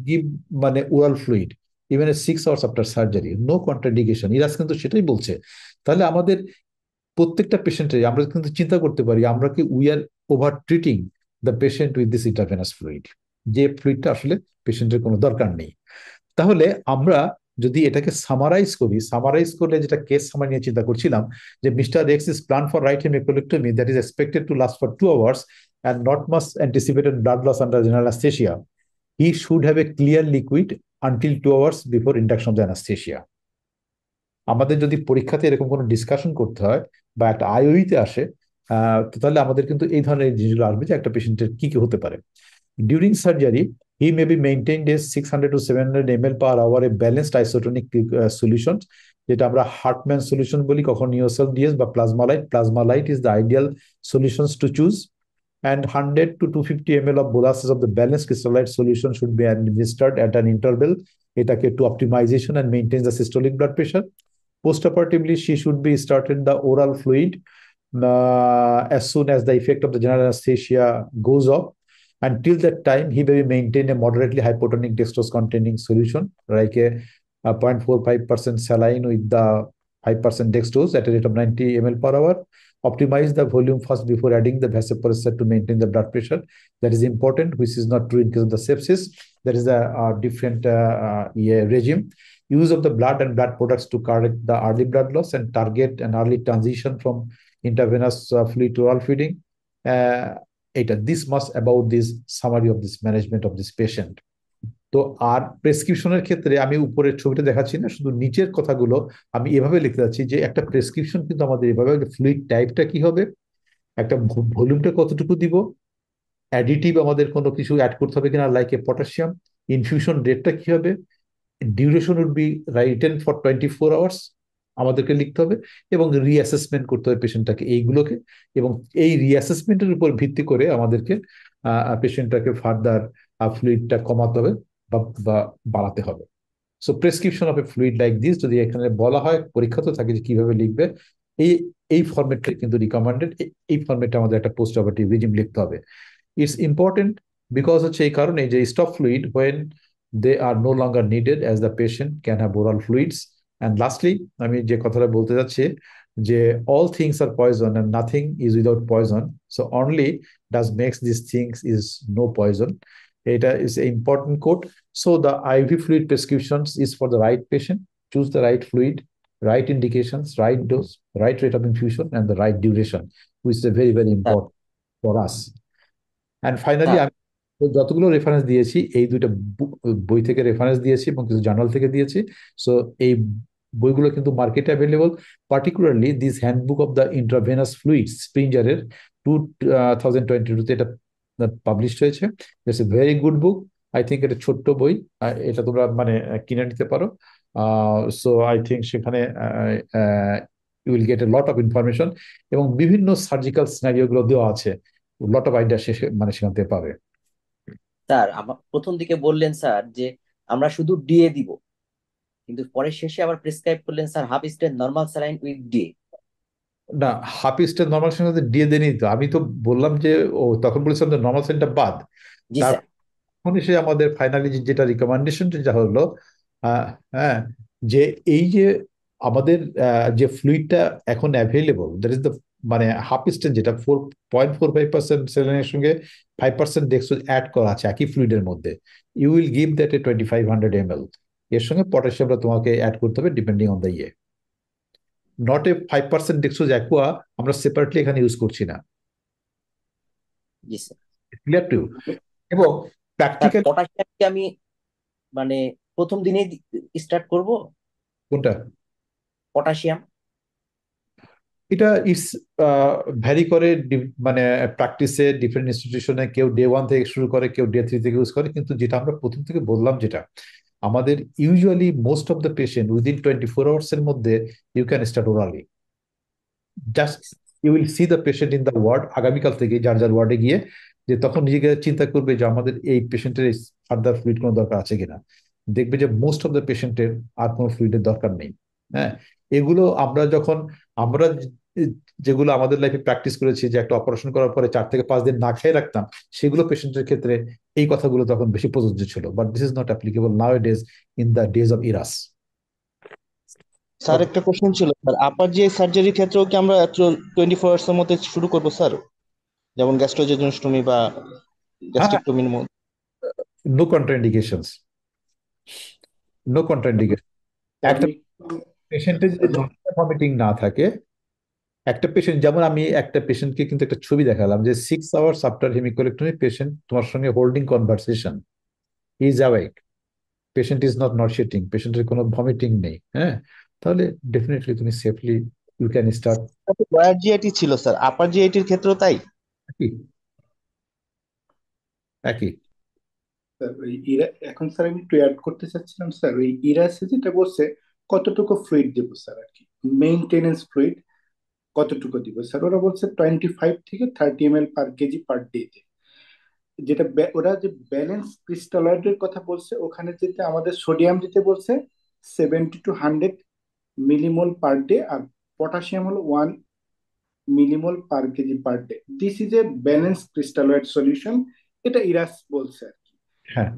গিভ মানে oral fluid even 6 hours after surgery, no contraindication. ERAS কিন্তু সেটাই বলছে। তাহলে আমাদের প্রত্যেকটা পেশেন্টের আমরা কিন্তু চিন্তা করতে পারি, আমরা কি we are over treating the patient with this intravenous fluid, যে ফ্লুইডটা আসলে পেশেন্টের কোনো দরকার নেই। তাহলে আমরা যদি এটাকে সামারাইজ করলে, যেটা কেস সামারি নিয়ে চিন্তা করছিলাম, যে mister X is plan for right hemicolectomy that is expected to last for 2 hours and not much anticipated blood loss under general anesthesia. He should have a clear liquid until 2 hours before induction of the anesthesia. আমাদের যদি পরীক্ষাতে এরকম কোনো discussion করতে হয় বা একটা আইওইতে আসে, তাহলে আমাদের কিন্তু এই ধরনের জিনিসগুলো আসবে, যে একটা পেশেন্টের কি কি হতে পারে। During surgery he may be maintained as 600 to 700 ml per hour a balanced isotonic solution, যেটা আমরা হার্টম্যান সলিউশন বলি, কখন নিওসল ডিএস বা প্লাজমালাইট is the ideal solutions to choose, and 100 to 250 ml of boluses of the balanced crystallite solution should be administered at an interval, এটাকে to optimization and maintain the systolic blood pressure. Postoperatively she should be started the oral fluid as soon as the effect of the general anesthesia goes off. Until that time, he may maintain a moderately hypotonic dextrose containing solution, like a 0.45% saline with the 5% dextrose at a rate of 90 ml per hour. Optimize the volume first before adding the vasopressor to maintain the blood pressure. That is important, which is not true in case of the sepsis. That is a different regime. Use of the blood and blood products to correct the early blood loss and target an early transition from intravenous fluid to oral feeding. This must about this summary of this management of this patient. তো আর প্রেসক্রিপশনের ক্ষেত্রে আমি উপরের ছবিটা দেখাচ্ছি না, শুধু নিচের কথাগুলো আমি এভাবে লিখতে যাচ্ছি, যে একটা প্রেসক্রিপশন কিন্তু আমাদের এভাবে, ফ্লুইড টাইপটা কি হবে, একটা ভলিউমটা কতটুকু দিব, অ্যাডিটিভ আমাদের কোনো কিছু অ্যাড করতে হবে কিনা লাইক এ পটাশিয়াম, ইনফিউশন রেটটা কি হবে, duration would be written for 24 hours আমাদেরকে লিখতে হবে, এবং রিঅ্যাসেসমেন্ট করতে হবে পেশেন্টটাকে এইগুলোকে, এবং এই রিঅ্যাসেসমেন্টের উপর ভিত্তি করে আমাদেরকে পেশেন্টটাকে ফার্দার ফ্লুইডটা কমাতে হবে বা বাড়াতে হবে। So prescription of A fluid like this, যদি এখানে বলা হয়, পরীক্ষা তো থাকে যে কিভাবে লিখবে, এই ফরম্যাটটা কিন্তু রিকমেন্ডেড। এই ফরম্যাটে আমাদের একটা পোস্ট অপারেটিভ রিজিম লিখতে হবে। ইটস ইম্পর্টেন্ট বিকজ হচ্ছে এই কারণে যে stop fluid when they are no longer needed as the patient can have oral fluids. And lastly, আমি যে কথাটা বলতে যাচ্ছি, যে all things are poison and nothing is without poison, so only does makes these things is no poison. এটা is an important quote. So the IV fluid prescriptions is for the right patient. Choose the right fluid right indications, right dose, right rate of infusion, and the right duration, which is very, very sir important for us. And finally, sir আমি যতগুলো reference দিয়েছি এই দুইটা বই থেকে reference দিয়েছি এবং কিছু জার্নাল থেকে দিয়েছি। সো এই বইগুলো কিন্তু মার্কেটে available, particularly this handbook of the intravenous fluids স্প্রিঞ্জারের 2022-তে এটা পাবলিশড হয়েছে। It's a very good book. I think এটা ছোট্ট বই, এটা তোমরা মানে কিনে নিতে পারো। সো আই থিঙ্ক সেখানে you will get a lot of information এবং বিভিন্ন সার্জিক্যাল সিনারিও গুলো দেওয়া আছে, লট অফ আইডিয়া মানে সেখান থেকে পাবে। স্যার আমার প্রথম দিকে বললেন স্যার যে আমরা শুধু ডিএ দিব, কিন্তু পরে শেষে আবার প্রেসক্রাইব করলেন sir half strength normal saline with DA. না, হাফ নর্মাল সাথে দিয়ে দেনি তো, আমি তো বললাম যে ও তখন বলেছিলাম যে নর্মাল সেন্টটা বাদ। জি স্যার। তখন এসে আমাদের ফাইনালি যেটা রিকমেন্ডেশন যেটা হলো, হ্যাঁ, যে এই যে আমাদের যে ফ্লুইডটা এখন অ্যাভেলেবল, দ্যাট ইজ দ্য মানে হাফ স্টেন যেটা 4.45% সেলেনের সঙ্গে 5% ডেক্সোজ অ্যাড করা আছে একই ফ্লুইডের মধ্যে, you will give that a 2500 ml। এর সঙ্গে পটাশিয়ামটা তোমাকে অ্যাড করতে হবে ডিপেন্ডিং অন দ্য ইয়ে। নট এ 5% ডেক্সোজ অ্যাকুয়া আমরা সেপারেটলি এখানে ইউজ করছি না। জি স্যার। Clear too? এবং স্যার প্র্যাকটিক্যাল পটাশিয়াম কি আমি মানে প্রথম দিনেই স্টার্ট করব কোনটা? পটাশিয়াম? এটা ইটস ভ্যারি করে মানে প্র্যাকটিসে ডিফারেন্ট ইনস্টিটিউশনে, কেউ ডে 1 থেকে শুরু করে, কেউ ডে 3 থেকে ইউজ করে, কিন্তু যেটা আমরা প্রথম থেকে বললাম যেটা আমাদের usually most of the patient within 24 hours এর মধ্যে you can start orally. Just you will see the patient in the ward আগামীকাল থেকে যার যার ওয়ার্ডে গিয়ে, যে তখন নিজেকে চিন্তা করবে যে আমাদের এই পেশেন্টের ফার্দার ফ্লুইড কোনো দরকার আছে কিনা। দেখবে যে মোস্ট অফ দ্য পেশেন্টের আর কোনো ফ্লুইডের দরকার নেই। হ্যাঁ, এগুলো আমরা যেগুলো আমাদের লাইফে প্র্যাকটিস করেছি, যে একটা অপারেশন করার পরে 4 থেকে 5 দিন না খেয়ে রাখতাম, সেগুলো পেশেন্টের ক্ষেত্রে এই কথাগুলো তখন বেশি প্রযোজ্য ছিল। But this is not applicable nowadays in the days of ERAS. Sir একটা কোশ্চেন ছিল স্যার, আপার জি সার্জারির ক্ষেত্রেও কি আমরা 24 আওয়ার্স এর মধ্যে শুরু করবো স্যার, যেমন গ্যাস্ট্রোজেজনস্টমি বা গ্যাস্ট্রিকটমির মধ্যে? No contraindications, no contraindication. একটা পেশেন্টের যদি ভমিটিং না থাকে, একটা পেশেন্ট, যেমন আমি একটা পেশেন্টকে কিন্তু একটা ছবি দেখালাম যে 6 আওয়ার্স আফটার হেমিকোলেক্টমি পেশেন্ট তোমার সঙ্গে holding conversation, is awake, patient is not nauseating, পেশেন্টের কোনো ভমিটিং নেই, হ্যাঁ, তাহলে ডেফিনেটলি তুমি safely you can start. Lower GIT ছিল স্যার, আপার জিআইটির ক্ষেত্রেও তাই? একই একই। স্যার ওই এখন স্যার আমি একটু অ্যাড করতে চাচ্ছিলাম স্যার, ওই ইরাসে যেটা বলছে কতটুকু ফ্লুইড দেবো স্যার আর কি, মেইনটেনেন্স ফ্লুইড কতটুকু দিব স্যার, ওরা বলছে 25 থেকে 30 ml per KG per day. যেটা ওরা যে ব্যালেন্স ক্রিস্টালয়েডের কথা বলছে, ওখানে যেতে আমাদের সোডিয়াম দিতে বলছে 70 to 100 মিলিমোল পার ডে, আর পটাশিয়াম হলো 1 millimole per KG per day. This is a balance crystalloid solution, এটা ইরাস বলছে আর কি। হ্যাঁ,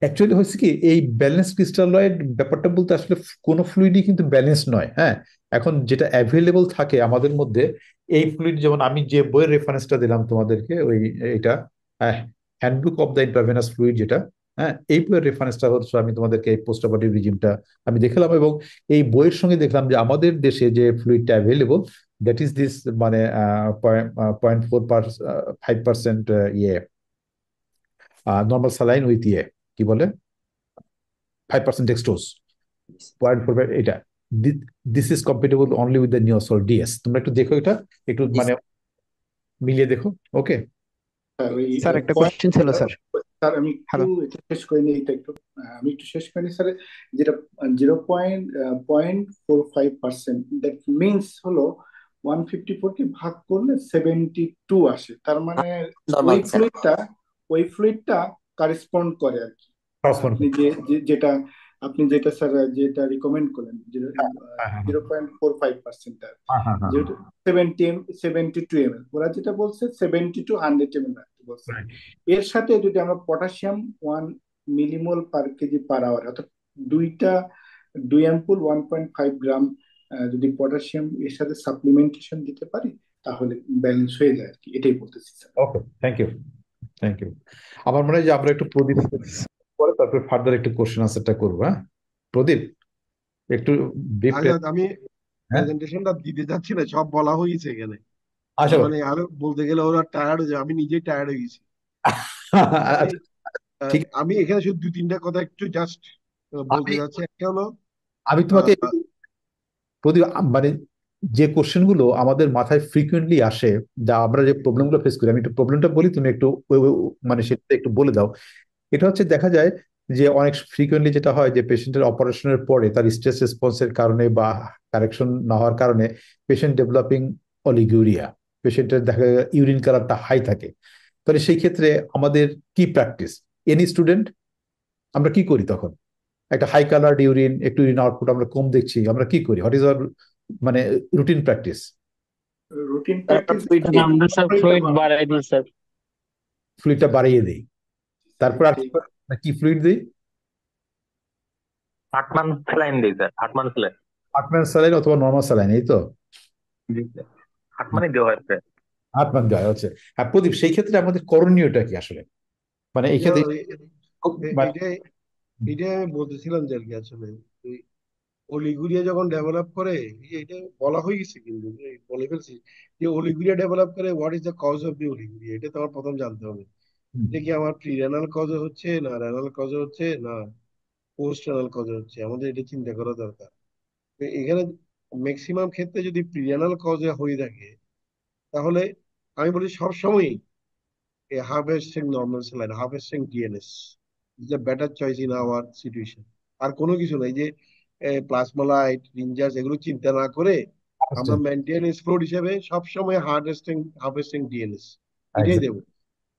অ্যাকচুয়ালি হচ্ছে কি, এই ব্যালেন্স ক্রিস্টালয়েড ব্যাপারটা বলতে আসলে কোনো ফ্লুইডই কিন্তু ব্যালেন্স নয়। হ্যাঁ, এখন যেটা অ্যাভেলেবল থাকে আমাদের মধ্যে এই ফ্লুইড, যেমন আমি যে বইয়ের রেফারেন্সটা দিলাম তোমাদেরকে, ওই এটা handbook of the intravenous fluid যেটা, হ্যাঁ, এই বইয়ের রেফারেন্সটা হচ্ছে আমি তোমাদেরকে এই পোস্ট অপারেটিভ রিজিমটা আমি দেখলাম, এবং এই বইয়ের সঙ্গে দেখলাম যে আমাদের দেশে যে ফ্লুইডটা অ্যাভেলেবল দ্যাট ইজ দিস মানে 0.5% ইয়ে নর্মাল স্যালাইন উইথ ইয়ে কি বলে 5% ডেক্সট্রোজ 0.4, এটা this is compatible only with the Neosol DS. তোমরা একটু দেখো, এটা একটু মানে মিলিয়ে দেখো। ওকে স্যার একটা কোশ্চেন ছিল স্যার। স্যার আমি একটু এটা শেষ করিনি, এটা একটু আমি একটু শেষ করিনি স্যার। যেটা 0.45%, দ্যাট মিনস হলো 154 কে ভাগ করলে 72 আসে, তার মানে ওই ফ্লুইডটা কারেসপন্ড করে আর কি। আপনি আপনি যেটা স্যার যেটা রিকমেন্ড করলেন 0.45%, যেহেতু 72 ml, ওরা যেটা বলছে 70 to 100 ml রাখতে বলছে। এর সাথে যদি আমরা potassium 1 millimole per KG per hour, অর্থাৎ 2 অ্যাম্পুল 1.5 গ্রাম যদি পটাশিয়াম এর সাথে সাপ্লিমেন্টেশন দিতে পারি, তাহলে ব্যালেন্স হয়ে যায় আর কি, এটাই বলতেছি স্যার। Okay, thank you. আমার মনে হয় যে আমরা একটু প্রদীপ পরে তারপরে ফার্দার একটু কোশ্চেন আনসারটা করবো। হ্যাঁ প্রদীপ। একটু ব্রিফ। আচ্ছা, আমি হ্যাঁ, প্রেজেন্টেশনটা দিতে যাচ্ছি না, সব বলা হয়েছে এখানে। আসো। মানে আর বলতে গেলে ওরা টায়ার্ড হয়ে যায়, আমি নিজেই টায়ার্ড হয়ে গেছি। আমি আচ্ছা, ঠিক আছে। আমি এখানে শুধু দুই তিনটা কথা একটু জাস্ট বলতে আমি যাচ্ছি। একটা হলো আমি তোমাকে আহ, মানে যে কোশ্চেন গুলো আমাদের মাথায় ফ্রিকুয়েন্টলি আসে, যা আমরা যে প্রবলেমগুলো ফেস করি, আমি একটু প্রবলেমটা বলি, তুমি একটু মানে সেটা একটু বলে দাও। এটা হচ্ছে দেখা যায় যে অনেক ফ্রিকুয়েন্টলি যেটা হয় যে পেশেন্টের অপারেশনের পরে তার স্ট্রেস রেসপন্সের কারণে বা কারেকশন না হওয়ার কারণে পেশেন্ট ডেভেলপিং অলিগুরিয়া, পেশেন্টের দেখা যায় ইউরিন কালারটা হাই থাকে। তাহলে সেই ক্ষেত্রে আমাদের কি প্র্যাকটিস, এনি স্টুডেন্ট আমরা কি করি তখন? একটা হাই কালার ইউরিন, একটু ইউরিন আউটপুট আমরা কম দেখছি, আমরা কি করি? হোয়াট ইজ আওয়ার মানে রুটিন প্র্যাকটিস? রুটিন স্যার আমরা প্র্যাকটিস ফ্লুইড স্যার দিয়ে দিই। আমরা স্যার ফ্লুইড বাড়াই দিই স্যার। ফ্লুইডটা বাড়িয়ে দিই, তারপর আর কি এটাই। কি ফ্লুইড দিই? হার্টমান স্যালাইন দিই স্যার, হার্টমান স্যালাইন। হার্টম্যান স্যালাইন অথবা নর্মাল স্যালাইন, এই তো? জি স্যার, হার্টমানই দেওয়া হয় স্যার। হার্টম্যান দেওয়া হচ্ছে। হ্যাঁ প্রদীপ, সেই ক্ষেত্রে আমাদের করণীয়টা কি আসলে? মানে এই ক্ষেত্রে মানে এটাই এটাই আমি বলতেছিলাম যে আর কি আসলে ওই অলিগুরিয়া যখন ডেভেলপ করে, এটা বলা হয়ে গেছে কিন্তু বলে ফেলছি যে অলিগুরিয়া ডেভেলপ করে, what is the cause of the oliguria, এটা তো আমার প্রথম জানতে হবে। এটা কি আমার প্রি রেনাল কজে হচ্ছে, না রেনাল কজে হচ্ছে, না পোস্ট রেনাল কজে হচ্ছে? আমাদের এটা চিন্তা করা দরকার। তো এখানে ম্যাক্সিমাম ক্ষেত্রে যদি প্রি রেনাল কজে হয়ে থাকে, তাহলে আমি বলি সবসময়ই harvesting normal saline, harvesting DNS is a better choice in our situation. আর কোনো কিছু নাই যে প্লাজমোলাইট, রিঞ্জাস এগুলো চিন্তা না করে আমরা মেনটেনেন্স ফ্লুইড হিসেবে সবসময় হার্ভেস্টিং ডিএনএস এটাই দেবো।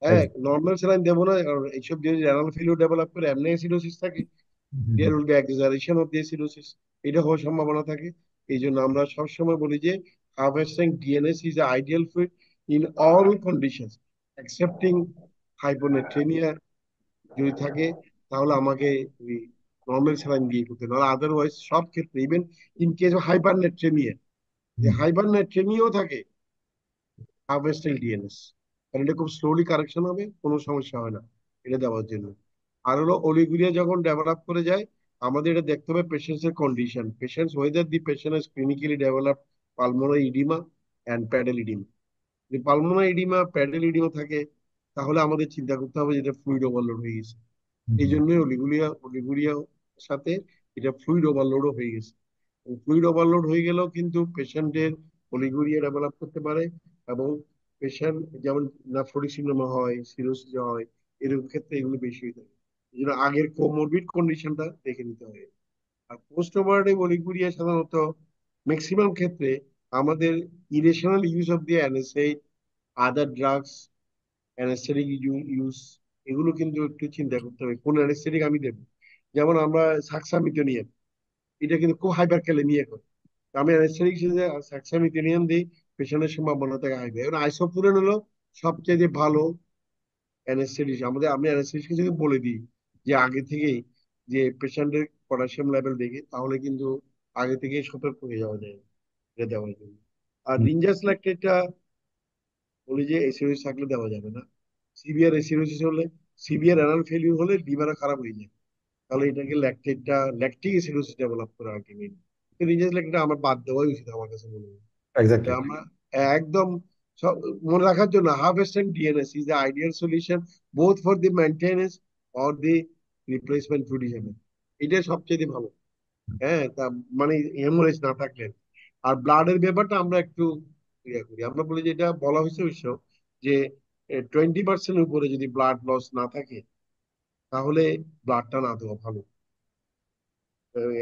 হ্যাঁ, নর্মাল স্যালাইন দেবো না। আর এইসব যদি রেনাল ফেলিউর ডেভেলপ করে এমনি অ্যাসিডোসিস থাকে, there will be exaggeration of the acidosis, এটা হওয়ার সম্ভাবনা থাকে। এই জন্য আমরা সবসময় বলি যে harvesting DNS is ideal fluid in all conditions excepting hyponatraemia যদি থাকে, তাহলে আমাকে ওই নর্মাল স্যালাইন দিয়ে করতে, নাহলে আদারওয়াইজ সব ক্ষেত্রে ইভেন ইন কেস অফ হাইপারনেট্রেমিয়া, যে হাইপারনেট্রেমিয়াও থাকে, হার্ভেস্টিং ডিএনএস, কারণ এটা খুব স্লোলি কারেকশন হবে, কোনো সমস্যা হয় না এটা দেওয়ার জন্য। আর হলো অলিগুরিয়া যখন ডেভেলপ করে যায়, আমাদের এটা দেখতে হবে পেশেন্টস এর condition, patients whether the patient is clinically develop pulmonary oedema and pedal oedema. যদি পালমোনারি ইডিমা, প্যাডেল ইডিমা থাকে, তাহলে আমাদের চিন্তা করতে হবে যেটা ফ্লুইড ওভারলোড হয়ে গেছে। এই জন্যই অলিগুরিয়ার সাথে এটা ফ্লুইড ওভারলোডও হয়ে গেছে। ফ্লুইড ওভারলোড হয়ে গেলেও কিন্তু পেশেন্টের অলিগুরিয়া ডেভেলপ করতে পারে, এবং পেশেন্ট যেমন নেফ্রোটিক সিনড্রোম হয়, সিরোসিস হয়, এরকম ক্ষেত্রে এগুলো বেশি হয়ে থাকে। এই জন্য আগের কোমরবিড কন্ডিশনটা দেখে নিতে হবে। আর পোস্ট অপারেটিভ অলিগুরিয়া সাধারণত ম্যাক্সিমাম ক্ষেত্রে আমাদের irrational use of the NSAID, other drugs, anaesthetic use, এগুলো কিন্তু একটু চিন্তা করতে হবে কোন অ্যানেস্থেটিক আমি দেবো। যেমন আমরা সাক্সামিথেনিয়াম, এটা কিন্তু খুব হাইপার ক্যালেমিয়া করে, আমি অ্যানেস্থেটিক হিসেবে সাক্সামিথেনিয়াম দিই, পেশেন্টের সম্ভাবনা থাকে হাইপার। এখন আইসোফুরেন হলো সবচেয়ে ভালো অ্যানেস্থেটিক আমাদের। আমি অ্যানেস্থেটিক যদি বলে দিই যে আগে থেকেই যে পেশেন্টের পটাশিয়াম লেভেল দেখে, তাহলে কিন্তু আগে থেকেই সতর্ক হয়ে যাওয়া যায় এটা দেওয়ার জন্য। আর রিঞ্জাস ল্যাকটেটটা বলি যে এসিডোসিস থাকলে দেওয়া যাবে না। সিভিয়ার এসিডোসিস হলে, সিভিয়ার রেনাল ফেলিউর হলে লিভারও খারাপ হয়ে যায়, তাহলে এটাকে ল্যাকটিক অ্যাসিডোসিস ডেভেলপ করে আলটিমেটলি। রিঞ্জাস ল্যাকটেট আমার বাদ দেওয়াই উচিত আমার কাছে মনে হয়। এটা এক্স্যাক্টলি। আমরা একদম সব মনে রাখার জন্য harvesting DNS is the ideal solution both for the maintenance or the replacement food হিসেবে, এটা সবচেয়ে ভালো। হ্যাঁ, তা মানে হেমোরেজ না থাকলে। আর ব্লাডের ব্যাপারটা আমরা একটু ইয়ে করি, আমরা বলি যে এটা বলা হয়েছে অবশ্য যে 20% উপরে যদি ব্লাড লস না থাকে, তাহলে ব্লাডটা না দেওয়া ভালো।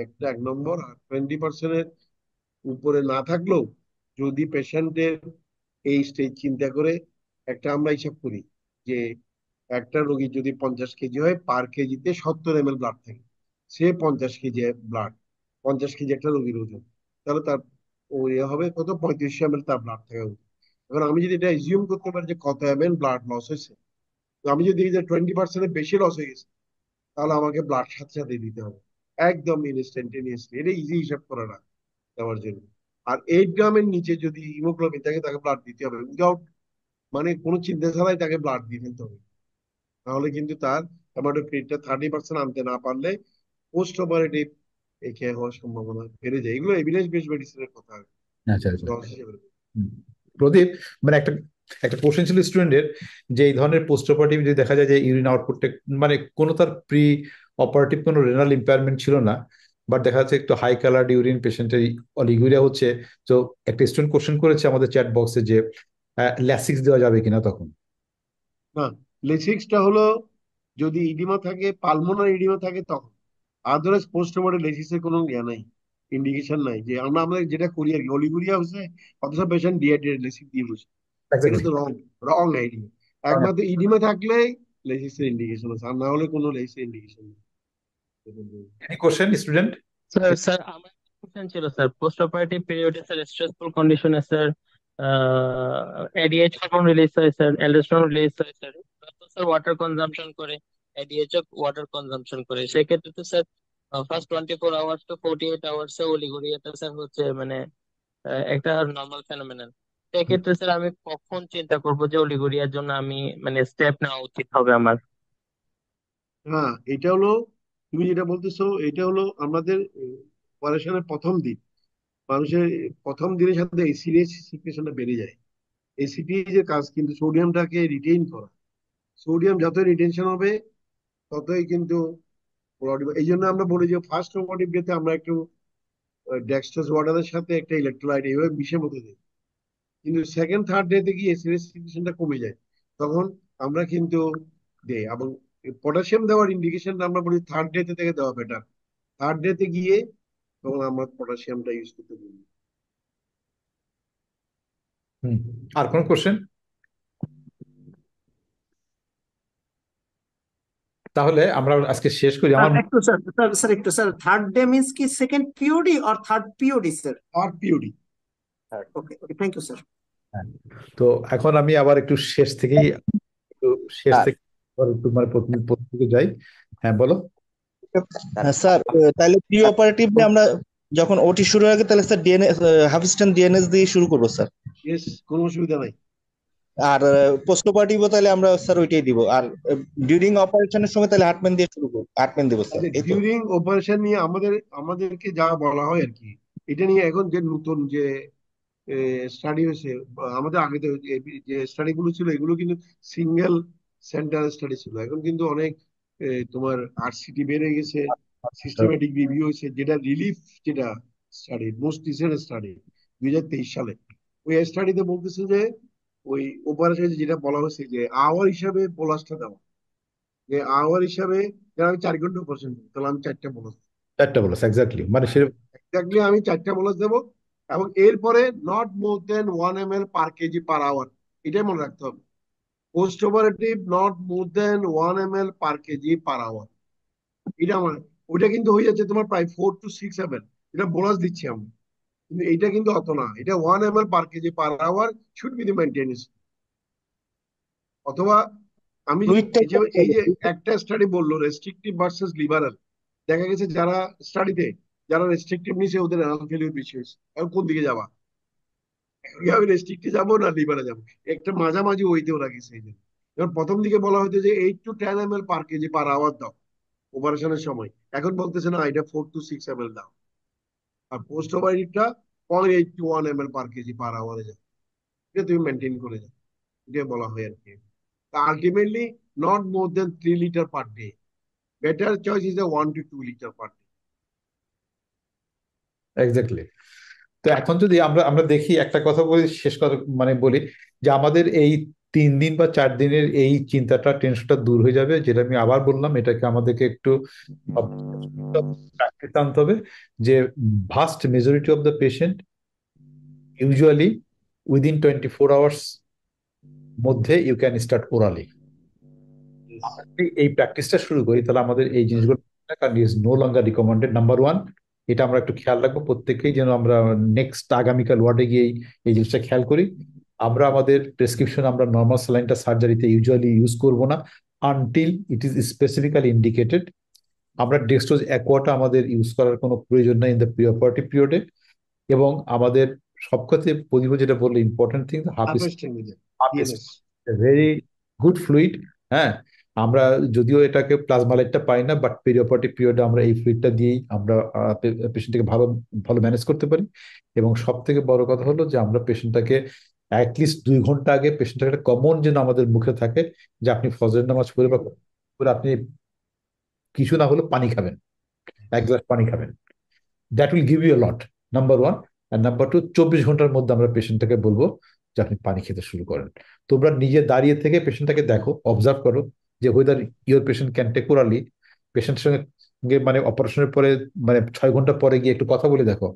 একটা 1 নম্বর। আর 20%-এর উপরে না থাকলেও যদি পেশেন্টের এই স্টেজ চিন্তা করে, একটা আমরা হিসাব করি যে একটা রোগীর যদি 50 কেজি হয়, পার কেজিতে 70 ml ব্লাড থাকে, সে 50 কেজি ব্লাড, 50 কেজি একটা রোগীর ওজন, তাহলে তার ও ইয়ে হবে কত, 3500 ml তার ব্লাড থাকা উচিত। এবার আমি যদি এটা এজিউম করতে পারি যে কত ml ব্লাড লস হয়েছে, তো আমি যদি দেখি যে 20%-এর বেশি লস হয়ে গেছে, তাহলে আমাকে ব্লাড সাথে সাথে দিতে হবে, একদম ইনস্ট্যান্টেনিয়াসলি। এটা ইজি হিসাব করা না দেওয়ার জন্য। আর 8 গ্রামের নিচে যদি হিমোগ্লোবিন থাকে, তাকে ব্লাড দিতে হবে উইদাউট, মানে কোনো চিন্তা ছাড়াই তাকে ব্লাড দিয়ে ফেলতে হবে। তাহলে কিন্তু তার হেমাটোক্রিটটা 30% আনতে না পারলে পোস্ট অপারেটিভ AKI হওয়ার সম্ভাবনা বেড়ে যায়। এগুলো এভিডেন্স বেসড মেডিসিনের কথা, আচ্ছা আচ্ছা। সহজ হিসেবে। হুম। প্রদীপ, মানে একটা একটা কোশ্চেন ছিল স্টুডেন্টের, যে এই ধরনের পোস্ট অপারেটিভ যদি দেখা যায় যে ইউরিন আউটপুটটা মানে কোনো তার প্রি অপারেটিভ কোনো রেনাল ইম্পেয়ারমেন্ট ছিল না, বাট দেখা যাচ্ছে একটু হাই কালার্ড ইউরিন, পেশেন্টের অলিগুরিয়া হচ্ছে, তো একটা স্টুডেন্ট কোশ্চেন করেছে আমাদের চ্যাট বক্সে যে ল্যাসিক্স দেওয়া যাবে কিনা তখন। না, লেসিক্সটা হলো যদি ইডিমা থাকে, পালমোনার ইডিমা থাকে তখন। আদারওয়াইজ পোস্ট মর্টে লেসিক্সের কোনো নাই, ইন্ডিকেশন নাই। যে আমরা যেটা করি আর কি, অলিগুরিয়া হচ্ছে অথচ পেশেন্ট ডিহাইড্রেটেড, লেসিক্স দিয়ে বসে, এটা তো রং রং আইডিয়া। একমাত্র ইডিমা থাকলেই লেসিক্সের ইন্ডিকেশন আছে, আর না হলে কোনো লেসিক্সের ইন্ডিকেশন নেই। Any question student? স্যার আমার কোশ্চেন ছিল স্যার, পোস্ট অপারেটিভ পিরিয়ডে স্যার স্ট্রেসফুল কন্ডিশনে স্যার এডিএইচ হরমোন রিলিজ হয় স্যার, অ্যালডোস্টেরন রিলিজ হয় স্যার, স্যার ওয়াটার কনজাম্পশন করে, এডিএইচ ওয়াটার কনজাম্পশন করে, সেক্ষেত্রে তো sir first 24 hours to 48 hours ওলিগোরিয়াটা স্যার হচ্ছে মানে একটা নর্মাল ফেনোমেনন। সেক্ষেত্রে স্যার আমি কখন চিন্তা করবো যে অলিগোরিয়ার জন্য আমি মানে স্টেপ নেওয়া উচিত হবে আমার? হ্যাঁ, এটা হলো তুমি যেটা বলতেছো, এটা হলো আমাদের অপারেশনের প্রথম দিন। মানুষের প্রথম দিনের সাথে এসিডিএস সিচুয়েশনটা বেড়ে যায়। এসিডিএস এর কাজ কিন্তু সোডিয়ামটাকে রিটেইন করা। সোডিয়াম যতই রিটেনশন হবে ততই কিন্তু এই জন্য আমরা বলি যে ফার্স্ট অপারেটিভ ডেতে আমরা একটু ডেক্সট্রাস ওয়াটারের সাথে একটা ইলেকট্রোলাইট এইভাবে বিষের মতো দিই। কিন্তু সেকেন্ড থার্ড ডে থেকে এসিডিএস সিচুয়েশনটা কমে যায়, তখন আমরা কিন্তু দেই। এবং পটাশিয়াম দেওয়ার ইন্ডিকেশনটা আমরা বলি থার্ড ডে থেকে দেওয়া বেটার। থার্ড ডে তে গিয়ে তখন আমরা পটাশিয়ামটা ইউজ করতে বলি। আর কোন কোশ্চেন? তাহলে আমরা আজকে শেষ করি। আমার একটু স্যার, একটু স্যার, থার্ড ডে মিন্স কি second POD or third POD sir? Third POD. Okay, thank you sir. তো এখন আমি আবার একটু শেষ থেকে একটু মানে প্রথম থেকে যাই। হ্যাঁ বলো। স্যার তাহলে প্রি অপারেটিভলি আমরা যখন ওটি শুরু হয়ে গেছে তাহলে স্যার ডিএনএস হাফ ডিএনএস দিয়ে শুরু করবো স্যার? ইয়েস, কোনো অসুবিধা নাই। আর পোস্ট অপারেটিভও তাহলে আমরা স্যার ওইটাই দিব। আর ডিউরিং অপারেশনের সময় তাহলে হার্টম্যান দিয়ে শুরু করবো, হার্টম্যান দিব স্যার। ডিউরিং অপারেশন নিয়ে আমাদেরকে যা বলা হয় আর কি, এটা নিয়ে এখন যে নতুন যে স্টাডি হয়েছে, আমাদের আগে যে স্টাডি গুলো ছিল এগুলো কিন্তু সিঙ্গেল সেন্টার স্টাডি ছিল। এখন কিন্তু অনেক তোমার আরসিটি বেড়ে গেছে, সিস্টেমেটিক রিভিউ হয়েছে, যেটা রিলিফ, যেটা স্টাডি মোস্ট রিসেন্ট স্টাডি 2023 সালে। ওই স্টাডিতে বলতেছে যে ওই অপারেশন যেটা বলা হয়েছে যে আওয়ার হিসাবে বোলাসটা দেওয়া, যে আওয়ার হিসাবে আমি 4 ঘন্টা অপারেশন করি, তাহলে আমি 4টা বোলাস, এক্স্যাক্টলি মানে এক্স্যাক্টলি আমি 4টা বোলাস দেবো। এবং এরপরে not more than 1 ml per KG per hour, এটাই মনে রাখতে হবে। Post operative not more than 1 ml per KG per hour, এটা মানে ওইটা কিন্তু হয়ে যাচ্ছে তোমার প্রায় 4 to 6 ml, এটা বোনাস দিচ্ছি আমি। কিন্তু এইটা কিন্তু অত না, এটা 1 ml per KG per hour should be the maintenance. অথবা আমি এই যে একটা স্টাডি বললো রেস্ট্রিকটিভ ভার্সেস লিবারাল, দেখা গেছে যারা স্টাডিতে যারা রেস্ট্রিকটিভ নিছে ওদের রেনাল ফেলিউর বেশি হয়েছে। এখন কোন দিকে যাবা, আমি রেস্ট্রিক্টে যাবো না লিবারে যাবো? একটা মাঝামাঝি ওইতে ওরা গেছে। এই জন্য যেমন প্রথম দিকে বলা হতো যে 8 to 10 ml per KG per hour দাও অপারেশনের সময়, এখন বলতেছে না এটা 4 to 6 ml দাও। আর পোস্ট অপারেটিভটা 0.8 to 1 ml per KG per আওয়ারে যাও, এটা তুমি মেনটেন করে যাও, এটা বলা হয় আর কি। Ultimately not more than 3 litre per day, better choice is 1 to 2 litre per day. Exactly. তো এখন যদি আমরা দেখি, একটা কথা বলি, শেষ কথা মানে বলি যে আমাদের এই 3 দিন বা 4 দিনের এই চিন্তাটা, টেনশনটা দূর হয়ে যাবে। যেটা আমি আবার বললাম, এটাকে আমাদেরকে একটু প্র্যাকটিস আনতে হবে যে vast majority of the patient usually within 24 hours মধ্যে ইউ ক্যান স্টার্ট ওরালি। এই প্র্যাকটিসটা শুরু করি, তাহলে আমাদের এই জিনিসগুলো is no longer recommended. Number 1, এটা আমরা একটু খেয়াল রাখবো প্রত্যেকেই, যেন আমরা নেক্সট আগামীকাল ওয়ার্ডে গিয়ে এই জিনিসটা খেয়াল করি। আমরা আমাদের প্রেসক্রিপশন আমরা নর্মাল স্যালাইনটা সার্জারিতে ইউজুয়ালি ইউজ করব না until it is specifically indicated. আমরা ডেক্সট্রোজ অ্যাকোয়াটা আমাদের ইউজ করার কোনো প্রয়োজন নেই ইন দ্য প্রি অপারেটিভ পিরিয়ডে। এবং আমাদের সবক্ষেত্রে প্রদীপ যেটা বললে important thing, half is very good fluid. হ্যাঁ, আমরা যদিও এটাকে প্লাজমালাইটটা পাই না, বাট পেরিওপার্টিক পিরিয়ডে আমরা এই ফ্লুইডটা দিয়েই আমরা পেশেন্টকে ভালো ভালো ম্যানেজ করতে পারি। এবং সব থেকে বড় কথা হলো যে আমরা পেশেন্টটাকে অ্যাটলিস্ট 2 ঘন্টা আগে পেশেন্টটাকে একটা কমন যেন আমাদের মুখে থাকে যে আপনি ফজরের নামাজ পড়ে বা পড়ে আপনি কিছু না হলে পানি খাবেন, 1 গ্লাস পানি খাবেন। That will give you lot, number one. আর নাম্বার টু, 24 ঘন্টার মধ্যে আমরা পেশেন্টটাকে বলবো যে আপনি পানি খেতে শুরু করেন। তোমরা নিজে দাঁড়িয়ে থেকে পেশেন্টটাকে দেখো, অবজার্ভ করো যে weather your patient can temporarily পেশেন্টের সঙ্গে মানে অপারেশনের পরে মানে 6 ঘন্টা পরে গিয়ে একটু কথা বলে দেখো।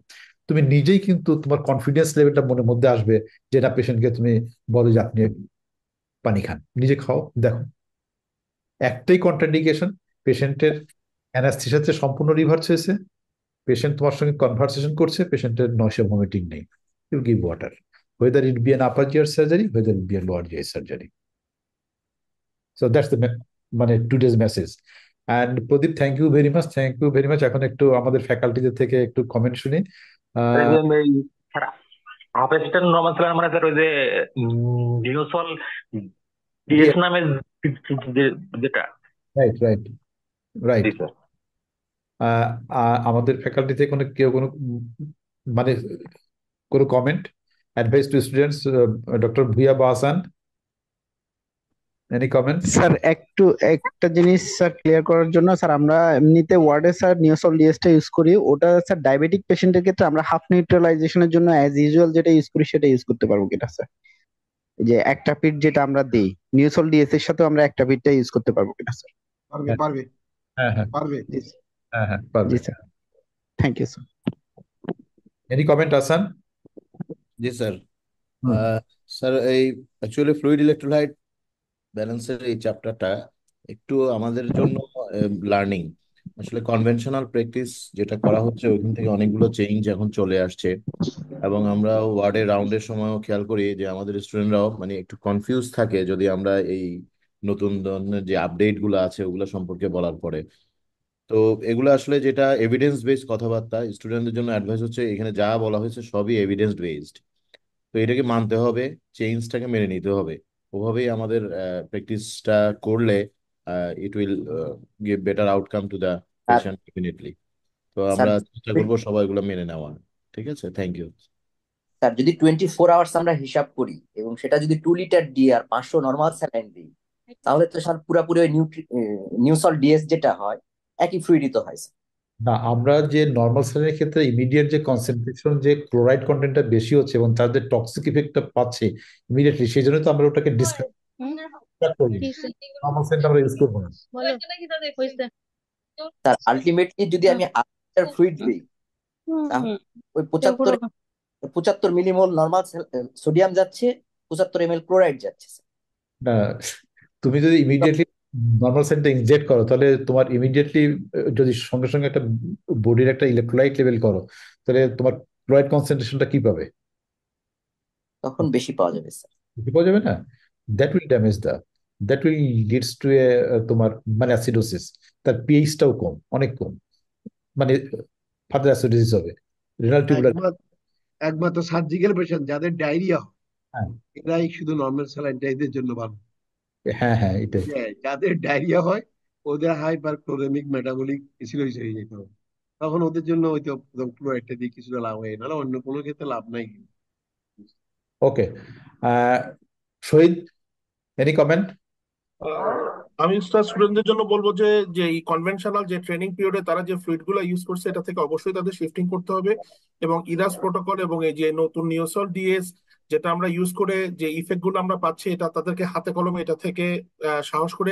তুমি নিজেই কিন্তু তোমার কনফিডেন্স লেভেলটা মনের মধ্যে আসবে যে না, পেশেন্টকে তুমি বলো যে আপনি পানি খান, নিজে খাও, দেখো। একটাই কন্ট্রাইন্ডিকেশন, পেশেন্টের অ্যানাস্থেসিয়াতে সম্পূর্ণ রিভার্স হয়েছে, পেশেন্ট তোমার সঙ্গে কনভারসেশন করছে, পেশেন্টের নসে ভমিটিং নেই, you give water, whether it be an upper GI surgery, whether it be a lower GI surgery. So that's the মানে today's message. And Pradeep, thank you very much, thank you very much. এখন একটু আমাদের ফ্যাকাল্টিদের থেকে একটু comment শুনি। Half strength normal saline মানে sir ওই যে নিউসল ডিএস নামে যেটা। Right right right. জি স্যার। আমাদের ফ্যাকাল্টি থেকে কেউ কোনো মানে কোনো comment, advice to students, doctor Bhuiya বা আসান, এনি কমেন্ট? স্যার একটু একটা জিনিস স্যার ক্লিয়ার করার জন্য, স্যার আমরা এমনিতে ওয়ার্ডে স্যার নিওসল ডিএসটা ইউজ করি, ওটা স্যার ডায়াবেটিক পেশেন্টের ক্ষেত্রে আমরা হাফ নিউট্রালাইজেশনের জন্য অ্যাজ ইউজুয়াল যেটা ইউজ করি সেটা ইউজ করতে পারবো কিনা স্যার? যে একটা পিট যেটা আমরা দিই নিওসল ডিএস এর সাথে আমরা একটা পিটটা ইউজ করতে পারবো কিনা স্যার? পারবে পারবে হ্যাঁ হ্যাঁ পারবে। হ্যাঁ হ্যাঁ পারবে। জি sir, thank you sir. Any comment Asan? জি স্যার। স্যার এই অ্যাকচুয়ালি ফ্লুইড ইলেকট্রোলাইট ব্যালেন্সের এই চ্যাপ্টারটা একটু আমাদের জন্য লার্নিং। আসলে কনভেনশনাল প্র্যাকটিস যেটা করা হচ্ছে ওইখান থেকে অনেকগুলো চেঞ্জ এখন চলে আসছে, এবং আমরা ওয়ার্ডে রাউন্ডের সময়ও খেয়াল করি যে আমাদের স্টুডেন্টরাও মানে একটু কনফিউজ থাকে যদি আমরা এই নতুন ধরনের যে আপডেট গুলো আছে ওগুলো সম্পর্কে বলার পরে। তো এগুলো আসলে যেটা এভিডেন্স বেসড কথাবার্তা, স্টুডেন্টদের জন্য অ্যাডভাইস হচ্ছে এখানে যা বলা হয়েছে সবই এভিডেন্স বেসড। তো এটাকে মানতে হবে, চেঞ্জটাকে মেনে নিতে হবে। ওভাবেই আমাদের প্র্যাকটিসটা করলে it will give better outcome to the sir patient definitely. তো স্যার আমরা চেষ্টা করবো সবাই এগুলো মেনে নেওয়ার। ঠিক আছে, থ্যাংক ইউ। স্যার যদি 24 আওয়ার্স আমরা হিসাব করি এবং সেটা যদি 2 লিটার দিয়ে আর 500 নর্মাল স্যালাইন দিই, তাহলে তো স্যার পুরাপুরি ওই নিউসল ডিএস যেটা হয় একই ফ্লুইডই তো হয় স্যার। না, আমরা যে নর্মাল স্যালাইনের ক্ষেত্রে ইমিডিয়েট যে কনসেন্ট্রেশন যে ক্লোরাইড কন্টেন্টটা বেশি হচ্ছে এবং তার যে টক্সিক ইফেক্টটা পাচ্ছে ইমিডিয়েটলি, সেই জন্য তো আমরা ওটাকে ডিসকাস করি, নর্মাল স্যালাইন আমরা ইউজ করবো না। স্যার আলটিমেটলি যদি আমি 8 লিটার ফ্লুইড দিই তাহলে ওই 75 মিলিমোল নর্মাল সোডিয়াম যাচ্ছে, 75 ml ক্লোরাইড যাচ্ছে স্যার। না, তুমি যদি ইমিডিয়েটলি নর্মাল স্যালাইনটা ইনজেক্ট করো তাহলে তোমার ইমিডিয়েটলি যদি সঙ্গে সঙ্গে একটা বডির একটা ইলেকট্রোলাইট লেভেল করো, তাহলে তোমার ক্লোরাইড কনসেন্ট্রেশনটা কি পাবে? তখন বেশি পাওয়া যাবে স্যার। বেশি পাওয়া যাবে না, that will damage that will leads to a তোমার মানে অ্যাসিডোসিস, তার পিএইচটাও কম, অনেক কম, মানে ফার্দার অ্যাসিডোসিস হবে, রেনাল টিউবুলার। একমাত্র সার্জিক্যাল পেশেন্ট যাদের ডায়রিয়া হয় হ্যাঁ এরাই শুধু নর্মাল স্যালাইনটা এদের জন্য ভালো। হ্যাঁ হ্যাঁ এটাই। যাদের ডায়রিয়া হয় ওদের হাইপার ক্লোরেমিক মেটাবলিক এসিডোসিস হয়ে যেতে হবে, তখন ওদের জন্য হয়তো ক্লোরাইডটা দিয়ে কিছুটা লাভ হয়, নাহলে অন্য কোনো ক্ষেত্রে লাভ নাই। ওকে, শহীদ, এনি কমেন্ট? আমি স্টুডেন্টদের জন্য বলবো যে যে এই কনভেনশনাল যে ট্রেনিং পিরিয়ডে তারা যে ফ্লুইড গুলো ইউজ করছে এটা থেকে অবশ্যই তাদের শিফটিং করতে হবে, এবং ইরাস প্রোটোকল এবং এই যে নতুন নিওসল ডিএস যেটা আমরা ইউজ করে যে ইফেক্ট গুলো আমরা পাচ্ছি এটা তাদেরকে হাতে কলমে এটা থেকে সাহস করে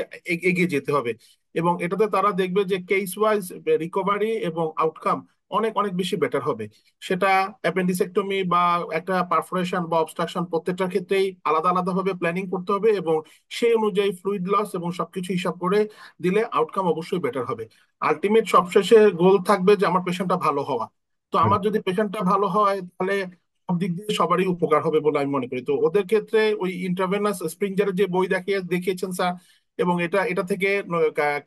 এগিয়ে যেতে হবে। এবং এটাতে তারা দেখবে যে কেস ওয়াইজ রিকভারি এবং আউটকাম অনেক অনেক বেশি বেটার হবে। সেটা অ্যাপেন্ডিসেক্টমি বা একটা পারফোরেশন বা অবস্ট্রাকশন প্রত্যেকটার ক্ষেত্রেই আলাদা আলাদা ভাবে প্ল্যানিং করতে হবে, এবং সেই অনুযায়ী ফ্লুইড লস এবং সবকিছু হিসাব করে দিলে আউটকাম অবশ্যই বেটার হবে। আলটিমেট সবশেষে গোল থাকবে যে আমার পেশেন্টটা ভালো হওয়া। তো আমার যদি পেশেন্টটা ভালো হয় তাহলে সব দিক দিয়ে সবারই উপকার হবে বলে আমি মনে করি। তো ওদের ক্ষেত্রে ওই ইন্ট্রাভেনাস স্প্রিঞ্জারের যে বই দেখিয়েছেন স্যার, এবং এটা এটা থেকে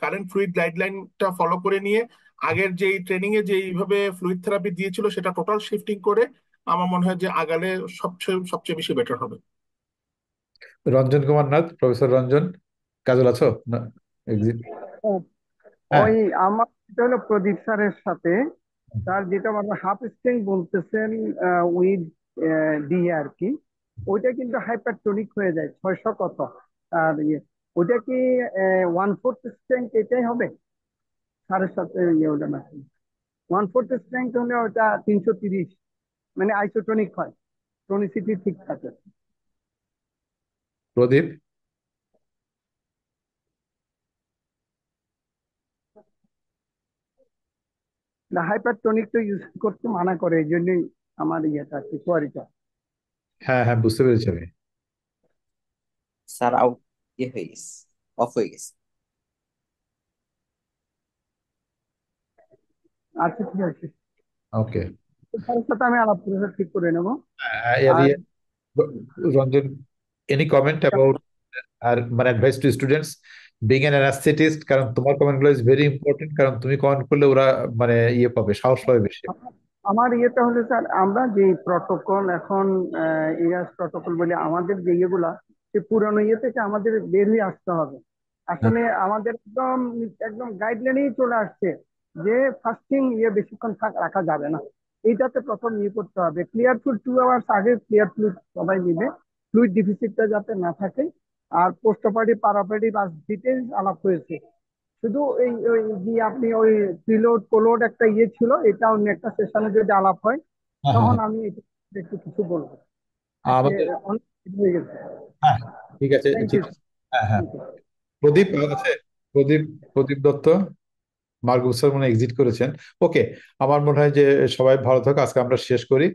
কারেন্ট ফ্লুইড গাইডলাইনটা ফলো করে নিয়ে আগের যে ট্রেনিং এ যেইভাবে ফ্লুইড থেরাপি দিয়েছিল সেটা টোটাল শিফটিং করে আমার মনে হয় যে আগালে সবচেয়ে সবচেয়ে বেশি বেটার হবে। রঞ্জন কুমার নাথ, প্রফেসর রঞ্জন, কাজল আছো না? এক্সিট। ও- হ্যাঁ ওই আমার যেটা হলো প্রদীপ স্যারের সাথে, স্যার যেটা মানে হাফ স্ট্রিং বলতেছেন উইথ ডি আর কি, ওইটা কিন্তু হাইপারটোনিক হয়ে যায় 600 কত। আর ওইটা কি 1/4 স্ট্রেংথ এটাই হবে স্যারের সাথে ওটা নাকি 1/4 স্ট্রেংথ হলে ওটা 330, মানে আইসোটোনিক হয়, টনিসিটি ঠিক থাকে। প্রদীপ, না, হাইপারটোনিক তো ইউজ করতে মানা করে, এই জন্যই আমার ইয়েটা আর কি কোয়ারিটা। হ্যাঁ হ্যাঁ বুঝতে পেরেছি আমি। স্যার আউট ইয়ে হয়ে গেছে, অফ হয়ে গেছে। আচ্ছা ঠিক আছে, ওকে। স্যারের সাথে আমি আলাপ করে ঠিক করে নেবো। আর আর রঞ্জন, এনি কমেন্ট অ্যাবাউট আর মানে advice to students being an anaesthetist? কারণ তোমার কমেন্ট গুলো ইজ ভেরি ইম্পর্টেন্ট, কারণ তুমি কমেন্ট করলে ওরা মানে ইয়ে পাবে, সাহস পাবে বেশি। আমার ইয়েটা হলো স্যার, আমরা যে প্রটোকল এখন ইরাস প্রটোকল বলে আমাদের যে ইয়েগুলা, সে পুরানো ইয়ে থেকে আমাদের বের হয়ে আসতে হবে। হ্যাঁ আসলে আমাদের একদম একদম গাইডলাইনেই চলে আসছে যে ফাস্টিং ইয়ে বেশিক্ষণ রাখা যাবে না। এইটাতে প্রথম ইয়ে করতে হবে, ক্লিয়ার ফ্লুইড 2 আওয়ার্স আগে ক্লিয়ার ফ্লুইড সবাই নিবে, ফ্লুইড ডিফিসিটটা যাতে না থাকে। আর পোস্ট অপারেটিভ পারাপারেটিভ আজ ডিটেলস আলাপ হয়েছে। শুধু এই ওই যে আপনি ওই প্রিলোড কোলোড একটা ইয়ে ছিল, এটা অন্য একটা সেশনে যদি আলাপ হয় হ্যাঁ তখন হ্যাঁ। আমি এটা একটু কিছু বলবো। আজকে আমাদের অনেক দেরি হয়ে গেছে। হ্যাঁ ঠিক আছে, থ্যাংক ঠিক ইউ। আছে। হ্যাঁ হ্যাঁ। প্রদীপ আছে, প্রদীপ, প্রদীপ দত্ত, মার্গুস স্যার মনে এক্সিট করেছেন। ওকে, আমার মনে হয় যে সবাই ভালো থাকো, আজকে আমরা শেষ করি।